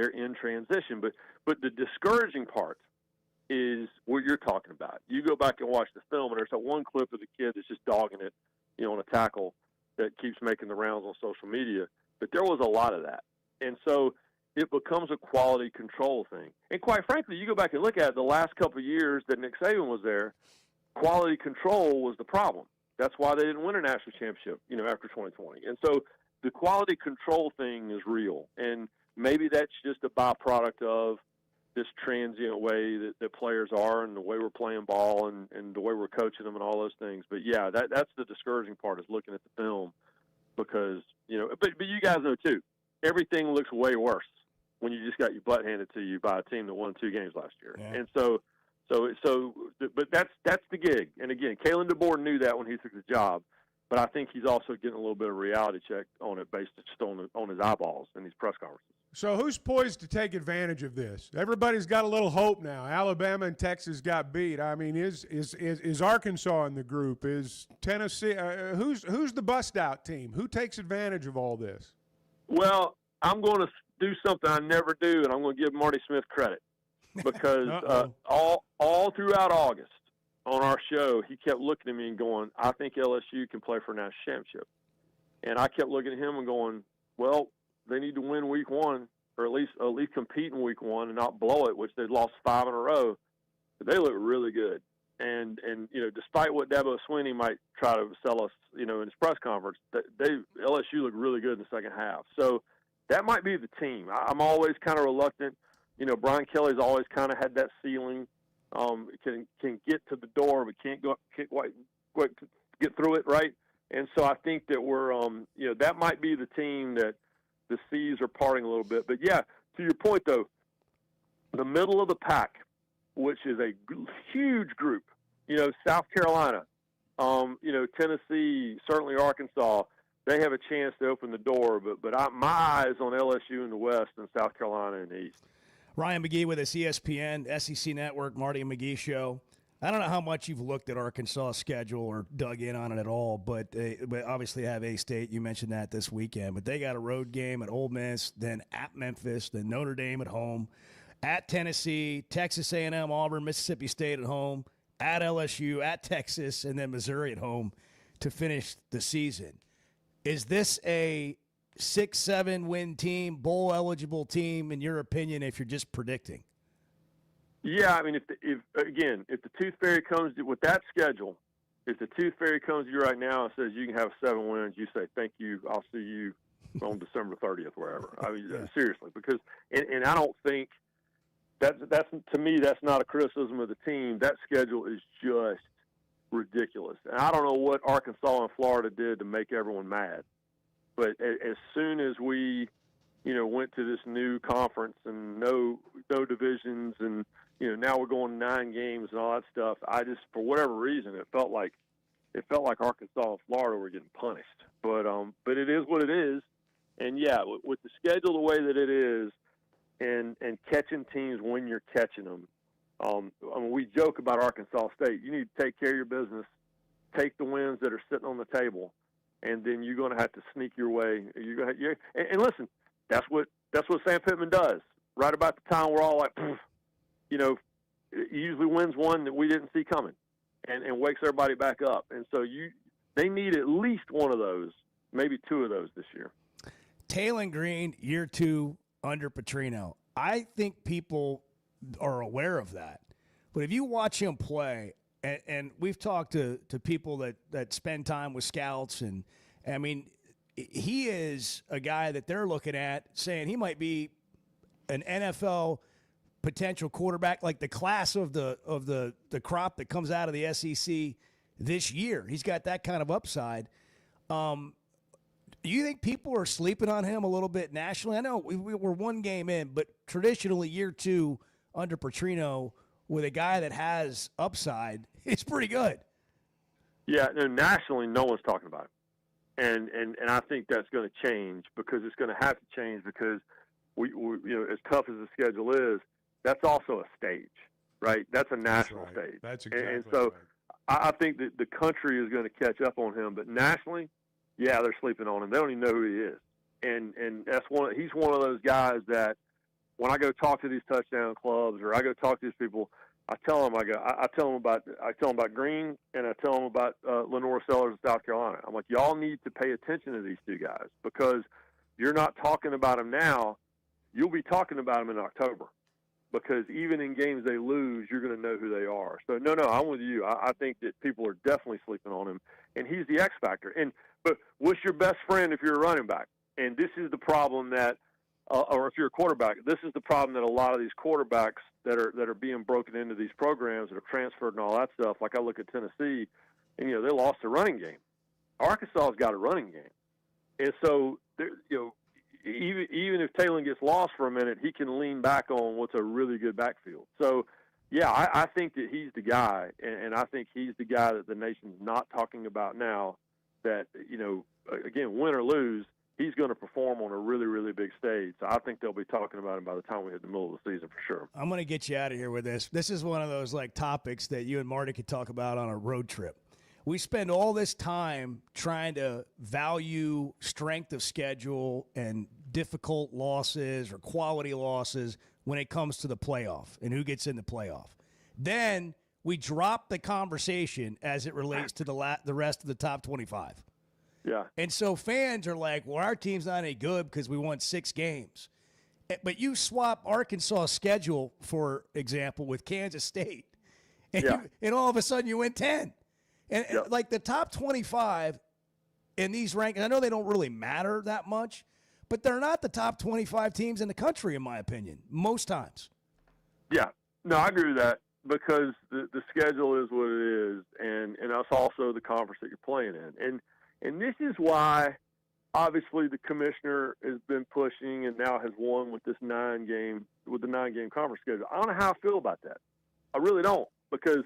in transition. But the discouraging part is what you're talking about. You go back and watch the film, and there's that one clip of the kid that's just dogging it, on a tackle that keeps making the rounds on social media. But there was a lot of that. And so it becomes a quality control thing. And quite frankly, you go back and look at it, the last couple of years that Nick Saban was there, quality control was the problem. That's why they didn't win a national championship, after 2020. And so the quality control thing is real. And maybe that's just a byproduct of this transient way that players are and the way we're playing ball and the way we're coaching them and all those things. But, yeah, that's the discouraging part is looking at the film because, but you guys know, too, everything looks way worse when you just got your butt handed to you by a team that won 2 games last year. Yeah. And but that's the gig. And again, Kalen DeBoer knew that when he took the job, but I think he's also getting a little bit of a reality check on it based just on his eyeballs in these press conferences.
So who's poised to take advantage of this? Everybody's got a little hope now. Alabama and Texas got beat. I mean, is Arkansas in the group? Is Tennessee? Who's the bust-out team? Who takes advantage of all this?
Well, I'm going to do something I never do, and I'm going to give Marty Smith credit. Because all throughout August on our show, he kept looking at me and going, I think LSU can play for a national championship. And I kept looking at him and going, well, they need to win week 1 or at least compete in week 1 and not blow it, which they'd lost 5 in a row. But they look really good. And despite what Dabo Swinney might try to sell us, in his press conference, LSU looked really good in the second half. So that might be the team. I'm always kind of reluctant. Brian Kelly's always kind of had that ceiling. Can get to the door, but can't get through it, right? And so I think that we're, that might be the team that the seas are parting a little bit. But yeah, to your point though, the middle of the pack, which is a huge group, South Carolina, Tennessee, certainly Arkansas, they have a chance to open the door. But my eyes on LSU in the West and South Carolina in the East.
Ryan McGee with us, ESPN, SEC Network, Marty and McGee Show. I don't know how much you've looked at Arkansas' schedule or dug in on it at all, but obviously have A-State. You mentioned that this weekend. But they got a road game at Ole Miss, then at Memphis, then Notre Dame at home, at Tennessee, Texas A&M, Auburn, Mississippi State at home, at LSU, at Texas, and then Missouri at home to finish the season. Is this a 6-7 win team, bowl eligible team, in your opinion, if you're just predicting?
Yeah, I mean, if the Tooth Fairy comes with that schedule, if the Tooth Fairy comes to you right now and says you can have 7 wins, you say thank you. I'll see you on December 30th, wherever. I mean, seriously, because and I don't think that's to me that's not a criticism of the team. That schedule is just ridiculous, and I don't know what Arkansas and Florida did to make everyone mad. But as soon as we, went to this new conference and no divisions and, now we're going 9 games and all that stuff, I just, for whatever reason, it felt like Arkansas and Florida were getting punished. But it is what it is. And, yeah, with the schedule the way that it is and catching teams when you're catching them, we joke about Arkansas State. You need to take care of your business, take the wins that are sitting on the table, and then you're going to have to sneak your way. And listen, that's what Sam Pittman does. Right about the time we're all like, he usually wins one that we didn't see coming, and wakes everybody back up. And so they need at least one of those, maybe 2 of those this year.
Taylen Green, year 2 under Petrino. I think people are aware of that, but if you watch him play. And we've talked to people that spend time with scouts, and I mean, he is a guy that they're looking at saying he might be an NFL potential quarterback, like the class of the crop that comes out of the SEC this year. He's got that kind of upside. Do you think people are sleeping on him a little bit nationally? I know we're 1 game in, but traditionally year 2 under Petrino with a guy that has upside, it's pretty good.
Yeah, no, nationally, no one's talking about it, and I think that's going to change because it's going to have to change because we as tough as the schedule is, that's also a stage, right? That's a national stage.
That's exactly
and so
right.
I think that the country is going to catch up on him, but nationally, yeah, they're sleeping on him. They don't even know who he is, and he's one of those guys that when I go talk to these touchdown clubs or I go talk to these people, I tell them about Green and I tell them about Lenore Sellers of South Carolina. I'm like, y'all need to pay attention to these 2 guys because you're not talking about them now. You'll be talking about them in October because even in games they lose, you're going to know who they are. So no, I'm with you. I think that people are definitely sleeping on him, and he's the X factor. But what's your best friend if you're a running back? And this is the problem that. Or if you're a quarterback, this is the problem that a lot of these quarterbacks that are being broken into these programs that are transferred and all that stuff. Like I look at Tennessee, and they lost a running game. Arkansas's got a running game, and so even if Taylen gets lost for a minute, he can lean back on what's a really good backfield. So, yeah, I think that he's the guy, and I think he's the guy that the nation's not talking about now. That again, win or lose, he's going to perform on a really, really big stage. So I think they'll be talking about him by the time we hit the middle of the season for sure.
I'm going to get you out of here with this. This is one of those topics that you and Marty could talk about on a road trip. We spend all this time trying to value strength of schedule and difficult losses or quality losses when it comes to the playoff and who gets in the playoff. Then we drop the conversation as it relates to the rest of the top 25.
Yeah.
And so fans are like, well, our team's not any good because we won 6 games. But you swap Arkansas' schedule, for example, with Kansas State, And all of a sudden you win 10. And like the top 25 in these rankings, I know they don't really matter that much, but they're not the top 25 teams in the country, in my opinion, most times.
Yeah. No, I agree with that because the schedule is what it is, and that's also the conference that you're playing in. And this is why, obviously, the commissioner has been pushing and now has won with the 9-game conference schedule. I don't know how I feel about that. I really don't, because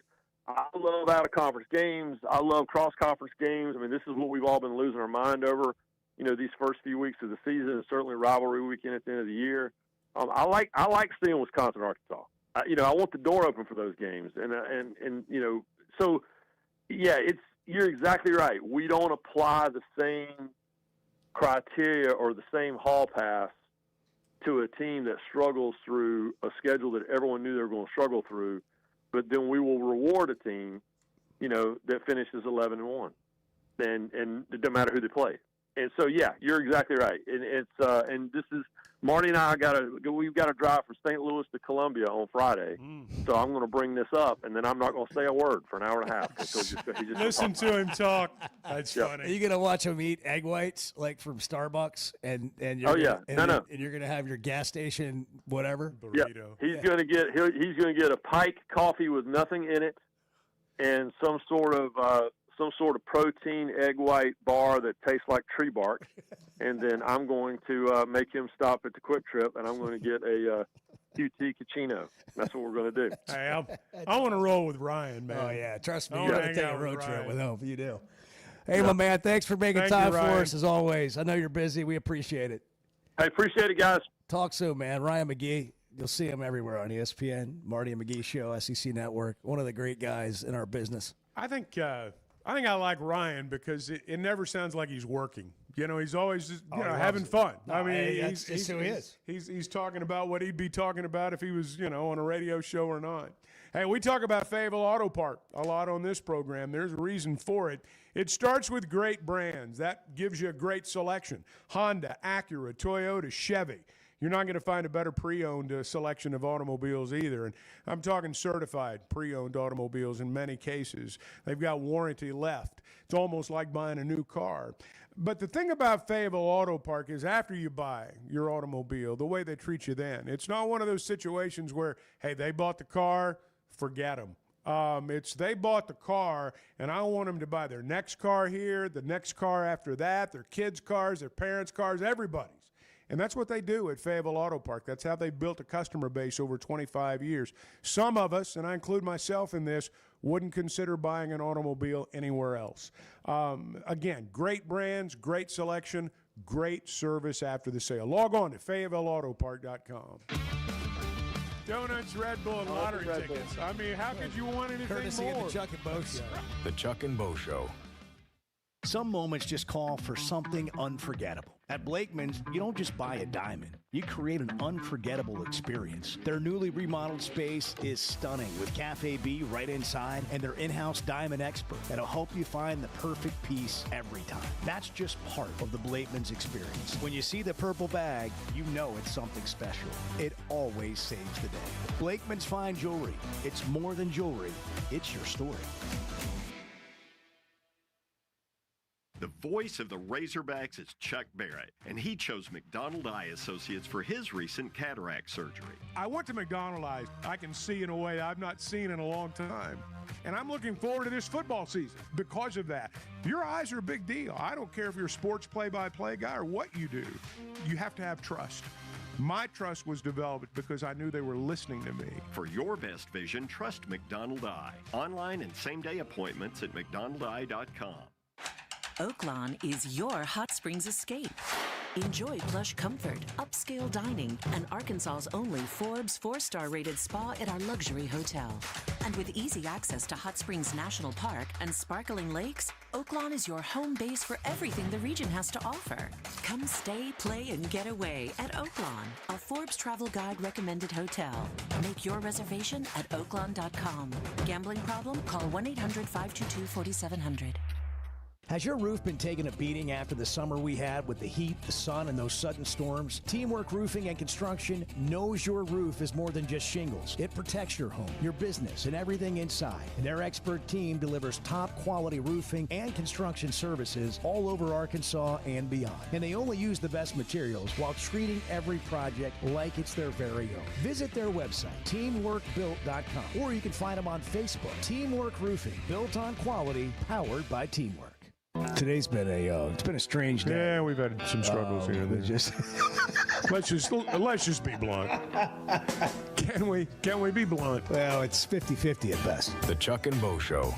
I love out-of-conference games. I love cross-conference games. I mean, this is what we've all been losing our mind over, these first few weeks of the season, and certainly rivalry weekend at the end of the year. I like seeing Wisconsin, Arkansas. I want the door open for those games, and so yeah, you're exactly right. We don't apply the same criteria or the same hall pass to a team that struggles through a schedule that everyone knew they were going to struggle through, but then we will reward a team, that finishes 11-1, and it doesn't matter who they play. And so, yeah, you're exactly right. And it's and this is Marty and I we've got to drive from St. Louis to Columbia on Friday. So I'm going to bring this up, and then I'm not going to say a word for an hour and a half. He just
Listen to him talk. That's funny.
Are you going to watch him eat egg whites like from Starbucks, and you're
no.
And you're going to have your gas station whatever
burrito? Yeah. He's going to get a Pike coffee with nothing in it, and some sort of protein egg white bar that tastes like tree bark, and then I'm going to make him stop at the Quick Trip, and I'm going to get a QT Cucino. That's what we're going to do.
Hey, I want to roll with Ryan, man.
Oh yeah, trust me,
I
you're
wanna
going to
hang
take a
out
road
with
trip
Ryan.
with him. You do. Hey, my man, thanks for making time for us as always. I know you're busy. We appreciate it.
Hey, appreciate it, guys.
Talk soon, man. Ryan McGee. You'll see him everywhere on ESPN, Marty and McGee Show, SEC Network. One of the great guys in our business.
I think I like Ryan because it never sounds like he's working. He's always just, having fun. I mean,
he's who he is.
He's talking about what he'd be talking about if he was, on a radio show or not. Hey, we talk about Fayetteville Auto Park a lot on this program. There's a reason for it. It starts with great brands. That gives you a great selection. Honda, Acura, Toyota, Chevy. You're not going to find a better pre-owned selection of automobiles either. And I'm talking certified pre-owned automobiles in many cases. They've got warranty left. It's almost like buying a new car. But the thing about Fayetteville Auto Park is after you buy your automobile, the way they treat you then. It's not one of those situations where, hey, they bought the car, forget them. It's they bought the car, and I want them to buy their next car here, the next car after that, their kids' cars, their parents' cars, everybody's. And that's what they do at Fayetteville Auto Park. That's how they built a customer base over 25 years. Some of us, and I include myself in this, wouldn't consider buying an automobile anywhere else. Again, great brands, great selection, great service after the sale. Log on to FayettevilleAutoPark.com. Donuts, Red Bull, and lottery tickets. I mean, how could you want anything
Courtesy
more?
of the Chuck and Bo Show.
The Chuck and Bo Show.
Some moments just call for something unforgettable. At Blakeman's, you don't just buy a diamond. You create an unforgettable experience. Their newly remodeled space is stunning with Cafe B right inside and their in-house diamond expert that'll help you find the perfect piece every time. That's just part of the Blakeman's experience. When you see the purple bag, you know it's something special. It always saves the day. Blakeman's Fine Jewelry. It's more than jewelry. It's your story.
The voice of the Razorbacks is Chuck Barrett, and he chose McDonald Eye Associates for his recent cataract surgery.
I went to McDonald Eye. I can see in a way I've not seen in a long time. And I'm looking forward to this football season because of that. Your eyes are a big deal. I don't care if you're a sports play-by-play guy or what you do. You have to have trust. My trust was developed because I knew they were listening to me.
For your best vision, trust McDonald Eye. Online and same-day appointments at McDonaldEye.com.
Oaklawn is your hot springs escape. Enjoy plush comfort, upscale dining, and Arkansas's only Forbes 4-star rated spa at our luxury hotel. And with easy access to Hot Springs National Park and sparkling lakes, Oaklawn is your home base for everything the region has to offer. Come stay, play, and get away at Oaklawn, a Forbes Travel Guide recommended hotel. Make your reservation at oaklawn.com. Gambling problem? Call 1-800-522-4700.
Has your roof been taking a beating after the summer we had with the heat, the sun, and those sudden storms? Teamwork Roofing and Construction knows your roof is more than just shingles. It protects your home, your business, and everything inside. And their expert team delivers top-quality roofing and construction services all over Arkansas and beyond. And they only use the best materials while treating every project like it's their very own. Visit their website, teamworkbuilt.com, or you can find them on Facebook. Teamwork Roofing, built on quality, powered by teamwork.
Today's been it's been a strange day.
Yeah, we've had some struggles here and there.
Just
let's just be blunt. Can we be blunt?
Well, it's 50-50 at best.
The Chuck and Bo Show.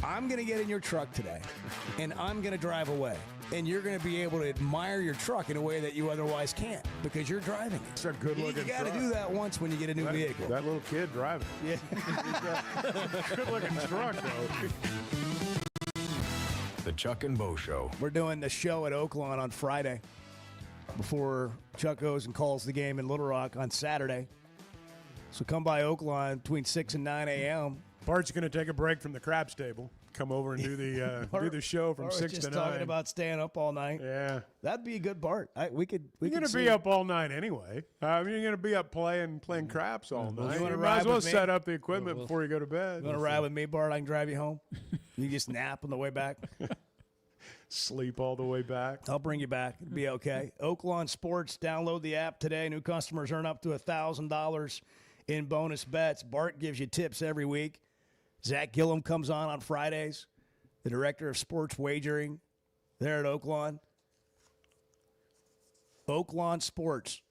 I'm going to get in your truck today, and I'm going to drive away. And you're going to be able to admire your truck in a way that you otherwise can't because you're driving it.
It's a good-looking truck.
You got to do that once when you get a new vehicle.
That little kid driving.
Yeah.
Good-looking truck, though.
The Chuck and Bo Show.
We're doing the show at Oaklawn on Friday before Chuck goes and calls the game in Little Rock on Saturday. So come by Oaklawn between 6 and 9 a.m.
Bart's going to take a break from the craps table. Come over and do the show from 6 to 9.
Just talking about staying up all night.
Yeah,
that'd be a good Bart. You're
going to be up all night anyway. You're going to be up playing craps all night. You might as well set up the equipment before you go to bed.
You want to ride with me, Bart? I can drive you home. You just nap on the way back.
Sleep all the way back.
I'll bring you back. It'll be okay. Oaklawn Sports. Download the app today. New customers earn up to $1,000 in bonus bets. Bart gives you tips every week. Zach Gillum comes on Fridays, the director of sports wagering there at Oaklawn. Oaklawn Sports.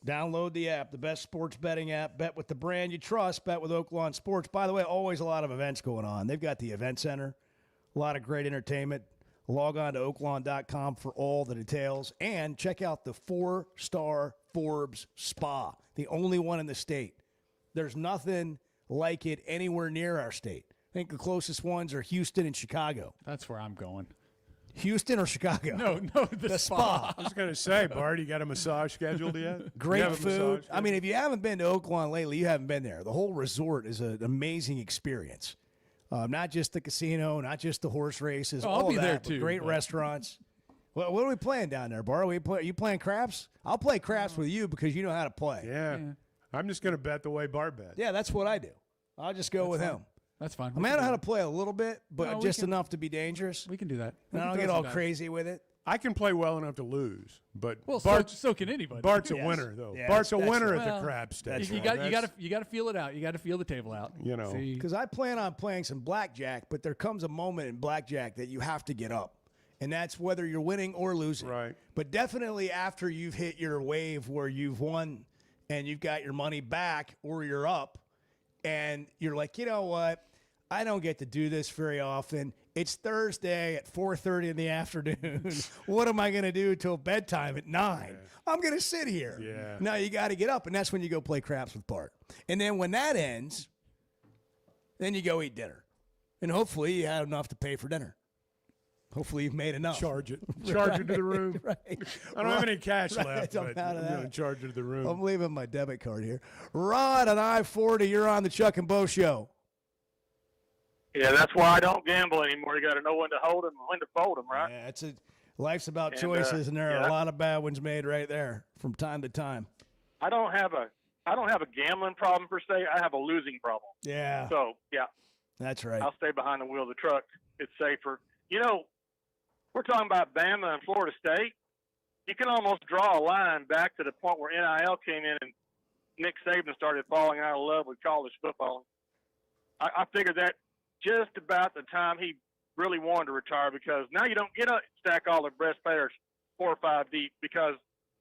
Download the app, the best sports betting app. Bet with the brand you trust. Bet with Oaklawn Sports. By the way, always a lot of events going on. They've got the event center, a lot of great entertainment. Log on to oaklawn.com for all the details. And check out the 4-star Forbes Spa, the only one in the state. There's nothing like it anywhere near our state. I think the closest ones are Houston and Chicago.
That's where I'm going.
Houston or Chicago?
No, the spa.
I was going to say, Bart, you got a massage scheduled yet?
Great food. I mean, if you haven't been to Oaklawn lately, you haven't been there. The whole resort is an amazing experience. Not just the casino, not just the horse races.
I'll be
that,
there too.
Great restaurants. Well, what are we playing down there, Bart? Are you playing craps? I'll play craps with you because you know how to play.
Yeah. I'm just going to bet the way Bart bets.
Yeah, that's what I do. I'll just go with him.
That's fine.
I know how to play a little bit, but just enough to be dangerous.
We can do that.
And I don't get all crazy with it.
I can play well enough to lose, but
Well,
Bart's,
so can anybody.
Bart's a
Yes.
winner, though.
Yeah,
Bart's a
that's
winner
right.
at the crab station.
You got to feel it out. You got to feel the table out.
You know.
See?
Because I plan on playing some blackjack, but there comes a moment in blackjack that you have to get up. And that's whether you're winning or losing.
Right.
But definitely after you've hit your wave where you've won and you've got your money back or you're up and you're like, you know what? I don't get to do this very often. It's Thursday at 4:30 in the afternoon. What am I going to do till bedtime at 9? Yeah. I'm going to sit here.
Yeah.
Now you got to get up, and that's when you go play craps with Bart. And then when that ends, then you go eat dinner. And hopefully you had enough to pay for dinner. Hopefully you've made enough.
Charge it. Charge it to the room.
Right.
I don't have any cash left,
I'm
but
out of
I'm going to
that.
charge it to the room.
I'm leaving my debit card here. Rod on I-40, you're on the Chuck and Bo Show.
Yeah, that's why I don't gamble anymore. You got to know when to hold them and when to fold them, right?
Yeah, life's about
And,
choices, and there are
yeah.
a lot of bad ones made right there from time to time.
I don't have a gambling problem per se. I have a losing problem.
Yeah.
So yeah,
That's right.
I'll stay behind the wheel of the truck. It's safer. You know, we're talking about Bama and Florida State. You can almost draw a line back to the point where NIL came in and Nick Saban started falling out of love with college football. I figured that just about the time he really wanted to retire, because now you don't get to stack all the best players 4 or 5 deep because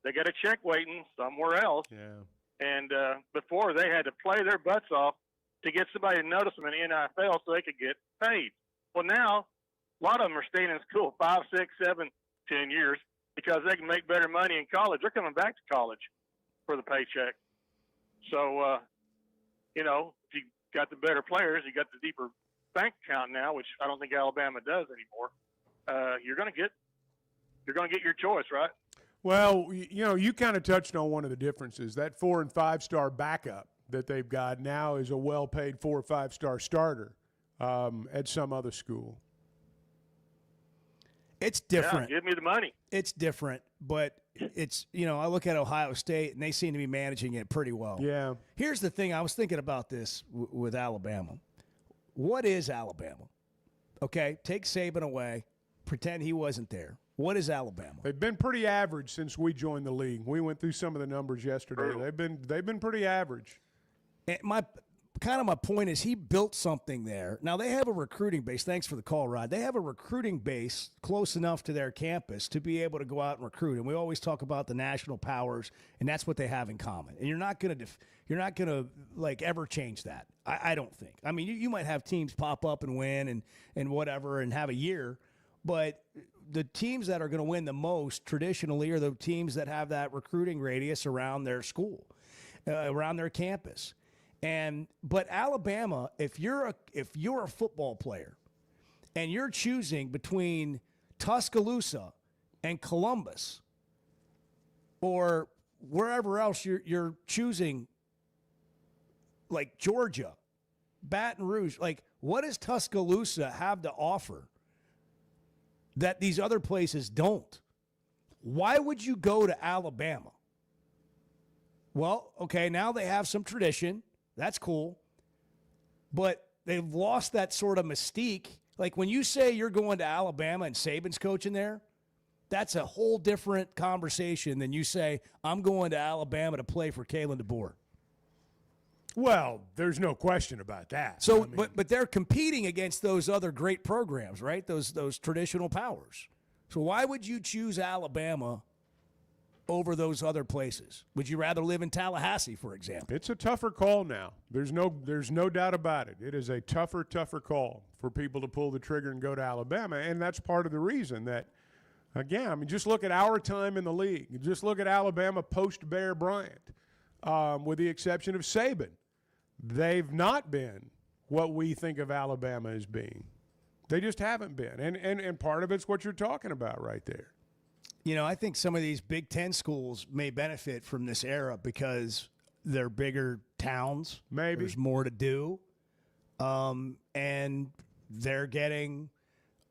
they got a check waiting somewhere else.
Yeah.
And before, they had to play their butts off to get somebody to notice them in the NFL so they could get paid. Well, now a lot of them are staying in school 5, 6, 7, 10 years because they can make better money in college. They're coming back to college for the paycheck. So, you know, if you got the better players, you got the deeper bank account now, which I don't think Alabama does anymore. You're going to get your choice, right?
Well, you know, you kind of touched on one of the differences. That 4- and 5-star backup that they've got now is a well-paid 4- or 5-star starter at some other school.
It's different.
Yeah, give me the money.
It's different, but it's, you know, I look at Ohio State, and they seem to be managing it pretty well.
Yeah.
Here's the thing. I was thinking about this with Alabama. What is Alabama? Okay, take Saban away. Pretend he wasn't there. What is Alabama?
They've been pretty average since we joined the league. We went through some of the numbers yesterday. They've been pretty average.
And my point is he built something there. Now, they have a recruiting base. Thanks for the call, Rod. They have a recruiting base close enough to their campus to be able to go out and recruit. And we always talk about the national powers, and that's what they have in common. And you're not going to like ever change that. I don't think. I mean, you might have teams pop up and win and whatever and have a year, but the teams that are going to win the most traditionally are the teams that have that recruiting radius around their school, around their campus. But Alabama, if you're a football player and you're choosing between Tuscaloosa and Columbus or wherever else you're choosing, like Georgia, Baton Rouge, like what does Tuscaloosa have to offer that these other places don't? Why would you go to Alabama? Well, okay, now they have some tradition. That's cool. But they've lost that sort of mystique. Like when you say you're going to Alabama and Saban's coaching there, that's a whole different conversation than you say, I'm going to Alabama to play for Kalen DeBoer.
Well, there's no question about that.
So, I mean, but they're competing against those other great programs, right? Those traditional powers. So why would you choose Alabama over those other places? Would you rather live in Tallahassee, for example?
It's a tougher call now. There's no doubt about it. It is a tougher call for people to pull the trigger and go to Alabama, and that's part of the reason that, again, I mean, just look at our time in the league. Just look at Alabama post-Bear Bryant, with the exception of Saban. They've not been what we think of Alabama as being. They just haven't been, and part of it's what you're talking about right there.
You know, I think some of these Big Ten schools may benefit from this era because they're bigger towns.
Maybe.
There's more to do. And they're getting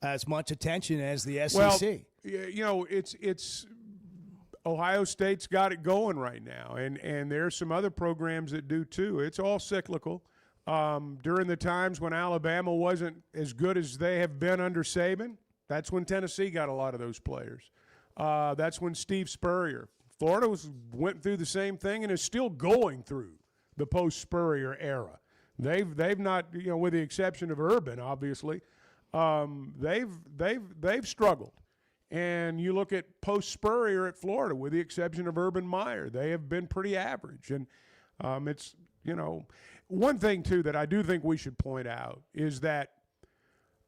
as much attention as the SEC.
Well, you know, it's Ohio State's got it going right now, and there's some other programs that do too. It's all cyclical. During the times when Alabama wasn't as good as they have been under Saban, that's when Tennessee got a lot of those players. That's when Steve Spurrier. Florida went through the same thing and is still going through the post-Spurrier era. They've not, with the exception of Urban, obviously, they've struggled. And you look at post-Spurrier at Florida, with the exception of Urban Meyer, they have been pretty average. And it's, one thing, too, that I do think we should point out is that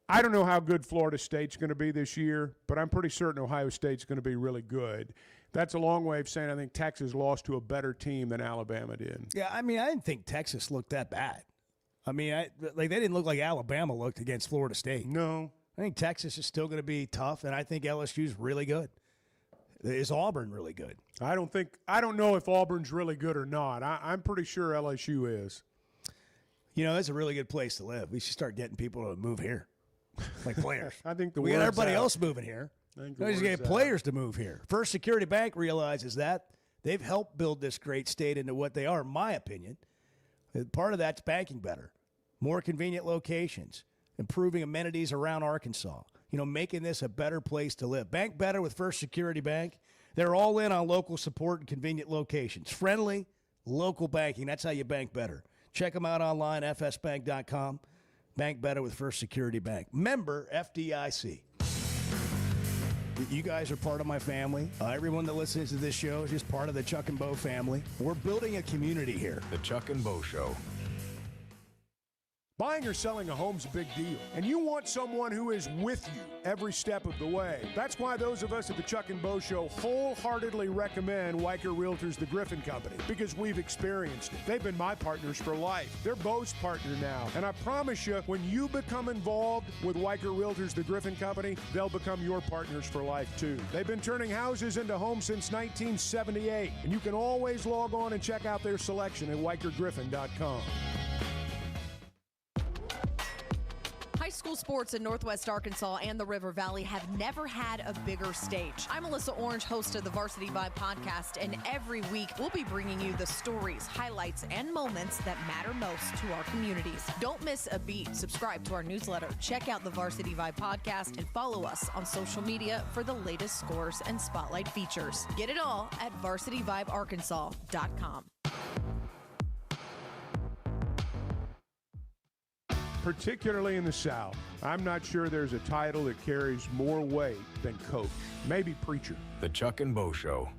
I don't know how good Florida State's going to be this year, but I'm pretty certain Ohio State's going to be really good. That's a long way of saying I think Texas lost to a better team than Alabama did.
Yeah, I didn't think Texas looked that bad. They didn't look like Alabama looked against Florida State.
No.
I think Texas is still going to be tough, and I think LSU's really good. Is Auburn really good?
I don't know if Auburn's really good or not. I'm pretty sure LSU is.
It's a really good place to live. We should start getting people to move here, like players.
I think
we got everybody else moving here.
We
just get players to move here. First Security Bank realizes that. They've helped build this great state into what they are, in my opinion. Part of that's banking better, more convenient locations, improving amenities around Arkansas, making this a better place to live. Bank better with First Security Bank. They're all in on local support and convenient locations. Friendly, local banking. That's how you bank better. Check them out online, fsbank.com. Bank better with First Security Bank. Member FDIC. You guys are part of my family. Everyone that listens to this show is just part of the Chuck and Bo family. We're building a community here.
The Chuck and Bo Show.
Buying or selling a home's a big deal, and you want someone who is with you every step of the way. That's why those of us at the Chuck and Bo Show wholeheartedly recommend Weicker Realtors, the Griffin Company, because we've experienced it. They've been my partners for life. They're Bo's partner now, and I promise you, when you become involved with Weicker Realtors, the Griffin Company, they'll become your partners for life too. They've been turning houses into homes since 1978, and you can always log on and check out their selection at WeicherGriffin.com.
High school sports in Northwest Arkansas and the River Valley have never had a bigger stage. I'm Melissa Orange, host of the Varsity Vibe podcast, and every week we'll be bringing you the stories, highlights, and moments that matter most to our communities. Don't miss a beat. Subscribe to our newsletter, check out the Varsity Vibe podcast, and follow us on social media for the latest scores and spotlight features. Get it all at varsityvibearkansas.com.
Particularly in the South, I'm not sure there's a title that carries more weight than coach. Maybe preacher.
The Chuck and Bo Show.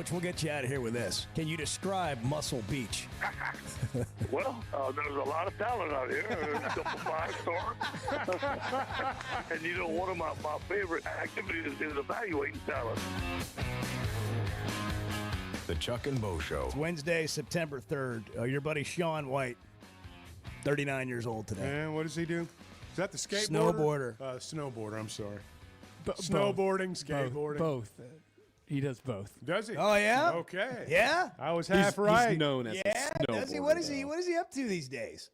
Coach, we'll get you out of here with this. Can you describe Muscle Beach?
Well, there's a lot of talent out here. There's a couple 5-stars. And one of my favorite activities is evaluating talent.
The Chuck and Bo Show.
It's Wednesday, September 3rd. Your buddy Sean White, 39 years old today.
And what does he do? Is that the skateboarder?
Snowboarder.
Snowboarder, I'm sorry. Snowboarding, skateboarding.
Both. He does both.
Does he?
Oh, yeah?
Okay.
Yeah?
I was half right.
He's known as a
Does he? What is he up to these days?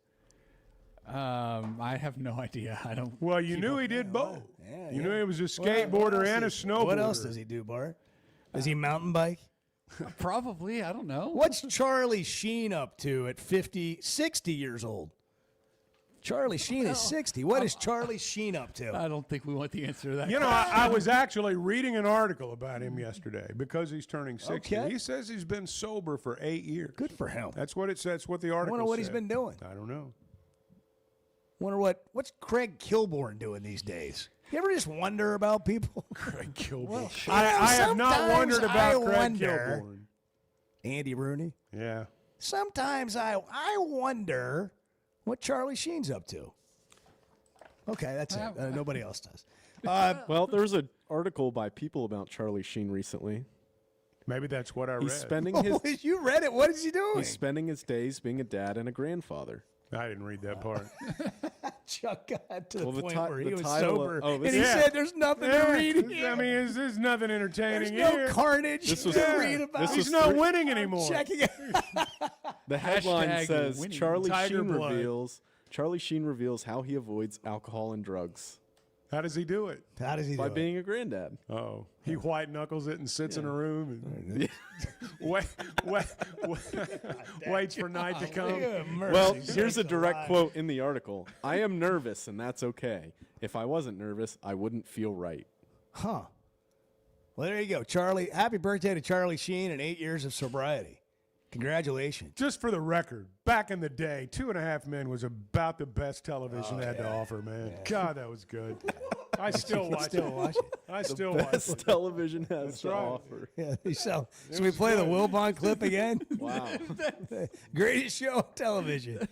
I have no idea. I don't.
Well, you knew he did both.
Yeah,
you knew he was a skateboarder and a snowboarder.
What else does he do, Bart? Does he mountain bike?
Probably. I don't know.
What's Charlie Sheen up to at 60 years old? Charlie Sheen is 60. What is Charlie Sheen up to?
I don't think we want the answer to that.
I was actually reading an article about him yesterday because he's turning 60.
Okay.
He says he's been sober for 8 years.
Good for him.
That's what it says. That's what the article
I wonder what
said.
he's been doing.
I don't know.
Wonder what's Craig Kilborn doing these days? You ever just wonder about people?
Craig Kilborn.
Well,
I have not wondered about Craig
wonder,
Kilborn.
Andy Rooney?
Yeah.
Sometimes I wonder what Charlie Sheen's up to. Okay, that's it. Nobody else does.
Well, there was an article by People about Charlie Sheen recently.
Maybe that's what I read.
He's spending his.
You read it. What is he doing?
He's spending his days being a dad and a grandfather.
I didn't read that part.
Chuck got to the
Well,
point
the
where he was
title
sober,
of-
and he said, "There's nothing to read here.
I mean, there's nothing entertaining
There's no
here.
carnage to read about."
He's not winning anymore.
Checking it.
The headline
Hashtag
says
winning.
Charlie
Tiger
Sheen
blood.
Charlie Sheen reveals how he avoids alcohol and drugs
How does he do it?
How does he
by
do
being a granddad.
Oh, he white knuckles it and sits in a room and waits for night to come.
Well, here's a direct quote in the article. I am nervous, and that's okay. If I wasn't nervous, I wouldn't feel right.
Huh. Well, there you go, Charlie. Happy birthday to Charlie Sheen and 8 years of sobriety. Congratulations.
Just for the record, back in the day, 2.5 Men was about the best television they had to offer, man. God, that was good. I still watch it. I still watch
Best
it.
television has
That's
to
right.
offer.
Yeah, so we play the Wilbon clip again?
Wow.
Greatest show on television.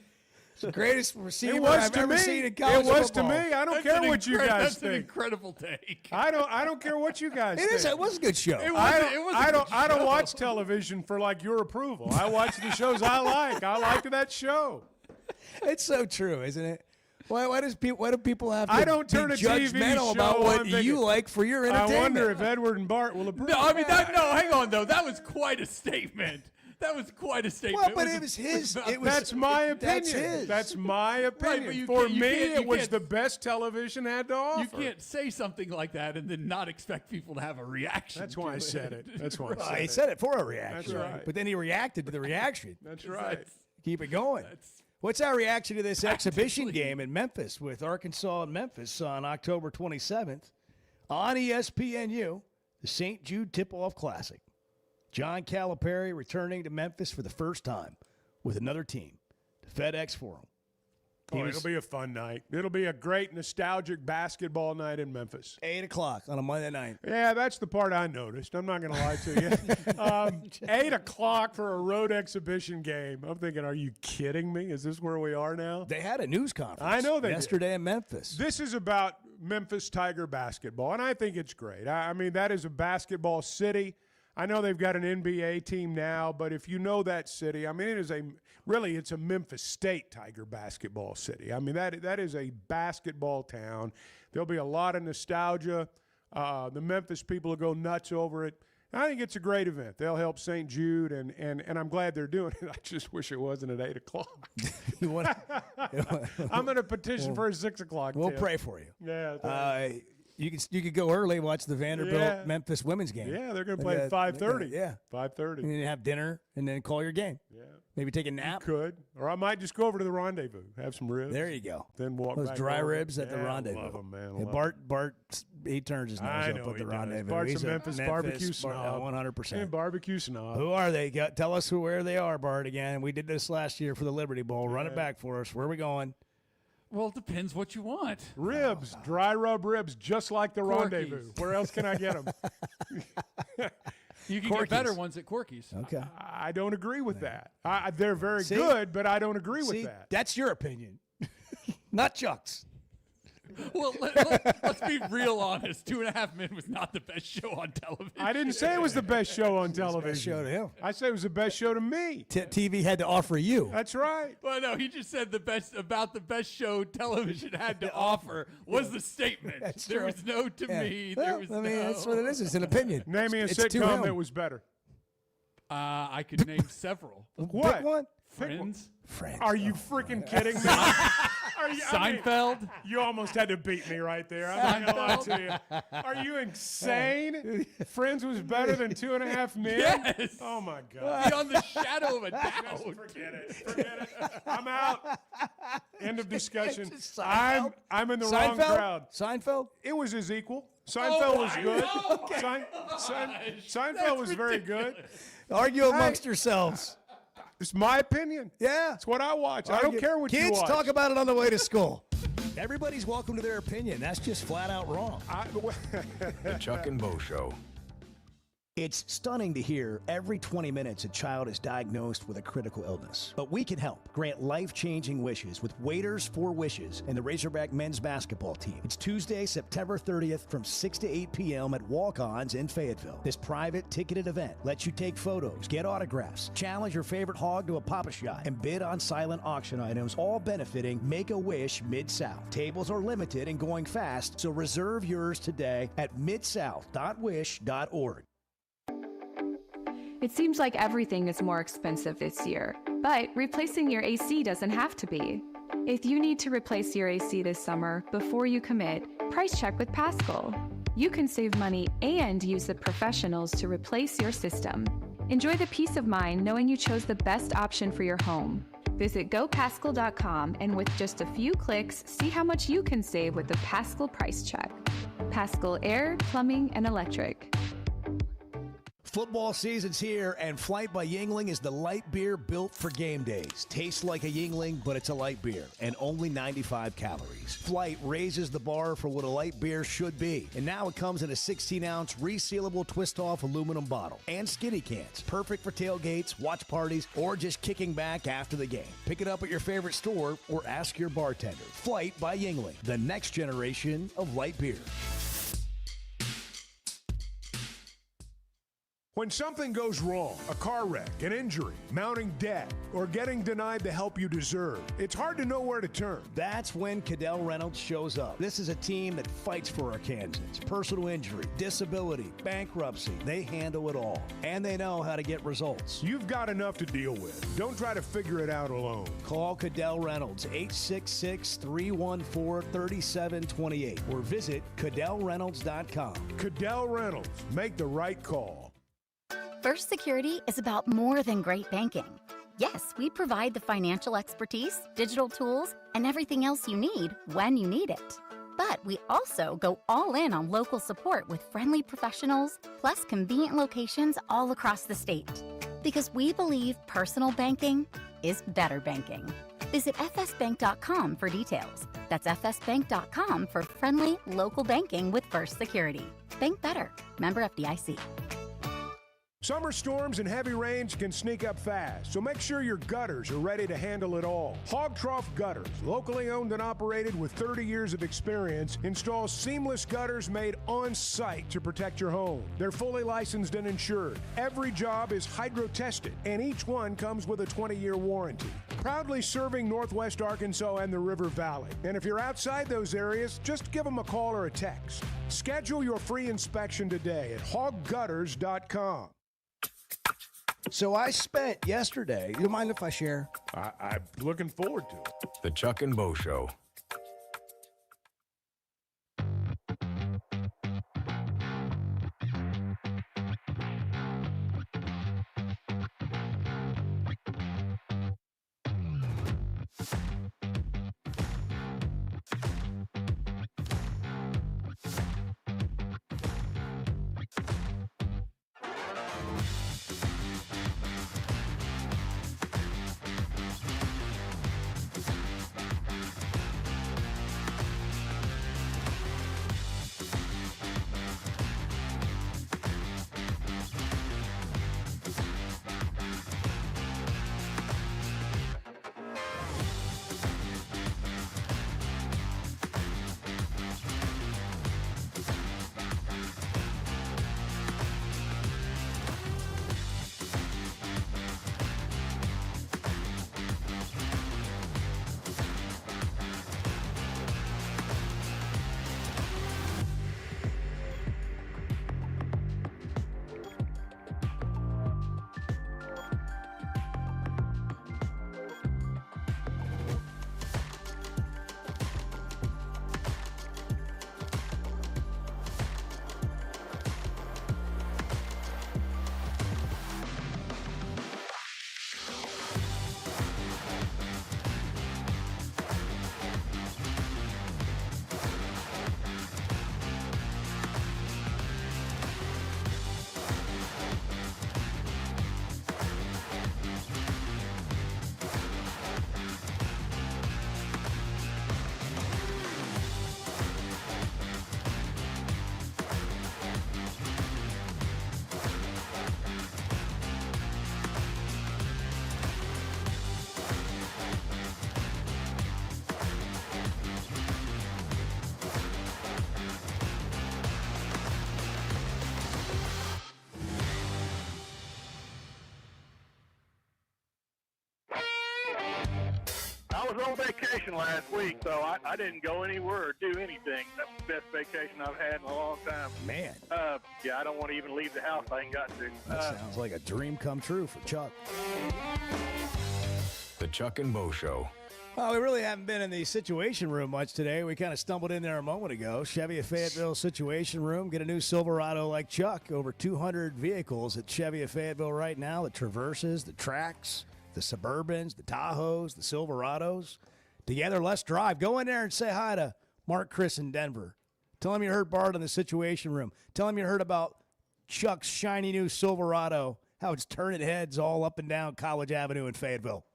It's the greatest receiver
It was
I've
to
ever
me.
seen in college
It was
football.
to me. I don't care what you guys
That's
think.
an incredible take.
I don't care what you guys think.
It was a good show.
I don't watch television for like your approval. I watch the shows I like. I liked that show.
It's so true, isn't it? Why do people have to
I don't turn
be
a TV
judgmental
show
about what
on thinking-
you like for your entertainment?
I wonder if Edward and Bart will approve.
No, I mean hang on though. That was quite a statement. That was quite a statement.
Well, but it was his. It was,
That's my opinion.
That's his.
That's my opinion.
but you
For
can't- you
me,
can't- you
it was
can't-
the best television had to offer.
You can't say something like that and then not expect people to have a reaction.
That's why I said it. That's why I
Well,
said
he
it.
said it for a reaction.
That's right.
But then he reacted to the reaction.
That's right.
Keep it going. What's our reaction to this exhibition game in Memphis with Arkansas and Memphis on October 27th on ESPNU, the St. Jude Tip-Off Classic? John Calipari returning to Memphis for the first time with another team, the FedEx Forum.
Oh, it'll be a fun night. It'll be a great nostalgic basketball night in Memphis.
8 o'clock on a Monday night.
Yeah, that's the part I noticed. I'm not going to lie to you. 8 o'clock for a road exhibition game. I'm thinking, are you kidding me? Is this where we are now?
They had a news conference
I know they
yesterday in Memphis.
This is about Memphis Tiger basketball, and I think it's great. I mean, that is a basketball city. I know they've got an NBA team now, but if you know that city, I mean, it's a Memphis State Tiger basketball city. I mean, that is a basketball town. There'll be a lot of nostalgia. The Memphis people will go nuts over it. I think it's a great event. They'll help St. Jude, and I'm glad they're doing it. I just wish it wasn't at 8 o'clock. I'm going to petition for a 6 o'clock.
We'll
tip.
pray for you.
Yeah.
You could go early, watch the Vanderbilt Memphis women's game.
Yeah, they're going to play at 5:30.
Yeah,
5:30.
And then have dinner and then call your game.
Yeah.
Maybe take a nap.
Could, or I might just go over to the Rendezvous, have some ribs.
There you go.
Then walk
those
back
dry
over.
ribs at the
Yeah,
Rendezvous.
Love them, man.
Yeah,
Love
Bart, he turns his
I
nose
know
up at
he
the
does.
Rendezvous.
Bart's
He's
a Memphis barbecue snob.
100%.
Barbecue snob.
Who are they? Tell us where they are, Bart. Again, we did this last year for the Liberty Bowl. Run it back for us. Where are we going?
Well, it depends what you want.
Ribs, dry rub ribs, just like the
Corky's.
Rendezvous. Where else can I get them?
You can get better ones at Corky's.
Okay.
I don't agree with that. They're very
See?
good, but I don't agree with
See,
that.
that's your opinion, not Chuck's.
Well, let's be real honest. 2.5 Men was not the best show on television.
I didn't say it was the best show on television.
Best show to him.
I said it was the best show to me.
TV had to offer you.
That's right.
Well, no, he just said the best show television had to offer was the statement.
That's
there
true.
was no to
Yeah.
me.
Well,
There was
I mean,
no.
that's what it is. It's an opinion.
Name me a
It's to
sitcom
him.
that was better.
I could name several.
What?
Pick one.
Friends.
Friends.
Are you freaking kidding me?
Seinfeld.
You almost had to beat me right there. I'm not gonna lie to you. Are you insane? Friends was better than 2.5 Men?
Yes.
Oh my God.
Beyond the shadow of a doubt.
Forget it. I'm out. End of discussion.
Seinfeld?
I'm in the wrong
Seinfeld?
crowd.
Seinfeld?
It was his equal. Seinfeld was good.
Okay.
Seinfeld was very good.
Argue amongst yourselves.
It's my opinion.
Yeah.
It's what I watch. I don't care what you
Kids
watch.
talk about it on the way to school. Everybody's welcome to their opinion. That's just flat out wrong.
The Chuck and Bo Show.
It's stunning to hear every 20 minutes a child is diagnosed with a critical illness. But we can help. Grant life-changing wishes with Waiters for Wishes and the Razorback men's basketball team. It's Tuesday, September 30th from 6 to 8 p.m. at Walk-Ons in Fayetteville. This private ticketed event lets you take photos, get autographs, challenge your favorite hog to a Pop-A-Shot, and bid on silent auction items, all benefiting Make-A-Wish Mid-South. Tables are limited and going fast, so reserve yours today at midsouth.wish.org.
It seems like everything is more expensive this year, but replacing your AC doesn't have to be. If you need to replace your AC this summer, before you commit, price check with Paschal. You can save money and use the professionals to replace your system. Enjoy the peace of mind knowing you chose the best option for your home. Visit gopaschal.com and with just a few clicks, see how much you can save with the Paschal price check. Paschal Air, Plumbing, and Electric.
Football season's here, and Flight by Yuengling is the light beer built for game days. Tastes like a Yuengling, but it's a light beer, and only 95 calories. Flight raises the bar for what a light beer should be, and now it comes in a 16-ounce resealable twist-off aluminum bottle and skinny cans. Perfect for tailgates, watch parties, or just kicking back after the game. Pick it up at your favorite store or ask your bartender. Flight by Yuengling, the next generation of light beer.
When something goes wrong, a car wreck, an injury, mounting debt, or getting denied the help you deserve, it's hard to know where to turn.
That's when Cadell Reynolds shows up. This is a team that fights for Arkansans. Personal injury, disability, bankruptcy, they handle it all. And they know how to get results.
You've got enough to deal with. Don't try to figure it out alone.
Call Cadell Reynolds, 866-314-3728, or visit CadellReynolds.com.
Cadell Reynolds, make the right call.
First Security is about more than great banking. Yes, we provide the financial expertise, digital tools, and everything else you need when you need it. But we also go all in on local support with friendly professionals, plus convenient locations all across the state. Because we believe personal banking is better banking. Visit fsbank.com for details. That's fsbank.com for friendly local banking with First Security. Bank better. Member FDIC.
Summer storms and heavy rains can sneak up fast, so make sure your gutters are ready to handle it all. Hog Trough Gutters, locally owned and operated with 30 years of experience, installs seamless gutters made on site to protect your home. They're fully licensed and insured. Every job is hydro tested, and each one comes with a 20-year warranty. Proudly serving Northwest Arkansas and the River Valley. And if you're outside those areas, just give them a call or a text. Schedule your free inspection today at hoggutters.com.
So I spent yesterday, you mind if I share?
I'm looking forward to it.
The Chuck and Bo Show.
I was on vacation last week, so I didn't go anywhere or do anything. That's the best vacation I've had in a long time.
Man.
Yeah, I don't want to even leave the house. I ain't got to.
That sounds like a dream come true for Chuck.
The Chuck and Bo Show.
Well, we really haven't been in the Situation Room much today. We kind of stumbled in there a moment ago. Chevy of Fayetteville Situation Room. Get a new Silverado like Chuck. Over 200 vehicles at Chevy of Fayetteville right now. The Traverses, the Trax, the Suburbans, the Tahoes, the Silverados. Together, let's drive. Go in there and say hi to Mark, Chris, in Denver. Tell him you heard Bart in the Situation Room. Tell him you heard about Chuck's shiny new Silverado, how it's turning heads all up and down College Avenue in Fayetteville.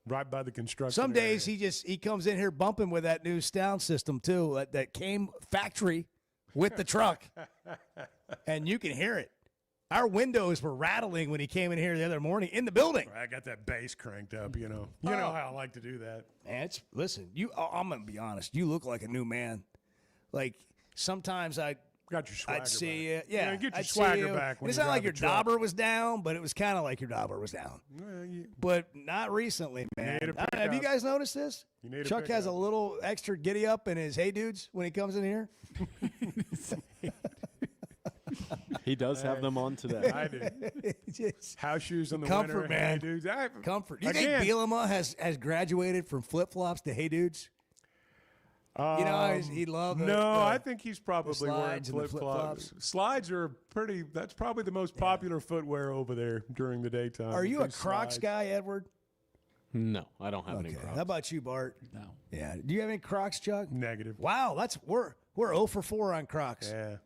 Right by the construction.
Some days he comes in here bumping with that new sound system too, that came factory with the truck, and you can hear it. Our windows were rattling when he came in here the other morning in the building.
I got that bass cranked up, you know. You know how I like to do that.
Man, listen. I'm gonna be honest. You look like a new man. Like sometimes
got your swagger
I'd see
back.
you. Yeah,
Get your
I'd
swagger
see you.
back. When
It's
you
not like
drive
your
the truck.
dauber was down, but it was kind of like your dauber was down. But not recently, man.
need a
Have you
pickup.
guys noticed this?
You need a
Chuck has a
pickup.
little extra giddy up in his hey dudes when he comes in here.
He does have them on today.
I do. House shoes in the
Comfort,
winter.
man.
Hey, dudes.
Comfort. Do you
Again,
think Bielema has graduated from flip flops to hey dudes? You know, he loved
I think he's probably wearing
slides and the
flip-flops. Slides are that's probably the most popular footwear over there during the daytime.
Are you a
These
Crocs
slides.
guy, Edward?
No, I don't have any
Okay.
Crocs.
How about you, Bart?
No.
Yeah. Do you have any Crocs, Chuck?
Negative.
Wow, we're 0 for 4 on Crocs.
Yeah.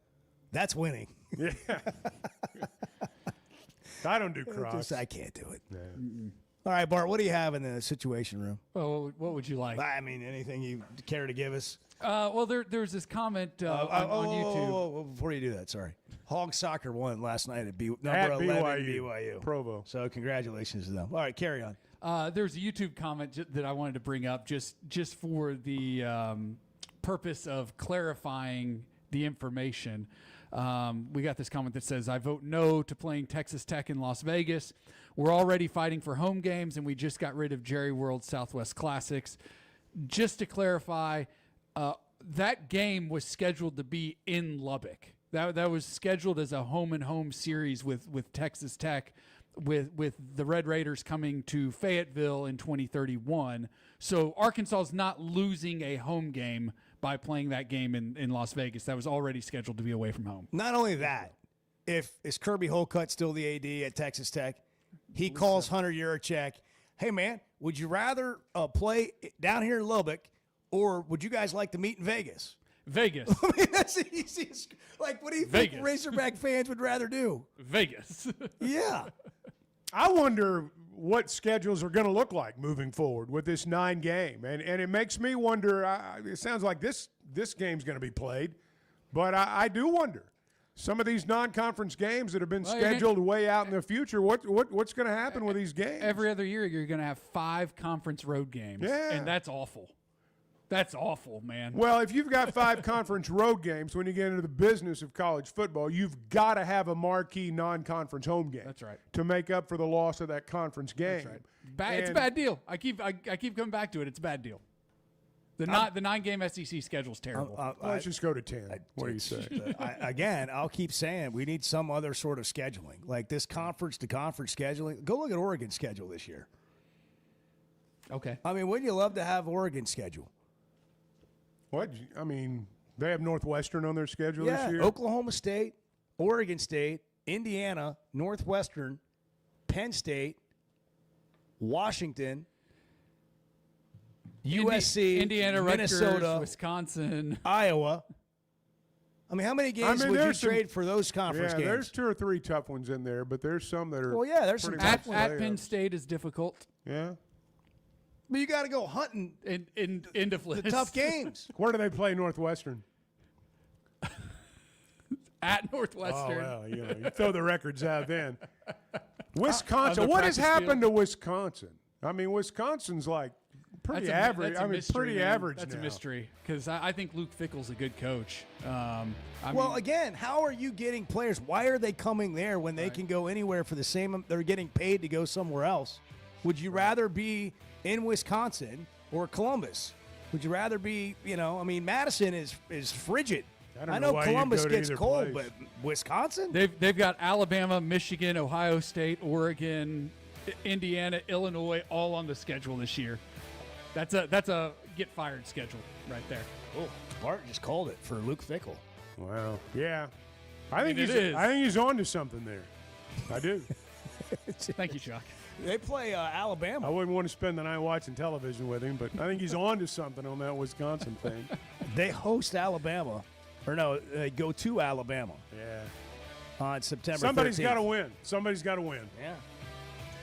That's winning.
Yeah. I don't do Crocs.
I can't do it. All right, Bart, what do you have in the Situation Room?
Well, what would you like?
I mean, anything you care to give us?
Well, there's this comment on YouTube.
Oh, before you do that, sorry. Hog Soccer won last night at number
At
11
BYU.
BYU.
Provo.
So congratulations to them. All right, carry on.
There's a YouTube comment that I wanted to bring up just for the purpose of clarifying the information. We got this comment that says, I vote no to playing Texas Tech in Las Vegas. We're already fighting for home games, and we just got rid of Jerry World Southwest Classics. Just to clarify, that game was scheduled to be in Lubbock. That was scheduled as a home-and-home series with Texas Tech, with the Red Raiders coming to Fayetteville in 2031. So Arkansas is not losing a home game by playing that game in Las Vegas. That was already scheduled to be away from home.
Not only that, is Kirby Holcutt still the AD at Texas Tech? He calls Hunter Yurachek, hey, man, would you rather play down here in Lubbock, or would you guys like to meet in Vegas?
Vegas.
I mean, that's the easiest. Like, what do you think
Vegas.
Razorback fans would rather do?
Vegas.
Yeah.
I wonder what schedules are going to look like moving forward with this 9 game. And it makes me wonder, it sounds like this game's going to be played, but I do wonder. Some of these non-conference games that have been scheduled way out in the future, what's going to happen with these games?
Every other year, you're going to have 5 conference road games.
Yeah.
And that's awful. That's awful, man.
Well, if you've got 5 conference road games, when you get into the business of college football, you've got to have a marquee non-conference home game.
That's right.
To make up for the loss of that conference game.
That's right. It's a bad deal. I keep coming back to it. It's a bad deal. The 9-game SEC schedule is terrible.
Let's just go to 10. What do you say?
Again, I'll keep saying we need some other sort of scheduling, like this conference-to-conference scheduling. Go look at Oregon's schedule this year.
Okay.
I mean, wouldn't you love to have Oregon's schedule?
What? I mean, they have Northwestern on their schedule
Yeah,
this year?
Oklahoma State, Oregon State, Indiana, Northwestern, Penn State, Washington, USC,
Indiana,
Minnesota,
Rutgers, Wisconsin,
Iowa. I mean, how many games would you trade for those conference games?
There's 2 or 3 tough ones in there, but there's some that are.
Well, yeah, there's some
pretty
tough
much
at
layups.
Penn State is difficult.
Yeah.
But you got to go hunting
into
the tough games.
Where do they play Northwestern?
At Northwestern.
Oh, well, you throw the records out then. Wisconsin.
On the
What has
practice
happened
field.
to Wisconsin? I mean, Wisconsin's like pretty
That's
average.
That's a mystery,
pretty
man.
average
That's
now.
a mystery because I think Luke Fickell's a good coach.
Again, how are you getting players? Why are they coming there when they can go anywhere for the same? They're getting paid to go somewhere else. Would you rather be in Wisconsin or Columbus? Would you rather be, Madison is frigid.
I
know
why you'd
Columbus
go to
gets
either
cold,
place.
but Wisconsin?
They've got Alabama, Michigan, Ohio State, Oregon, Indiana, Illinois all on the schedule this year. That's a get fired schedule right there.
Oh, Bart just called it for Luke Fickell.
Wow. Yeah. I think
it is.
he's on to something there. I do.
Thank you, Chuck.
They play Alabama.
I wouldn't want to spend the night watching television with him, but I think he's on to something on that Wisconsin thing.
They host Alabama. Or no, they go to Alabama.
Yeah.
On September 13th.
Somebody's got to win. Somebody's got to win.
Yeah.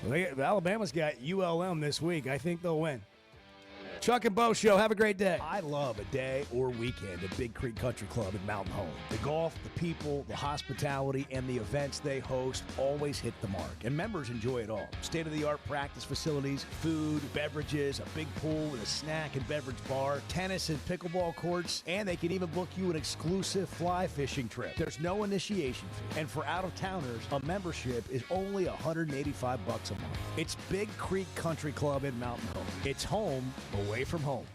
Well, Alabama's got ULM this week. I think they'll win. Chuck and Bo Show. Have a great day. I love a day or weekend at Big Creek Country Club in Mountain Home. The golf, the people, the hospitality, and the events they host always hit the mark. And members enjoy it all. State-of-the-art practice facilities, food, beverages, a big pool with a snack and beverage bar, tennis and pickleball courts, and they can even book you an exclusive fly fishing trip. There's no initiation fee. And for out-of-towners, a membership is only $185 a month. It's Big Creek Country Club in Mountain Home. It's home away from home.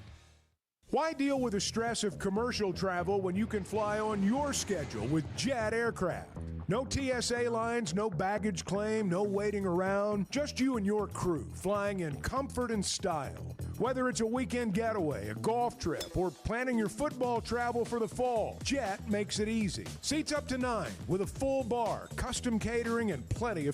Why deal with the stress of commercial travel when you can fly on your schedule with Jet Aircraft? No TSA lines, no baggage claim, no waiting around. Just you and your crew flying in comfort and style. Whether it's a weekend getaway, a golf trip, or planning your football travel for the fall, Jet makes it easy. Seats up to 9 with a full bar, custom catering, and plenty of